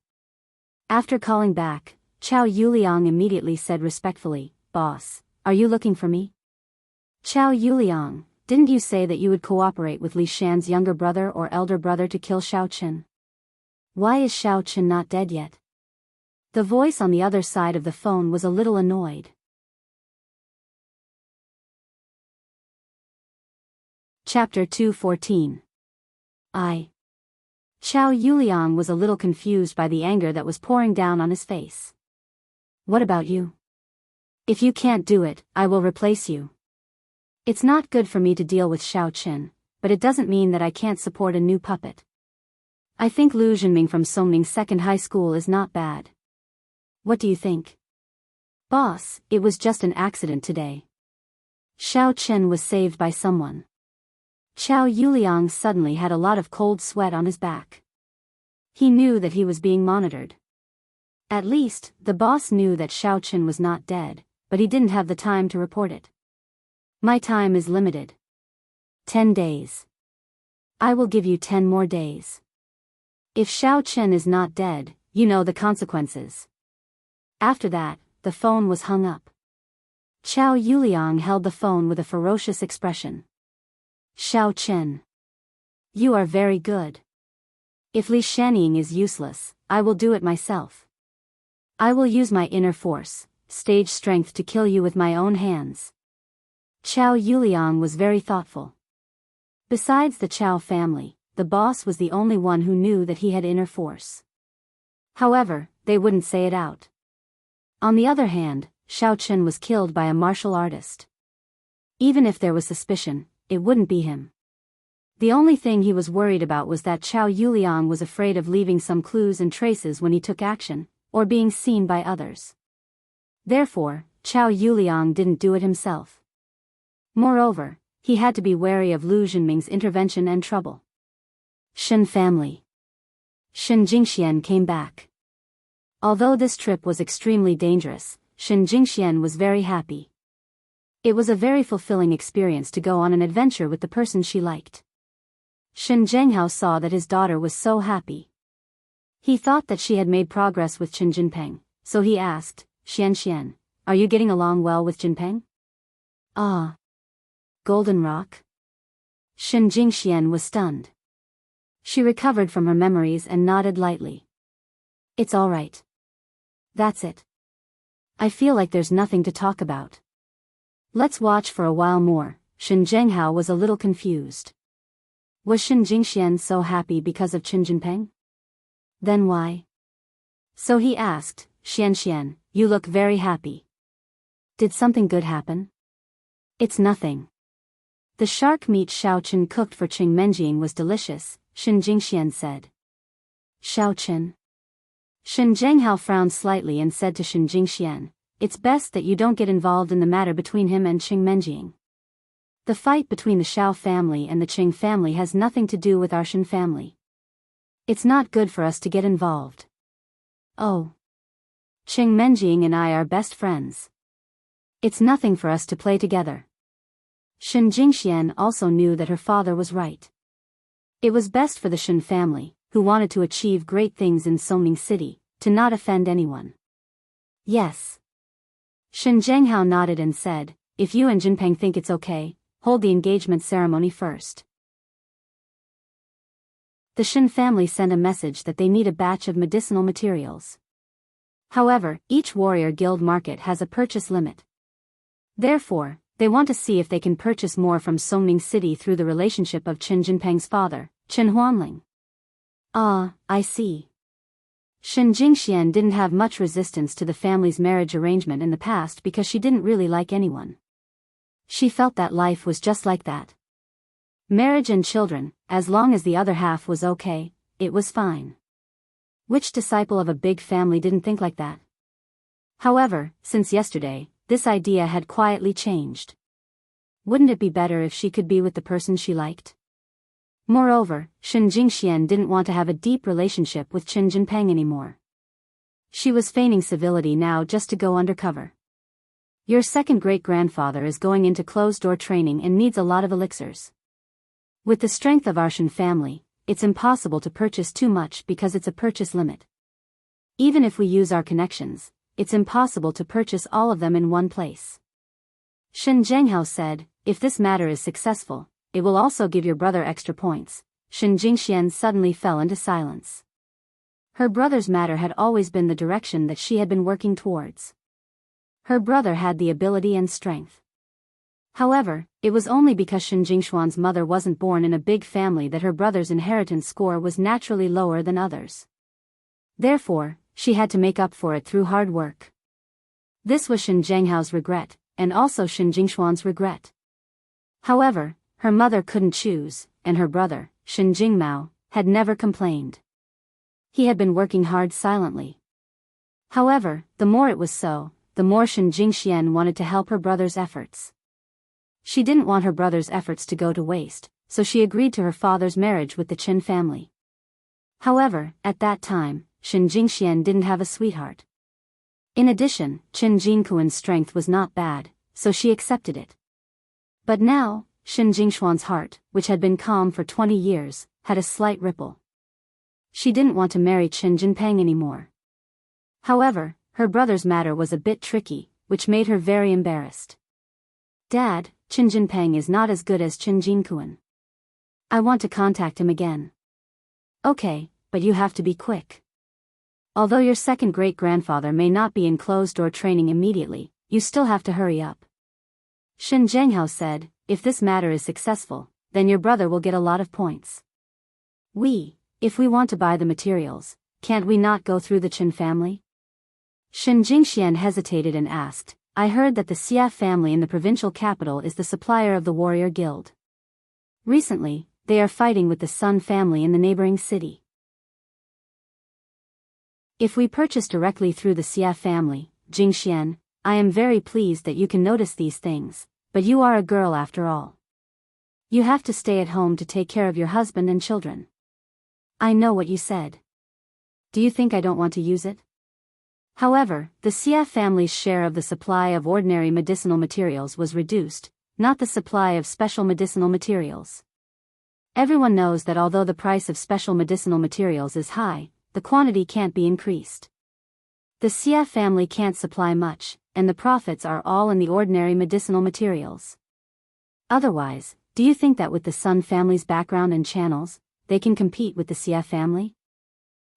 After calling back, Qiao Yuliang immediately said respectfully, "Boss, are you looking for me?" "Qiao Yuliang, didn't you say that you would cooperate with Li Shan's younger brother or elder brother to kill Xiao Chen? Why is Xiao Chen not dead yet?" The voice on the other side of the phone was a little annoyed. Chapter 214. Qiao Yuliang was a little confused by the anger that was pouring down on his face. "What about you? If you can't do it, I will replace you. It's not good for me to deal with Xiao Chen, but it doesn't mean that I can't support a new puppet. I think Lu Zhenming from Songning Second High School is not bad. What do you think?" "Boss, it was just an accident today. Xiao Chen was saved by someone." Qiao Yuliang suddenly had a lot of cold sweat on his back. He knew that he was being monitored. At least, the boss knew that Xiao Chen was not dead, but he didn't have the time to report it. "My time is limited. 10 days. I will give you 10 more days. If Xiao Chen is not dead, you know the consequences." After that, the phone was hung up. Qiao Yuliang held the phone with a ferocious expression. "Xiao Chen. You are very good. If Li Shanning is useless, I will do it myself. I will use my inner force, stage strength to kill you with my own hands." Qiao Yuliang was very thoughtful. Besides the Qiao family, the boss was the only one who knew that he had inner force. However, they wouldn't say it out. On the other hand, Xiao Chen was killed by a martial artist. Even if there was suspicion, it wouldn't be him. The only thing he was worried about was that Qiao Yuliang was afraid of leaving some clues and traces when he took action, or being seen by others. Therefore, Qiao Yuliang didn't do it himself. Moreover, he had to be wary of Lu Zhenming's intervention and trouble. Shen family. Shen Jingxian came back. Although this trip was extremely dangerous, Shen Jingxian was very happy. It was a very fulfilling experience to go on an adventure with the person she liked. Shen Zhenghao saw that his daughter was so happy. He thought that she had made progress with Qin Jinpeng, so he asked, "Xian, are you getting along well with Jinpeng?" "Ah. Golden Rock?" Shen Jingxian was stunned. She recovered from her memories and nodded lightly. "It's all right. That's it. I feel like there's nothing to talk about. Let's watch for a while more." Shen Zhenghao was a little confused. Was Shen Jingxian so happy because of Qin Jinpeng? Then why? So he asked, "Xian, you look very happy. Did something good happen?" "It's nothing. The shark meat Xiao Chen cooked for Qing Menjing was delicious," Shen Jingxian said. "Xiao Chen?" Shen Zhenghao frowned slightly and said to Shen Jingxian, "It's best that you don't get involved in the matter between him and Qing Menjing. The fight between the Xiao family and the Qing family has nothing to do with our Shen family. It's not good for us to get involved." "Oh. Qing Menjing and I are best friends. It's nothing for us to play together." Shen Jingxian also knew that her father was right. It was best for the Shen family, who wanted to achieve great things in Songning City, to not offend anyone. "Yes." Shen Zhenghao nodded and said, "If you and Jinpeng think it's okay, hold the engagement ceremony first." The Shen family sent a message that they need a batch of medicinal materials. However, each warrior guild market has a purchase limit. Therefore, they want to see if they can purchase more from Songning City through the relationship of Qin Jinpeng's father, Qin Huanling. "Ah, I see." Shen Jingxian didn't have much resistance to the family's marriage arrangement in the past because she didn't really like anyone. She felt that life was just like that. Marriage and children, as long as the other half was okay, it was fine. Which disciple of a big family didn't think like that? However, since yesterday, this idea had quietly changed. Wouldn't it be better if she could be with the person she liked? Moreover, Shen Jingxian didn't want to have a deep relationship with Qin Jinpeng anymore. She was feigning civility now just to go undercover. Your second great-grandfather is going into closed-door training and needs a lot of elixirs. With the strength of our Shen family, it's impossible to purchase too much because it's a purchase limit. Even if we use our connections, it's impossible to purchase all of them in one place. Shen Zhenghao said, if this matter is successful, it will also give your brother extra points. Shen Jingxian suddenly fell into silence. Her brother's matter had always been the direction that she had been working towards. Her brother had the ability and strength. However, it was only because Shen Jingshuan's mother wasn't born in a big family that her brother's inheritance score was naturally lower than others. Therefore, she had to make up for it through hard work. This was Shen Zhenghao's regret, and also Shen Jingshuan's regret. However, her mother couldn't choose, and her brother, Shen Jingmao, had never complained. He had been working hard silently. However, the more it was so, the more Shen Jingxian wanted to help her brother's efforts. She didn't want her brother's efforts to go to waste, so she agreed to her father's marriage with the Qin family. However, at that time, Shen Jingxian didn't have a sweetheart. In addition, Qin Jinkuan's strength was not bad, so she accepted it. But now, Shen Jingshuan's heart, which had been calm for 20 years, had a slight ripple. She didn't want to marry Qin Jinpeng anymore. However, her brother's matter was a bit tricky, which made her very embarrassed. Dad, Qin Jinpeng is not as good as Qin Jinkuan. I want to contact him again. Okay, but you have to be quick. Although your second great-grandfather may not be in closed-door training immediately, you still have to hurry up. Shen Zhenghao said, if this matter is successful, then your brother will get a lot of points. If we want to buy the materials, can't we not go through the Qin family? Shen Jingxian hesitated and asked, I heard that the Xia family in the provincial capital is the supplier of the warrior guild. Recently, they are fighting with the Sun family in the neighboring city. If we purchase directly through the Xia family, Jingxian, I am very pleased that you can notice these things, but you are a girl after all. You have to stay at home to take care of your husband and children. I know what you said. Do you think I don't want to use it? However, the Xia family's share of the supply of ordinary medicinal materials was reduced, not the supply of special medicinal materials. Everyone knows that although the price of special medicinal materials is high, the quantity can't be increased. The Xia family can't supply much, and the profits are all in the ordinary medicinal materials. Otherwise, do you think that with the Sun family's background and channels, they can compete with the Xia family?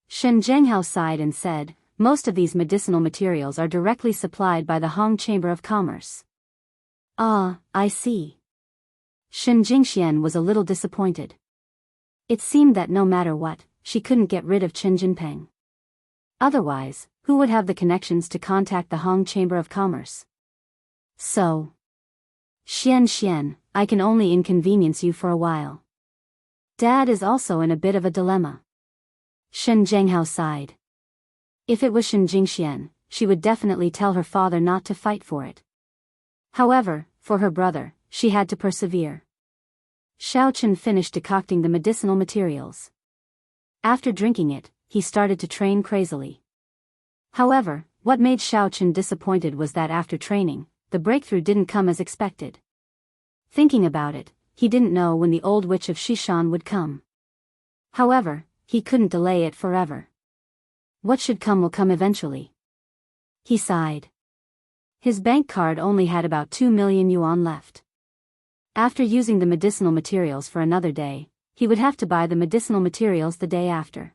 Shen Zhenghao sighed and said, most of these medicinal materials are directly supplied by the Hong Chamber of Commerce. Ah, I see. Shen Jingxian was a little disappointed. It seemed that no matter what, she couldn't get rid of Qin Jinpeng. Otherwise, who would have the connections to contact the Hong Chamber of Commerce? So, Xian, I can only inconvenience you for a while. Dad is also in a bit of a dilemma. Shen Zhenghao sighed. If it was Shen Jingxian, she would definitely tell her father not to fight for it. However, for her brother, she had to persevere. Xiao Chen finished decocting the medicinal materials. After drinking it, he started to train crazily. However, what made Xiao Chen disappointed was that after training, the breakthrough didn't come as expected. Thinking about it, he didn't know when the old witch of Xishan would come. However, he couldn't delay it forever. What should come will come eventually. He sighed. His bank card only had about 2 million yuan left. After using the medicinal materials for another day, he would have to buy the medicinal materials the day after.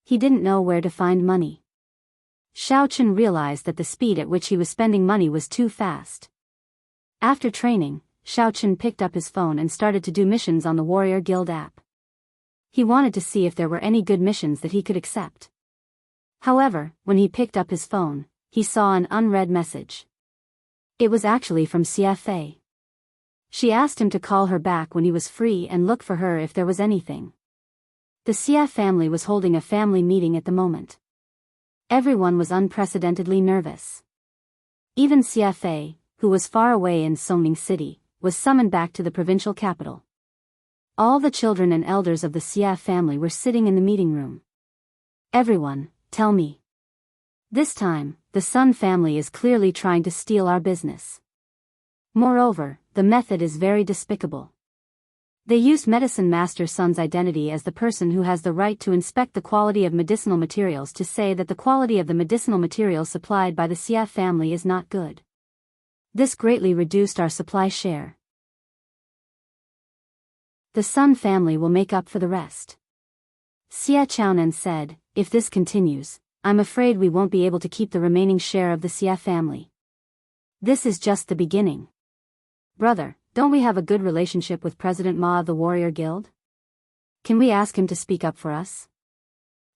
He didn't know where to find money. Xiao Chen realized that the speed at which he was spending money was too fast. After training, Xiao Chen picked up his phone and started to do missions on the Warrior Guild app. He wanted to see if there were any good missions that he could accept. However, when he picked up his phone, he saw an unread message. It was actually from CFA. She asked him to call her back when he was free and look for her if there was anything. The Xia family was holding a family meeting at the moment. Everyone was unprecedentedly nervous. Even Xia Fei, who was far away in Songming City, was summoned back to the provincial capital. All the children and elders of the Xia family were sitting in the meeting room. Everyone, tell me. This time, the Sun family is clearly trying to steal our business. Moreover, the method is very despicable. They used Medicine Master Sun's identity as the person who has the right to inspect the quality of medicinal materials to say that the quality of the medicinal materials supplied by the Xia family is not good. This greatly reduced our supply share. The Sun family will make up for the rest. Xia Chaonan said, if this continues, I'm afraid we won't be able to keep the remaining share of the Xia family. This is just the beginning. Brother, don't we have a good relationship with President Ma of the Warrior Guild? Can we ask him to speak up for us?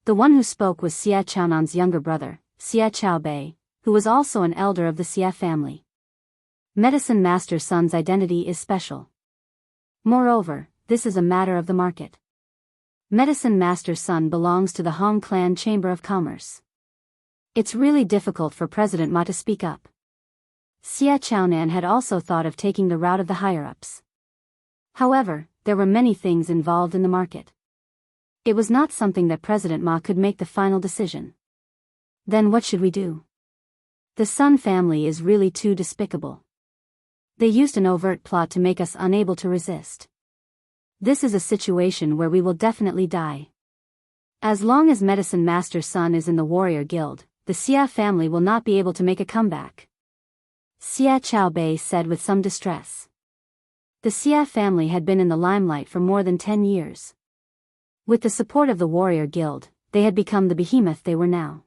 The one who spoke was Xia Chaonan's younger brother, Xia Chaobei, who was also an elder of the Xia family. Medicine Master Sun's identity is special. Moreover, this is a matter of the market. Medicine Master Sun belongs to the Hong Clan Chamber of Commerce. It's really difficult for President Ma to speak up. Xia Chaonan had also thought of taking the route of the higher-ups. However, there were many things involved in the market. It was not something that President Ma could make the final decision. Then what should we do? The Sun family is really too despicable. They used an overt plot to make us unable to resist. This is a situation where we will definitely die. As long as Medicine Master Sun is in the Warrior Guild, the Xia family will not be able to make a comeback. Xia Chaobei said with some distress. The Xia family had been in the limelight for more than 10 years. With the support of the Warrior Guild, they had become the behemoth they were now.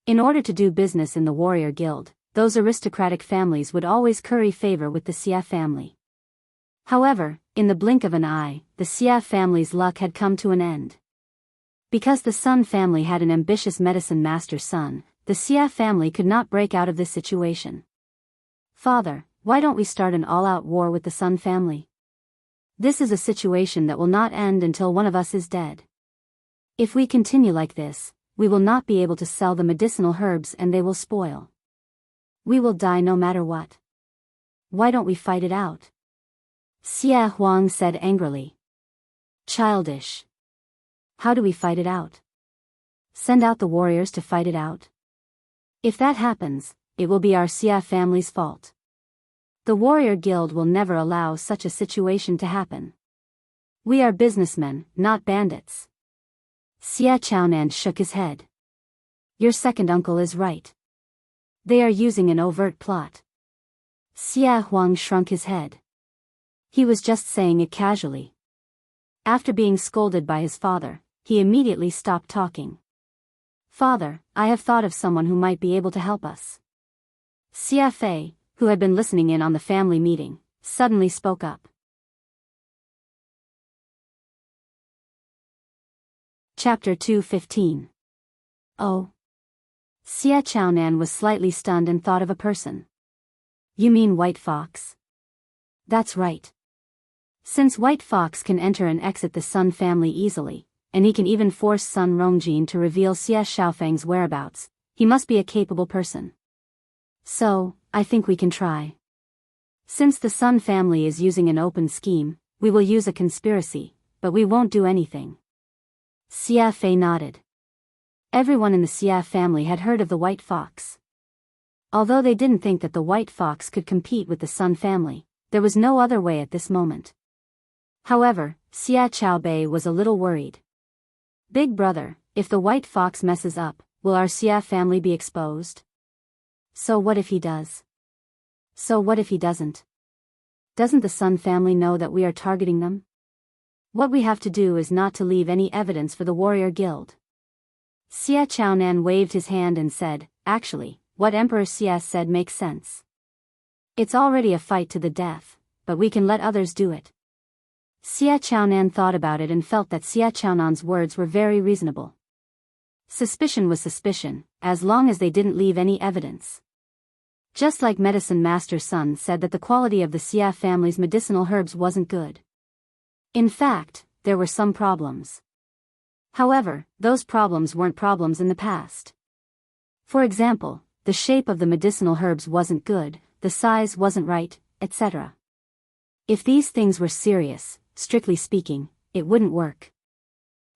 In order to do business in the Warrior Guild, those aristocratic families would always curry favor with the Xia family. However, in the blink of an eye, the Xia family's luck had come to an end. Because the Sun family had an ambitious Medicine Master Sun, the Xia family could not break out of this situation. Father, why don't we start an all-out war with the Sun family? This is a situation that will not end until one of us is dead. If we continue like this, we will not be able to sell the medicinal herbs and they will spoil. We will die no matter what. Why don't we fight it out? Xia Huang said angrily. Childish. How do we fight it out? Send out the warriors to fight it out? If that happens, it will be our Xia family's fault. The Warrior Guild will never allow such a situation to happen. We are businessmen, not bandits. Xia Chaonan shook his head. Your second uncle is right. They are using an overt plot. Xia Huang shrunk his head. He was just saying it casually. After being scolded by his father, he immediately stopped talking. Father, I have thought of someone who might be able to help us. Xia Fei, who had been listening in on the family meeting, suddenly spoke up. Chapter 2:15. Oh. Xia Chaonan was slightly stunned and thought of a person. You mean White Fox? That's right. Since White Fox can enter and exit the Sun family easily, and he can even force Sun Rongjin to reveal Xia Xiaofeng's whereabouts, he must be a capable person. So, I think we can try. Since the Sun family is using an open scheme, we will use a conspiracy, but we won't do anything. Xia Fei nodded. Everyone in the Xia family had heard of the White Fox. Although they didn't think that the White Fox could compete with the Sun family, there was no other way at this moment. However, Xia Chaobei was a little worried. Big brother, if the White Fox messes up, will our Xia family be exposed? So what if he does? So what if he doesn't? Doesn't the Sun family know that we are targeting them? What we have to do is not to leave any evidence for the Warrior Guild. Xia Chaonan waved his hand and said, actually, what Emperor Xia said makes sense. It's already a fight to the death, but we can let others do it. Xia Chaonan thought about it and felt that Xia Chaonan's words were very reasonable. Suspicion was suspicion, as long as they didn't leave any evidence. Just like Medicine Master Sun said that the quality of the Xia family's medicinal herbs wasn't good. In fact, there were some problems. However, those problems weren't problems in the past. For example, the shape of the medicinal herbs wasn't good, the size wasn't right, etc. If these things were serious, strictly speaking, it wouldn't work.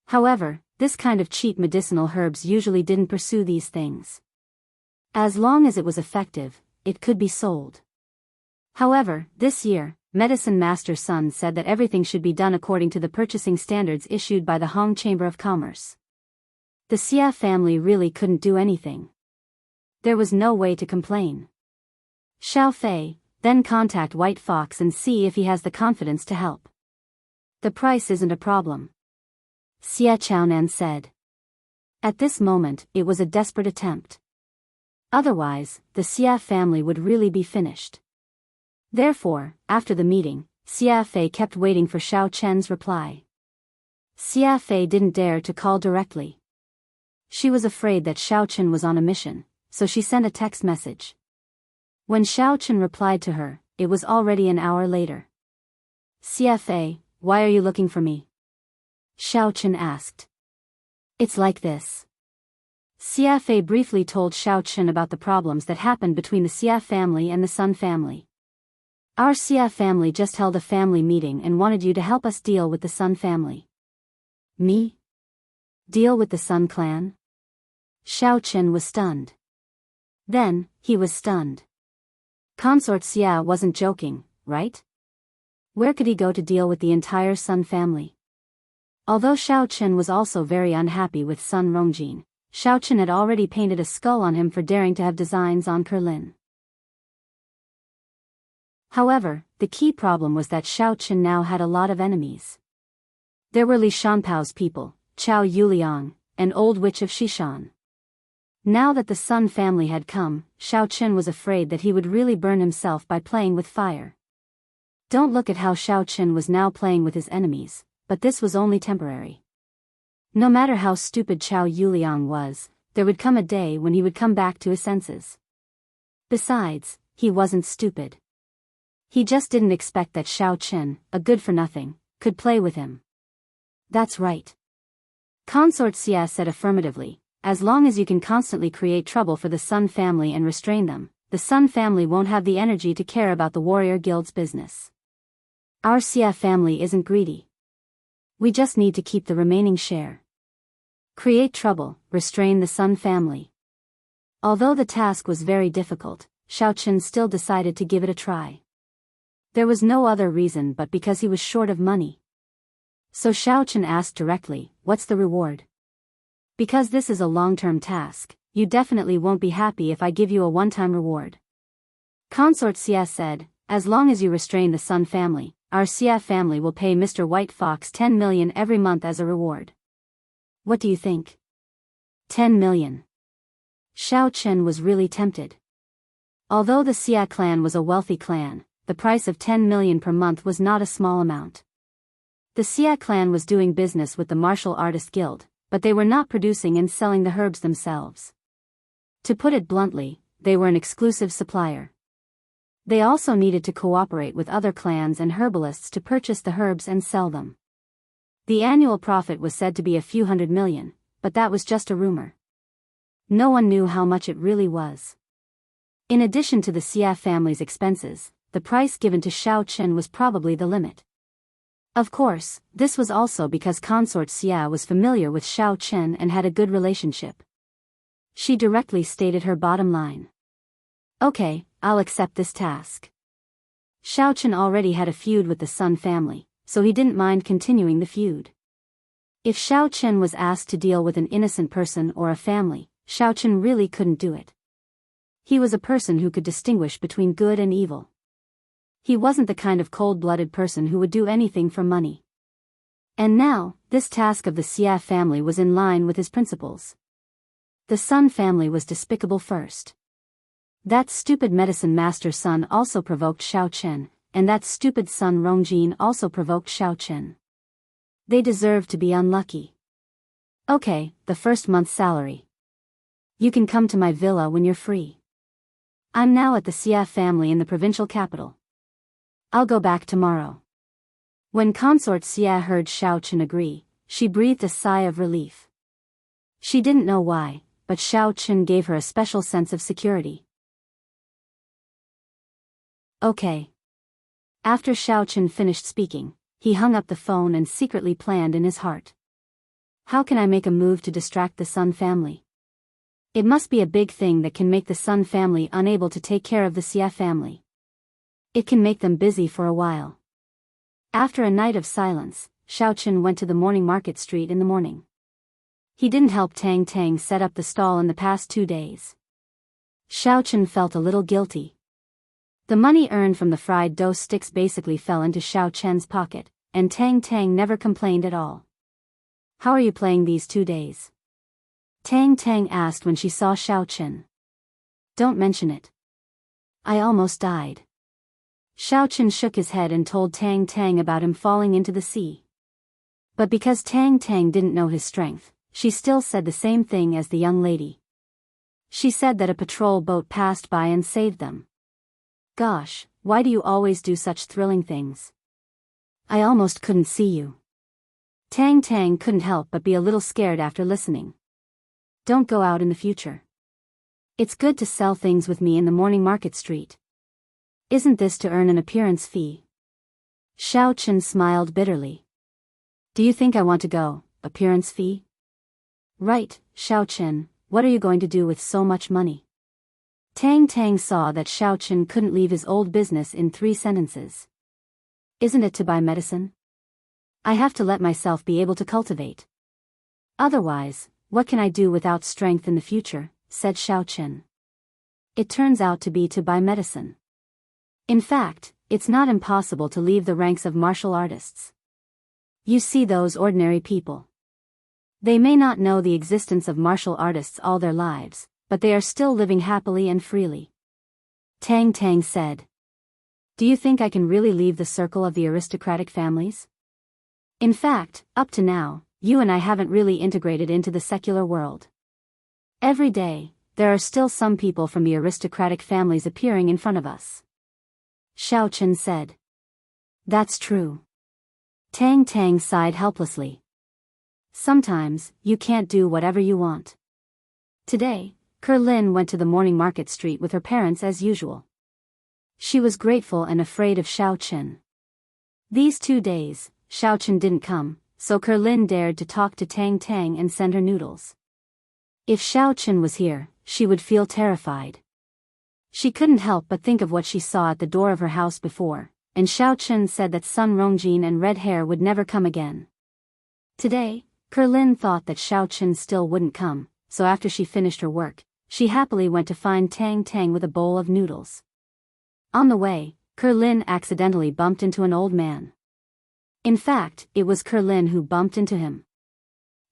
However, this kind of cheap medicinal herbs usually didn't pursue these things. As long as it was effective, it could be sold. However, this year, Medicine Master Sun said that everything should be done according to the purchasing standards issued by the Hong Chamber of Commerce. The Xia family really couldn't do anything. There was no way to complain. Xiao Fei, then contact White Fox and see if he has the confidence to help. The price isn't a problem, Xia Chaonan said. At this moment, it was a desperate attempt. Otherwise, the Xia family would really be finished. Therefore, after the meeting, Xia Fei kept waiting for Xiao Chen's reply. Xia Fei didn't dare to call directly. She was afraid that Xiao Chen was on a mission, so she sent a text message. When Xiao Chen replied to her, it was already an hour later. Xia Fei, why are you looking for me? Xiao Chen asked. It's like this. Xia Fei briefly told Xiao Chen about the problems that happened between the Xia family and the Sun family. Our Xia family just held a family meeting and wanted you to help us deal with the Sun family. Me? Deal with the Sun clan? Xiao Chen was stunned. Then, he was stunned. Consort Xia wasn't joking, right? Where could he go to deal with the entire Sun family? Although Xiao Chen was also very unhappy with Sun Rongjin, Xiao Chen had already painted a skull on him for daring to have designs on Kerlin. However, the key problem was that Xiao Chen now had a lot of enemies. There were Li Shanpao's people, Chao Yuliang, and Old Witch of Xishan. Now that the Sun family had come, Xiao Chen was afraid that he would really burn himself by playing with fire. Don't look at how Xiao Chen was now playing with his enemies, but this was only temporary. No matter how stupid Chao Yuliang was, there would come a day when he would come back to his senses. Besides, he wasn't stupid. He just didn't expect that Xiao Chen, a good-for-nothing, could play with him. That's right. Consort Xia said affirmatively, as long as you can constantly create trouble for the Sun family and restrain them, the Sun family won't have the energy to care about the warrior guild's business. Our Xia family isn't greedy. We just need to keep the remaining share. Create trouble, restrain the Sun family. Although the task was very difficult, Xiao Chen still decided to give it a try. There was no other reason but because he was short of money. So Xiao Chen asked directly, what's the reward? Because this is a long-term task, you definitely won't be happy if I give you a one-time reward. Consort Xia said, as long as you restrain the Sun family, our Xia family will pay Mr. White Fox 10 million every month as a reward. What do you think? 10 million. Xiao Chen was really tempted. Although the Xia clan was a wealthy clan, the price of 10 million per month was not a small amount. The Xia clan was doing business with the Martial Artist Guild, but they were not producing and selling the herbs themselves. To put it bluntly, they were an exclusive supplier. They also needed to cooperate with other clans and herbalists to purchase the herbs and sell them. The annual profit was said to be a few hundred million, but that was just a rumor. No one knew how much it really was. In addition to the Xia family's expenses, the price given to Xiao Chen was probably the limit. Of course, this was also because Consort Xia was familiar with Xiao Chen and had a good relationship. She directly stated her bottom line. Okay, I'll accept this task. Xiao Chen already had a feud with the Sun family, so he didn't mind continuing the feud. If Xiao Chen was asked to deal with an innocent person or a family, Xiao Chen really couldn't do it. He was a person who could distinguish between good and evil. He wasn't the kind of cold-blooded person who would do anything for money. And now, this task of the Xia family was in line with his principles. The Sun family was despicable first. That stupid medicine master Sun also provoked Xiao Chen, and that stupid Sun Rongjin also provoked Xiao Chen. They deserved to be unlucky. Okay, the first month's salary. You can come to my villa when you're free. I'm now at the Xia family in the provincial capital. I'll go back tomorrow. When consort Xia heard Xiaochen agree, she breathed a sigh of relief. She didn't know why, but Xiaochen gave her a special sense of security. Okay. After Xiaochen finished speaking, he hung up the phone and secretly planned in his heart. How can I make a move to distract the Sun family? It must be a big thing that can make the Sun family unable to take care of the Xia family. It can make them busy for a while. After a night of silence, Xiaochen went to the morning market street in the morning. He didn't help Tang Tang set up the stall in the past 2 days. Xiaochen felt a little guilty. The money earned from the fried dough sticks basically fell into Xiaochen's pocket, and Tang Tang never complained at all. How are you playing these 2 days? Tang Tang asked when she saw Xiaochen. Don't mention it. I almost died. Xiaochen shook his head and told Tang Tang about him falling into the sea. But because Tang Tang didn't know his strength, she still said the same thing as the young lady. She said that a patrol boat passed by and saved them. Gosh, why do you always do such thrilling things? I almost couldn't see you. Tang Tang couldn't help but be a little scared after listening. Don't go out in the future. It's good to sell things with me in the morning market street. Isn't this to earn an appearance fee? Xiaochen smiled bitterly. Do you think I want to go, appearance fee? Right, Xiaochen, what are you going to do with so much money? Tang Tang saw that Xiaochen couldn't leave his old business in 3 sentences. Isn't it to buy medicine? I have to let myself be able to cultivate. Otherwise, what can I do without strength in the future, said Xiaochen. It turns out to be to buy medicine. In fact, it's not impossible to leave the ranks of martial artists. You see those ordinary people. They may not know the existence of martial artists all their lives, but they are still living happily and freely. Tang Tang said. Do you think I can really leave the circle of the aristocratic families? In fact, up to now, you and I haven't really integrated into the secular world. Every day, there are still some people from the aristocratic families appearing in front of us. Xiaochen said. That's true. Tang Tang sighed helplessly. Sometimes, you can't do whatever you want. Today, Lin went to the morning market street with her parents as usual. She was grateful and afraid of Xiaochen. These 2 days, Xiaochen didn't come, so Lin dared to talk to Tang Tang and send her noodles. If Xiaochen was here, she would feel terrified. She couldn't help but think of what she saw at the door of her house before, and Xiaochen said that Sun Rongjin and red hair would never come again. Today, Lin thought that Xiaochen still wouldn't come, so after she finished her work, she happily went to find Tang Tang with a bowl of noodles. On the way, Lin accidentally bumped into an old man. In fact, it was Lin who bumped into him.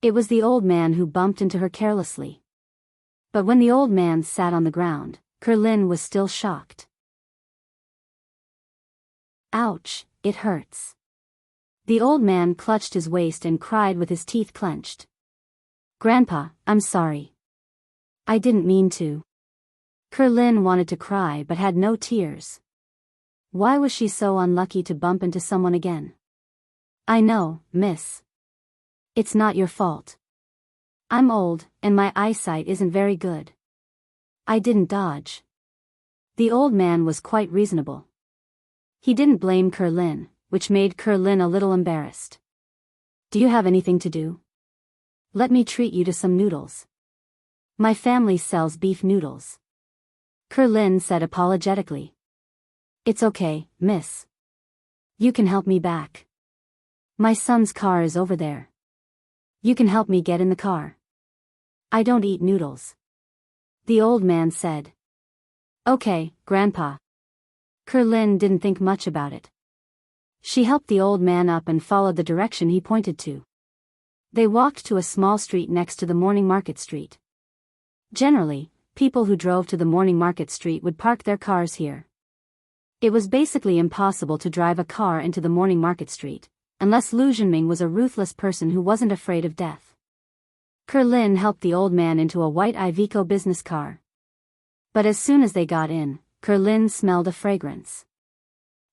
It was the old man who bumped into her carelessly. But when the old man sat on the ground, Lin was still shocked. Ouch, it hurts. The old man clutched his waist and cried with his teeth clenched. Grandpa, I'm sorry. I didn't mean to. Lin wanted to cry but had no tears. Why was she so unlucky to bump into someone again? I know, miss. It's not your fault. I'm old, and my eyesight isn't very good. I didn't dodge. The old man was quite reasonable. He didn't blame Lin, which made Lin a little embarrassed. Do you have anything to do? Let me treat you to some noodles. My family sells beef noodles. Lin said apologetically. It's okay, miss. You can help me back. My son's car is over there. You can help me get in the car. I don't eat noodles. The old man said. Okay, Grandpa. Lin didn't think much about it. She helped the old man up and followed the direction he pointed to. They walked to a small street next to the morning market street. Generally, people who drove to the morning market street would park their cars here. It was basically impossible to drive a car into the morning market street, unless Lu Zhenming was a ruthless person who wasn't afraid of death. Lin helped the old man into a white Iveco business car. But as soon as they got in, Kerlin smelled a fragrance.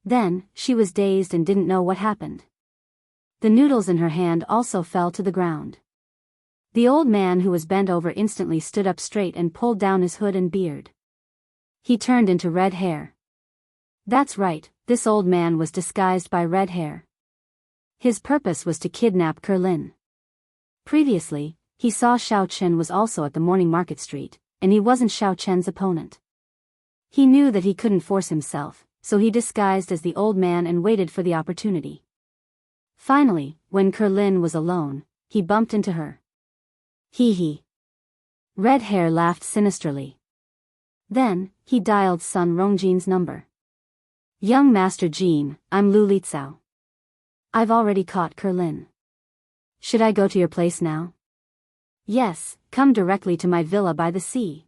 Then, she was dazed and didn't know what happened. The noodles in her hand also fell to the ground. The old man who was bent over instantly stood up straight and pulled down his hood and beard. He turned into red hair. That's right, this old man was disguised by red hair. His purpose was to kidnap Kerlin. Previously, he saw Xiao Chen was also at the morning market street, and he wasn't Xiao Chen's opponent. He knew that he couldn't force himself, so he disguised as the old man and waited for the opportunity. Finally, when Kerlin was alone, he bumped into her. Hee hee. Red hair laughed sinisterly. Then, he dialed Sun Rongjin's number. Young Master Jin, I'm Lu Lizao. I've already caught Kerlin. Should I go to your place now? Yes, come directly to my villa by the sea.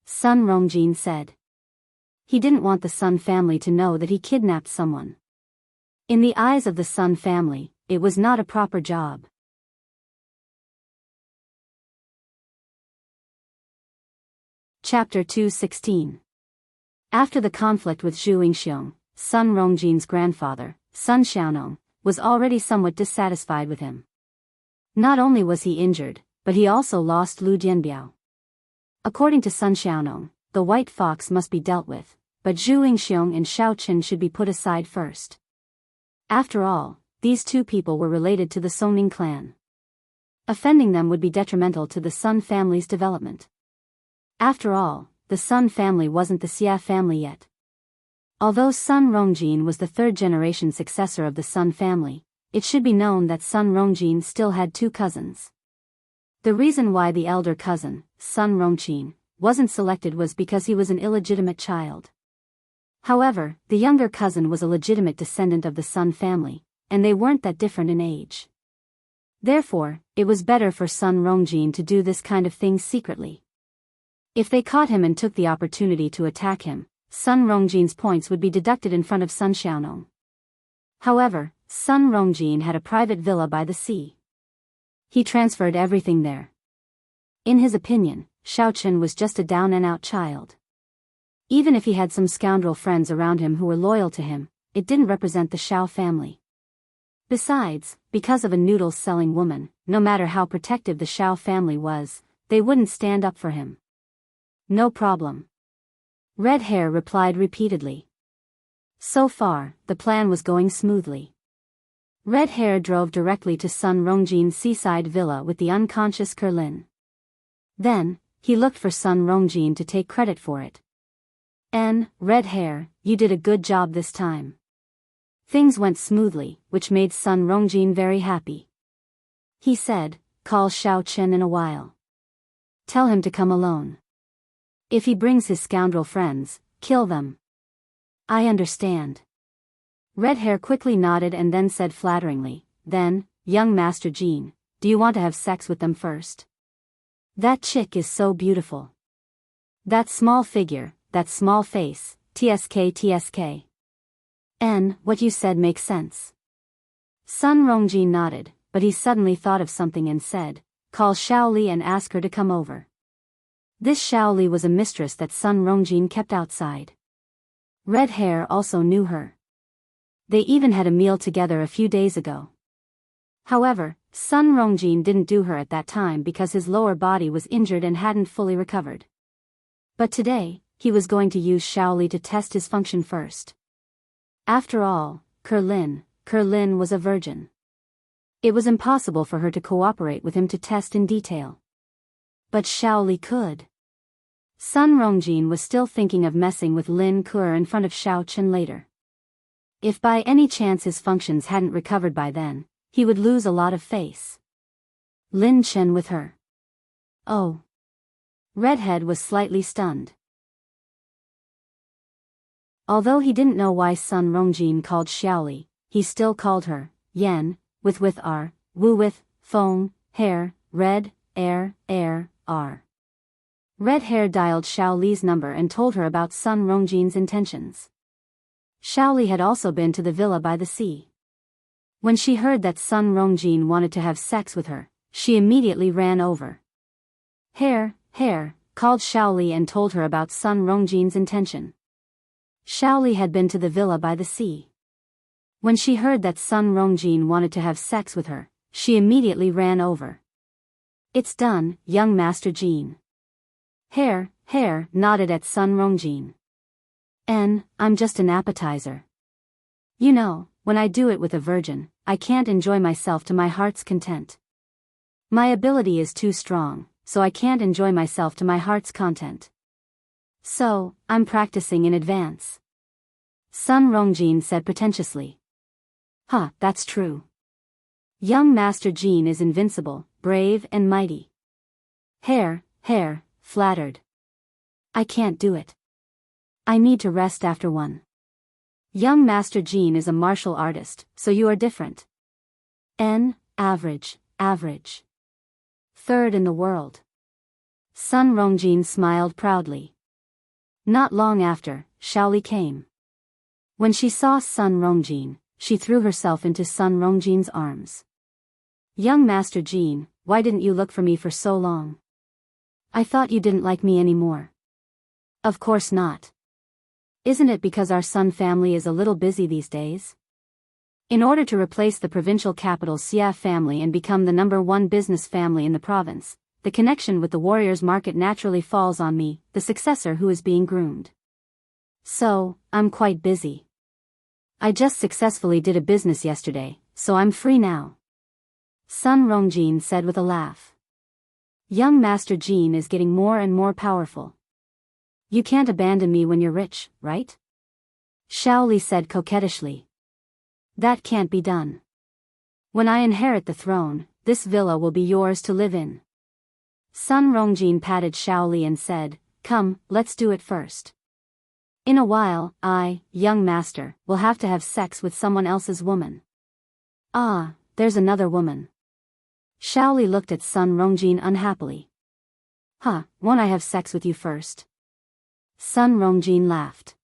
Sun Rongjin said. He didn't want the Sun family to know that he kidnapped someone. In the eyes of the Sun family, it was not a proper job. Chapter 216. After the conflict with Zhu Yingxiong, Sun Rongjin's grandfather, Sun Xiaonong, was already somewhat dissatisfied with him. Not only was he injured, but he also lost Lu Jianbiao. According to Sun Xiaonong, the white fox must be dealt with, but Zhu Yingxiong and Xiao Chen should be put aside first. After all, these two people were related to the Songning clan. Offending them would be detrimental to the Sun family's development. After all, the Sun family wasn't the Xia family yet. Although Sun Rongjin was the third-generation successor of the Sun family, it should be known that Sun Rongjin still had two cousins. The reason why the elder cousin, Sun Rongqin, wasn't selected was because he was an illegitimate child. However, the younger cousin was a legitimate descendant of the Sun family, and they weren't that different in age. Therefore, it was better for Sun Rongjin to do this kind of thing secretly. If they caught him and took the opportunity to attack him, Sun Rongjin's points would be deducted in front of Sun Xiaonong. However, Sun Rongjin had a private villa by the sea. He transferred everything there. In his opinion, Xiao Chen was just a down-and-out child. Even if he had some scoundrel friends around him who were loyal to him, it didn't represent the Xiao family. Besides, because of a noodles-selling woman, no matter how protective the Xiao family was, they wouldn't stand up for him. No problem. Red Hair replied repeatedly. So far, the plan was going smoothly. Red Hair drove directly to Sun Rongjin's seaside villa with the unconscious Kerlin. Then, he looked for Sun Rongjin to take credit for it. Red Hair, you did a good job this time. Things went smoothly, which made Sun Rongjin very happy. He said, call Xiao Chen in a while. Tell him to come alone. If he brings his scoundrel friends, kill them. I understand. Red Hair quickly nodded and then said flatteringly, then, young Master Jin, do you want to have sex with them first? That chick is so beautiful. That small figure, that small face, tsk. What you said makes sense. Sun Rongjin nodded, but he suddenly thought of something and said, call Xiaoli and ask her to come over. This Xiaoli was a mistress that Sun Rongjin kept outside. Red Hair also knew her. They even had a meal together a few days ago. However, Sun Rongjin didn't do her at that time because his lower body was injured and hadn't fully recovered. But today, he was going to use Xiaoli to test his function first. After all, Kerlin was a virgin. It was impossible for her to cooperate with him to test in detail. But Xiaoli could. Sun Rongjin was still thinking of messing with Lin Kuer in front of Xiao Chen later. If by any chance his functions hadn't recovered by then, he would lose a lot of face. Lin Chen with her. Oh. Redhead was slightly stunned. Although he didn't know why Sun Rongjin called Xiaoli, he still called her, Yan, with R, Wu with, Feng, Hair, Red, Air, R. Red Hair dialed Xiaoli's number and told her about Sun Rongjin's intentions. Xiaoli had also been to the villa by the sea. When she heard that Sun Rongjin wanted to have sex with her, she immediately ran over. Hair, called Xiaoli and told her about Sun Rongjin's intention. Xiaoli had been to the villa by the sea. When she heard that Sun Rongjin wanted to have sex with her, she immediately ran over. "It's done, young Master Jin." Hair nodded at Sun Rongjin. I'm just an appetizer. You know, when I do it with a virgin, I can't enjoy myself to my heart's content. My ability is too strong, so I can't enjoy myself to my heart's content. So, I'm practicing in advance. Sun Rongjin said pretentiously. That's true. Young Master Jin is invincible, brave and mighty. Hair flattered. I can't do it. I need to rest after one. Young Master Jin is a martial artist, so you are different. Average. Third in the world. Sun Rongjin smiled proudly. Not long after, Xiaoli came. When she saw Sun Rongjin, she threw herself into Sun Rongjin's arms. Young Master Jin, why didn't you look for me for so long? I thought you didn't like me anymore. Of course not. Isn't it because our Sun family is a little busy these days? In order to replace the provincial capital Xia family and become the #1 business family in the province, the connection with the warriors' market naturally falls on me, the successor who is being groomed. So, I'm quite busy. I just successfully did a business yesterday, so I'm free now. Sun Rongjin said with a laugh. Young Master Jin is getting more and more powerful. You can't abandon me when you're rich, right? Xiaoli said coquettishly. That can't be done. When I inherit the throne, this villa will be yours to live in. Sun Rongjin patted Xiaoli and said, "Come, let's do it first. In a while, I, young master, will have to have sex with someone else's woman." There's another woman. Xiaoli looked at Sun Rongjin unhappily. Won't I have sex with you first? Sun Rongjin laughed.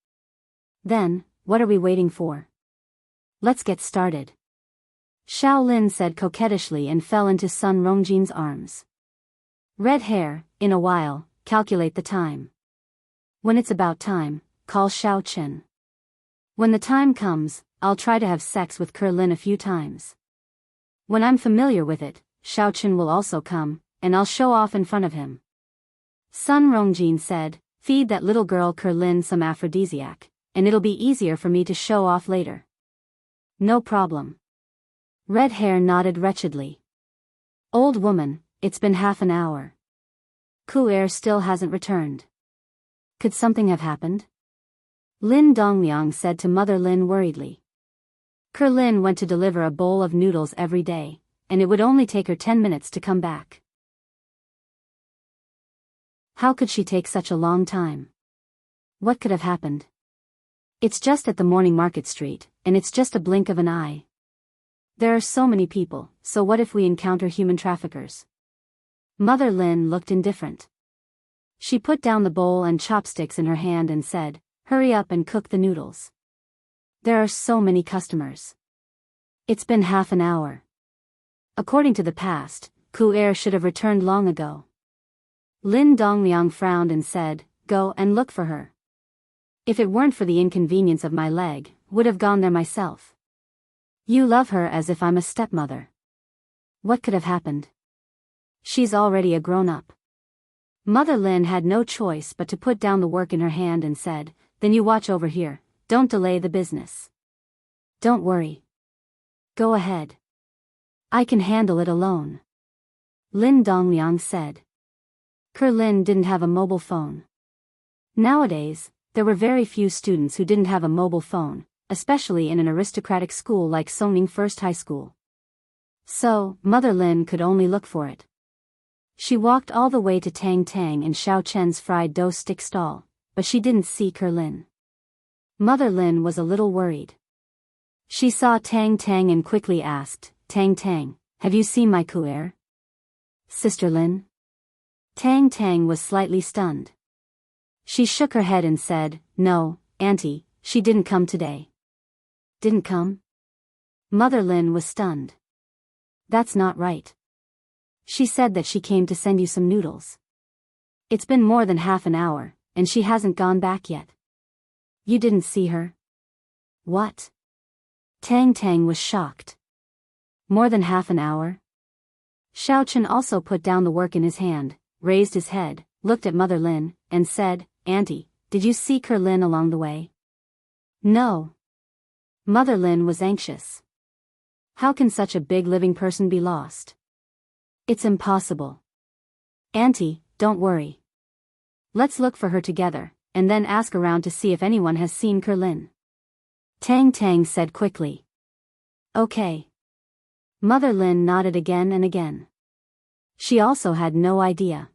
Then, what are we waiting for? Let's get started. Xiaolin said coquettishly and fell into Sun Rongjin's arms. Red hair, in a while, calculate the time. When it's about time, call Xiao Chen. When the time comes, I'll try to have sex with Kerlin a few times. When I'm familiar with it, Xiao Chen will also come, and I'll show off in front of him. Sun Rongjin said, feed that little girl Kerlin some aphrodisiac, and it'll be easier for me to show off later. No problem. Red hair nodded wretchedly. Old woman, it's been half an hour. Ku'er still hasn't returned. Could something have happened? Lin Dongliang said to Mother Lin worriedly. Kerlin went to deliver a bowl of noodles every day, and it would only take her 10 minutes to come back. How could she take such a long time? What could have happened? It's just at the morning market street, and it's just a blink of an eye. There are so many people, so what if we encounter human traffickers? Mother Lin looked indifferent. She put down the bowl and chopsticks in her hand and said, hurry up and cook the noodles. There are so many customers. It's been half an hour. According to the past, Ku'er should have returned long ago. Lin Dongliang frowned and said, go and look for her. If it weren't for the inconvenience of my leg, would have gone there myself. You love her as if I'm a stepmother. What could have happened? She's already a grown-up. Mother Lin had no choice but to put down the work in her hand and said, then you watch over here, don't delay the business. Don't worry. Go ahead. I can handle it alone. Lin Dongliang said. Kerlin didn't have a mobile phone. Nowadays, there were very few students who didn't have a mobile phone, especially in an aristocratic school like Songning First High School. So, Mother Lin could only look for it. She walked all the way to Tang Tang and Xiao Chen's fried dough stick stall, but she didn't see Kerlin. Mother Lin was a little worried. She saw Tang Tang and quickly asked, Tang Tang, have you seen my Ku'er? Sister Lin? Tang Tang was slightly stunned. She shook her head and said, no, Auntie, she didn't come today. Didn't come? Mother Lin was stunned. That's not right. She said that she came to send you some noodles. It's been more than half an hour, and she hasn't gone back yet. You didn't see her? What? Tang Tang was shocked. More than half an hour? Xiaochen also put down the work in his hand, raised his head, looked at Mother Lin, and said, Auntie, did you see Lin along the way? No. Mother Lin was anxious. How can such a big living person be lost? It's impossible. Auntie, don't worry. Let's look for her together, and then ask around to see if anyone has seen Lin. Tang Tang said quickly. Okay. Mother Lin nodded again and again. She also had no idea.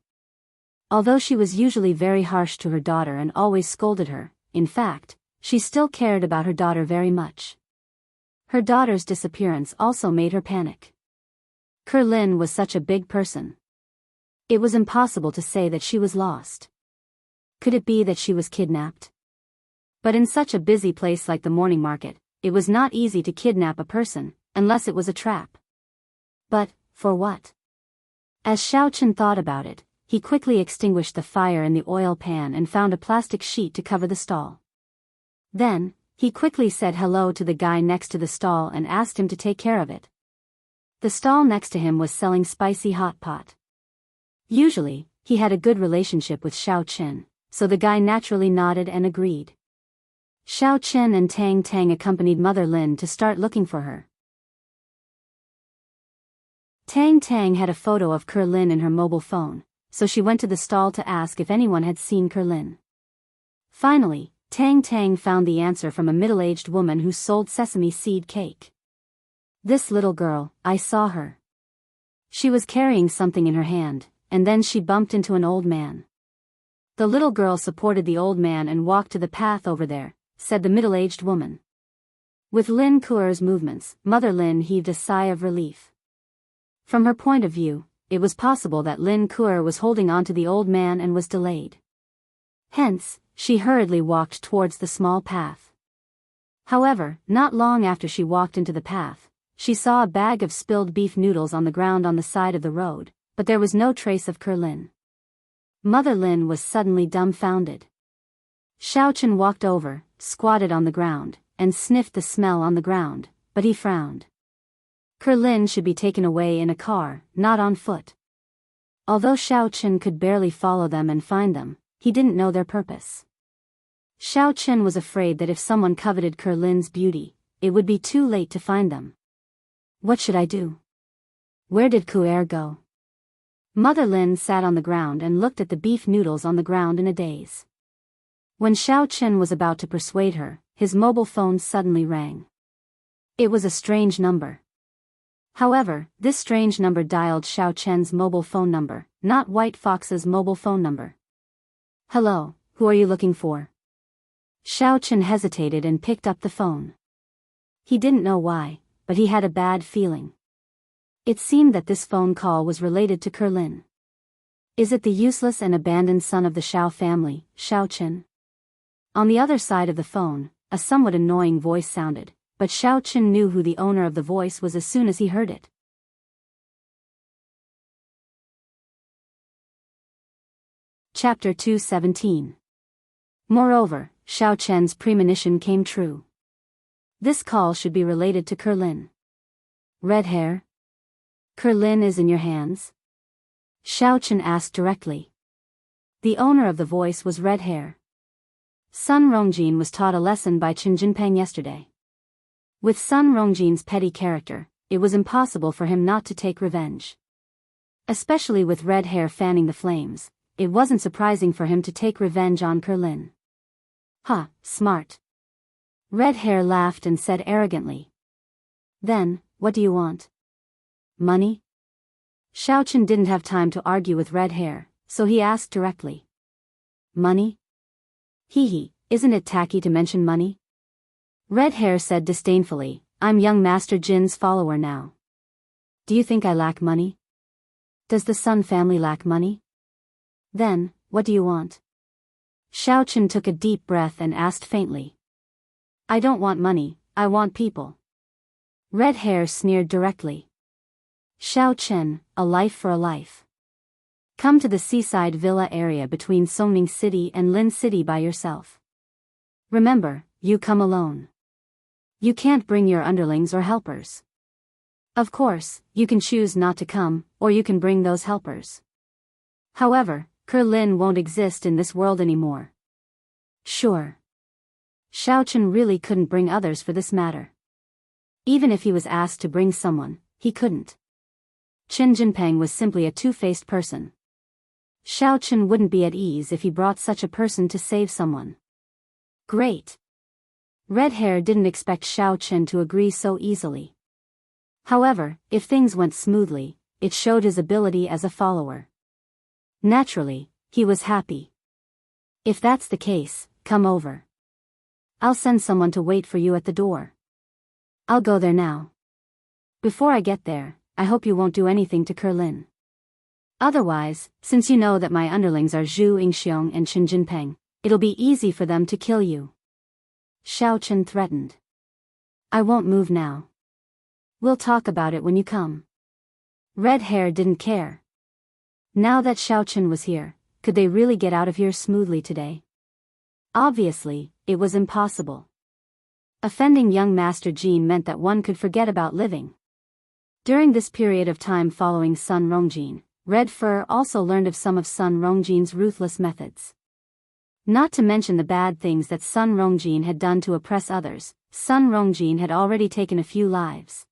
Although she was usually very harsh to her daughter and always scolded her, in fact, she still cared about her daughter very much. Her daughter's disappearance also made her panic. Lin was such a big person. It was impossible to say that she was lost. Could it be that she was kidnapped? But in such a busy place like the morning market, it was not easy to kidnap a person, unless it was a trap. But, for what? As Xiaochen thought about it, he quickly extinguished the fire in the oil pan and found a plastic sheet to cover the stall. Then, he quickly said hello to the guy next to the stall and asked him to take care of it. The stall next to him was selling spicy hot pot. Usually, he had a good relationship with Xiaochen, so the guy naturally nodded and agreed. Xiaochen and Tang Tang accompanied Mother Lin to start looking for her. Tang Tang had a photo of Lin in her mobile phone, so she went to the stall to ask if anyone had seen Lin. Finally, Tang Tang found the answer from a middle-aged woman who sold sesame seed cake. This little girl, I saw her. She was carrying something in her hand, and then she bumped into an old man. The little girl supported the old man and walked to the path over there, said the middle-aged woman. With Lin Kuer's movements, Mother Lin heaved a sigh of relief. From her point of view, it was possible that Lin Kuer was holding on to the old man and was delayed. Hence, she hurriedly walked towards the small path. However, not long after she walked into the path, she saw a bag of spilled beef noodles on the ground on the side of the road, but there was no trace of Lin. Mother Lin was suddenly dumbfounded. Xiaochen walked over, squatted on the ground, and sniffed the smell on the ground, but he frowned. Lin should be taken away in a car, not on foot. Although Xiaochen could barely follow them and find them, he didn't know their purpose. Xiaochen was afraid that if someone coveted Lin's beauty, it would be too late to find them. What should I do? Where did Kuer go? Mother Lin sat on the ground and looked at the beef noodles on the ground in a daze. When Xiaochen was about to persuade her, his mobile phone suddenly rang. It was a strange number. However, this strange number dialed Xiaochen's mobile phone number, not White Fox's mobile phone number. Hello, who are you looking for? Xiaochen hesitated and picked up the phone. He didn't know why, but he had a bad feeling. It seemed that this phone call was related to Lin. Is it the useless and abandoned son of the Xiao family, Xiaochen? On the other side of the phone, a somewhat annoying voice sounded, but Xiaochen knew who the owner of the voice was as soon as he heard it. Chapter 217. Moreover, Xiaochen's premonition came true. This call should be related to Lin. Red hair? Lin is in your hands? Xiaochen asked directly. The owner of the voice was Red Hair. Sun Rongjin was taught a lesson by Chen Jinpeng yesterday. With Sun Rongjin's petty character, it was impossible for him not to take revenge. Especially with Red Hair fanning the flames, it wasn't surprising for him to take revenge on Lin. Ha, smart. Red Hair laughed and said arrogantly. Then, what do you want? Money? Xiaochen didn't have time to argue with Red Hair, so he asked directly. Money? Hee, isn't it tacky to mention money? Red Hair said disdainfully, I'm young Master Jin's follower now. Do you think I lack money? Does the Sun family lack money? Then, what do you want? Xiaochen took a deep breath and asked faintly. I don't want money, I want people. Red Hair sneered directly. Xiaochen, a life for a life. Come to the seaside villa area between Songning City and Lin City by yourself. Remember, you come alone. You can't bring your underlings or helpers. Of course, you can choose not to come, or you can bring those helpers. However, Lin won't exist in this world anymore. Sure. Xiaochen really couldn't bring others for this matter. Even if he was asked to bring someone, he couldn't. Chen Jinpeng was simply a two-faced person. Xiaochen wouldn't be at ease if he brought such a person to save someone. Great. Red Hair didn't expect Xiaochen to agree so easily. However, if things went smoothly, it showed his ability as a follower. Naturally, he was happy. If that's the case, come over. I'll send someone to wait for you at the door. I'll go there now. Before I get there, I hope you won't do anything to Lin. Otherwise, since you know that my underlings are Zhu Yingxiong and Chen Jinpeng, it'll be easy for them to kill you. Xiaochen threatened. I won't move now. We'll talk about it when you come. Red Hair didn't care. Now that Xiaochen was here, could they really get out of here smoothly today? Obviously, it was impossible. Offending young Master Jean meant that one could forget about living. During this period of time following Sun Rongjin, Red Fur also learned of some of Sun Rongjin's ruthless methods. Not to mention the bad things that Sun Rongjin had done to oppress others, Sun Rongjin had already taken a few lives.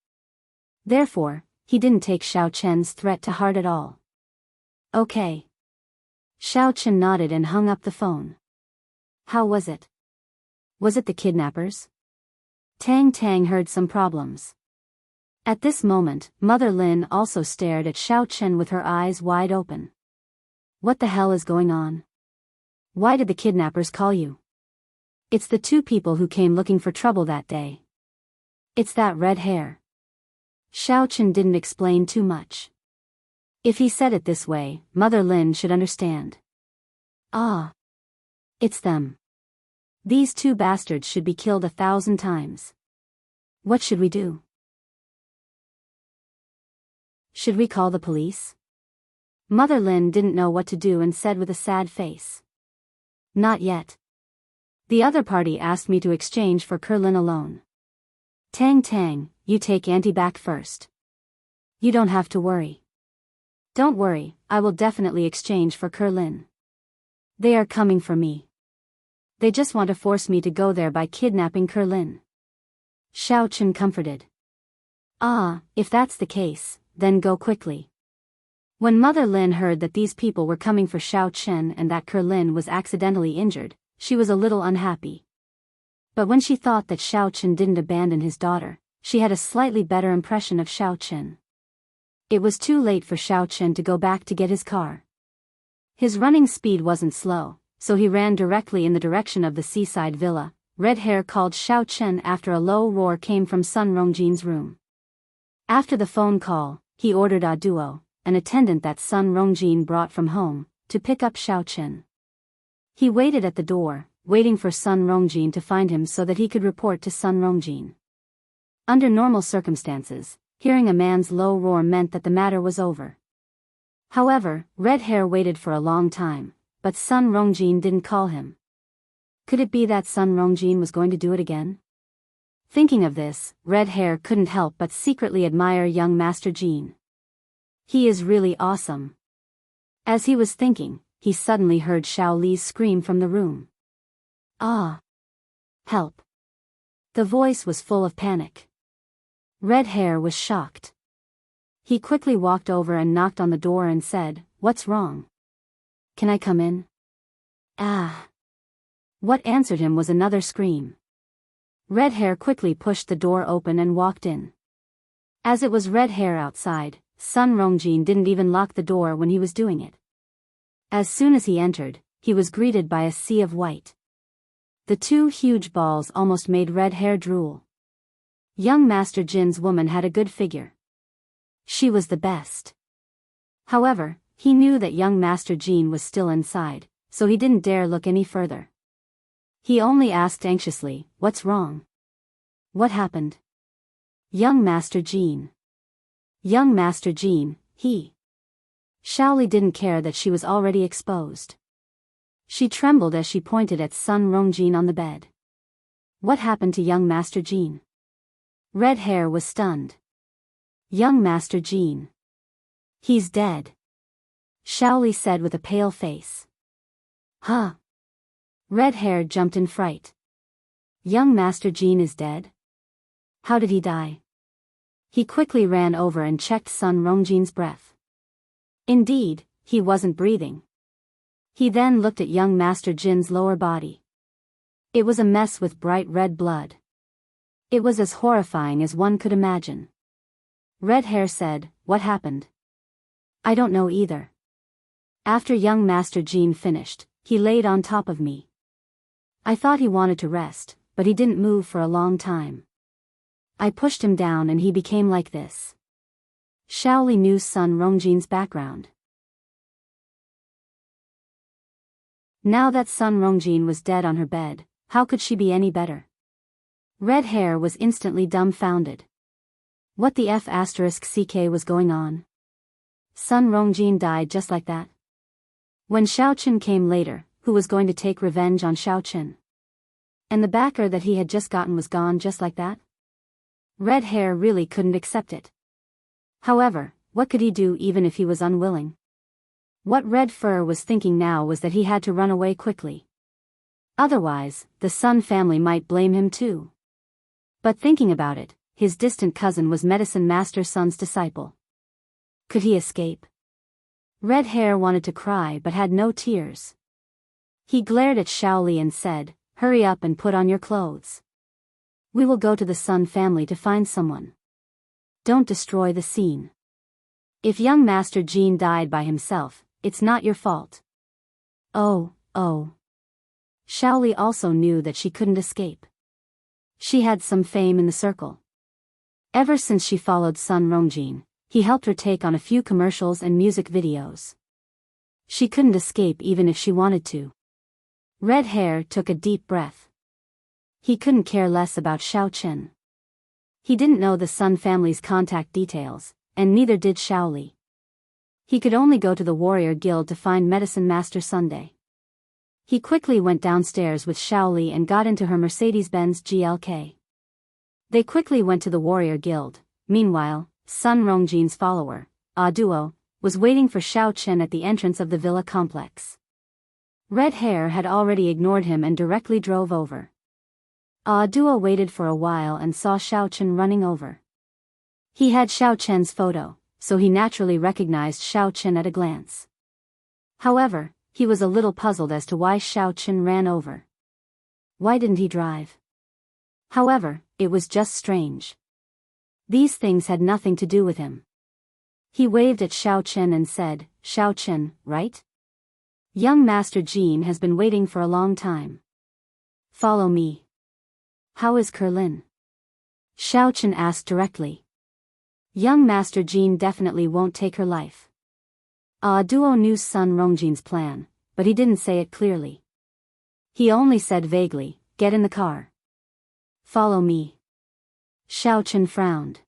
Therefore, he didn't take Xiaochen's threat to heart at all. Okay. Xiaochen nodded and hung up the phone. How was it? Was it the kidnappers? Tang Tang heard some problems. At this moment, Mother Lin also stared at Xiaochen with her eyes wide open. What the hell is going on? Why did the kidnappers call you? It's the two people who came looking for trouble that day. It's that Red Hair. Xiaochen didn't explain too much. If he said it this way, Mother Lin should understand. Ah. It's them. These two bastards should be killed 1,000 times. What should we do? Should we call the police? Mother Lin didn't know what to do and said with a sad face. Not yet. The other party asked me to exchange for Lin alone. Tang Tang, you take Auntie back first. You don't have to worry. Don't worry, I will definitely exchange for Lin. They are coming for me. They just want to force me to go there by kidnapping Lin. Xiaochen comforted. Ah, if that's the case, then go quickly. When Mother Lin heard that these people were coming for Xiaochen and that Lin was accidentally injured, she was a little unhappy. But when she thought that Xiaochen didn't abandon his daughter, she had a slightly better impression of Xiaochen. It was too late for Xiaochen to go back to get his car. His running speed wasn't slow, so he ran directly in the direction of the seaside villa. Red Hair called Xiaochen after a low roar came from Sun Rongjin's room. After the phone call, he ordered a duo, an attendant that Sun Rongjin brought from home, to pick up Xiaochen. He waited at the door, waiting for Sun Rongjin to find him so that he could report to Sun Rongjin. Under normal circumstances, hearing a man's low roar meant that the matter was over. However, Red Hair waited for a long time, but Sun Rongjin didn't call him. Could it be that Sun Rongjin was going to do it again? Thinking of this, Red Hair couldn't help but secretly admire young Master Jean. He is really awesome. As he was thinking, he suddenly heard Xiao Li's scream from the room. Ah! Help! The voice was full of panic. Red Hair was shocked. He quickly walked over and knocked on the door and said, "What's wrong? Can I come in?" Ah! What answered him was another scream. Red Hair quickly pushed the door open and walked in. As it was Red Hair outside, Sun Rongjin didn't even lock the door when he was doing it. As soon as he entered, he was greeted by a sea of white. The two huge balls almost made Red Hair drool. Young Master Jin's woman had a good figure. She was the best. However, he knew that young Master Jin was still inside, so he didn't dare look any further. He only asked anxiously, "What's wrong? What happened?" Young Master Jin. Young Master Jin, he. Shaoli didn't care that she was already exposed. She trembled as she pointed at Sun Rongjin on the bed. What happened to young Master Jean? Red Hair was stunned. Young Master Jean. He's dead. Shaoli said with a pale face. Huh? Red Hair jumped in fright. Young Master Jean is dead? How did he die? He quickly ran over and checked Sun Rongjin's breath. Indeed, he wasn't breathing. He then looked at young Master Jin's lower body. It was a mess with bright red blood. It was as horrifying as one could imagine. Red Hair said, "What happened?" "I don't know either." After young Master Jean finished, he laid on top of me. I thought he wanted to rest, but he didn't move for a long time. I pushed him down and he became like this. Shaoli knew Sun Rongjin's background. Now that Sun Rongjin was dead on her bed, how could she be any better? Red Hair was instantly dumbfounded. What the *CK was going on? Sun Rongjin died just like that? When Xiaoqin came later, who was going to take revenge on Xiaoqin? And the backer that he had just gotten was gone just like that? Red Hair really couldn't accept it. However, what could he do even if he was unwilling? What Red Fur was thinking now was that he had to run away quickly. Otherwise, the Sun family might blame him too. But thinking about it, his distant cousin was Medicine Master Sun's disciple. Could he escape? Red Hair wanted to cry but had no tears. He glared at Shaoli and said, "Hurry up and put on your clothes. We will go to the Sun family to find someone. Don't destroy the scene. If young Master Jean died by himself, it's not your fault." Oh. Shaoli also knew that she couldn't escape. She had some fame in the circle. Ever since she followed Sun Rongjin, he helped her take on a few commercials and music videos. She couldn't escape even if she wanted to. Red Hair took a deep breath. He couldn't care less about Xiaoqin. He didn't know the Sun family's contact details, and neither did Shaoli. He could only go to the warrior guild to find Medicine Master Sunday. He quickly went downstairs with Shaoli and got into her Mercedes-Benz GLK. They quickly went to the warrior guild. Meanwhile, Sun Rongjin's follower, Duo, was waiting for Xiaoqin at the entrance of the villa complex. Red Hair had already ignored him and directly drove over. Duo waited for a while and saw Xiaoqin running over. He had Xiaoqin's photo, so he naturally recognized Xiaoqin at a glance. However, he was a little puzzled as to why Xiaoqin ran over. Why didn't he drive? However, it was just strange. These things had nothing to do with him. He waved at Xiaoqin and said, "Xiaoqin, right? Young Master Jean has been waiting for a long time. Follow me." "How is Kerlin?" Xiaoqin asked directly. "Young Master Jean definitely won't take her life." Duo knew Sun Rongjin's plan, but he didn't say it clearly. He only said vaguely, "Get in the car. Follow me." Xiaoqin frowned.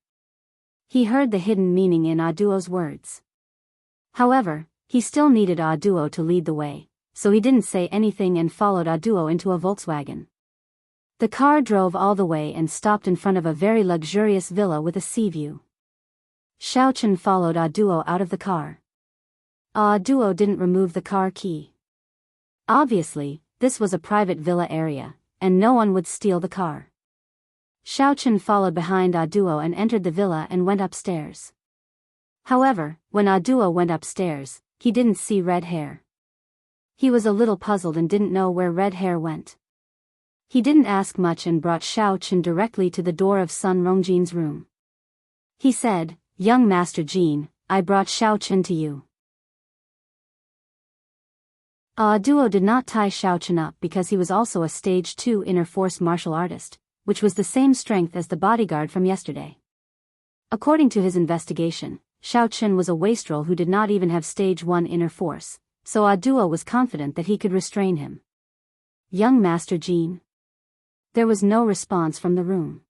He heard the hidden meaning in Duo's words. However, he still needed Duo to lead the way, so he didn't say anything and followed Duo into a Volkswagen. The car drove all the way and stopped in front of a very luxurious villa with a sea view. Xiaoqin followed Duo out of the car. Duo didn't remove the car key. Obviously, this was a private villa area, and no one would steal the car. Xiaoqin followed behind Duo and entered the villa and went upstairs. However, when Duo went upstairs, he didn't see Red Hair. He was a little puzzled and didn't know where Red Hair went. He didn't ask much and brought Xiaoqin directly to the door of Sun Rongjin's room. He said, "Young Master Jean, I brought Xiaoqin to you." Duo did not tie Xiaoqin up because he was also a Stage 2 inner force martial artist, which was the same strength as the bodyguard from yesterday. According to his investigation, Xiaoqin was a wastrel who did not even have Stage 1 inner force, so Duo was confident that he could restrain him. "Young Master Jean?" There was no response from the room.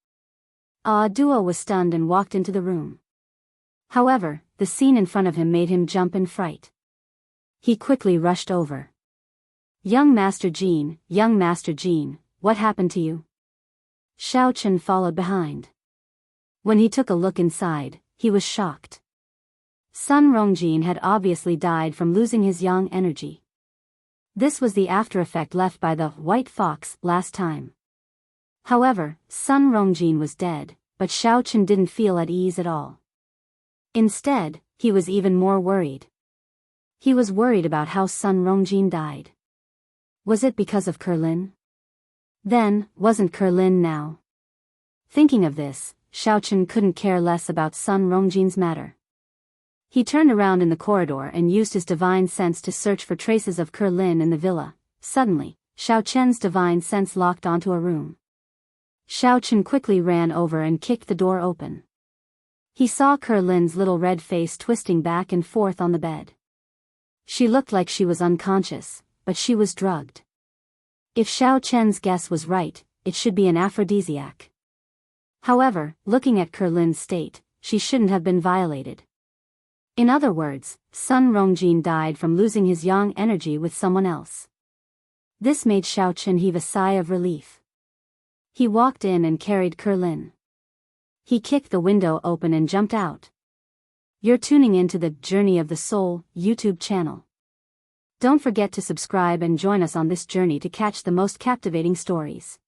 Duo was stunned and walked into the room. However, the scene in front of him made him jump in fright. He quickly rushed over. Young Master Jean, what happened to you? Xiao Chen followed behind. When he took a look inside, he was shocked. Sun Rongjin had obviously died from losing his yang energy. This was the after effect left by the white fox last time. However, Sun Rongjin was dead, but Xiao Chen didn't feel at ease at all. Instead, he was even more worried. He was worried about how Sun Rongjin died. Was it because of Kerlin? Then, wasn't Kerlin now? Thinking of this, Xiao Chen couldn't care less about Sun Rongjin's matter. He turned around in the corridor and used his divine sense to search for traces of Kerlin in the villa. Suddenly, Xiao Chen's divine sense locked onto a room. Xiao Chen quickly ran over and kicked the door open. He saw Kerlin's little red face twisting back and forth on the bed. She looked like she was unconscious, but she was drugged. If Xiao Chen's guess was right, it should be an aphrodisiac. However, looking at Kerlin's state, she shouldn't have been violated. In other words, Sun Rongjin died from losing his yang energy with someone else. This made Xiao Chen heave a sigh of relief. He walked in and carried Kerlin. He kicked the window open and jumped out. You're tuning into the Journey of the Soul YouTube channel. Don't forget to subscribe and join us on this journey to catch the most captivating stories.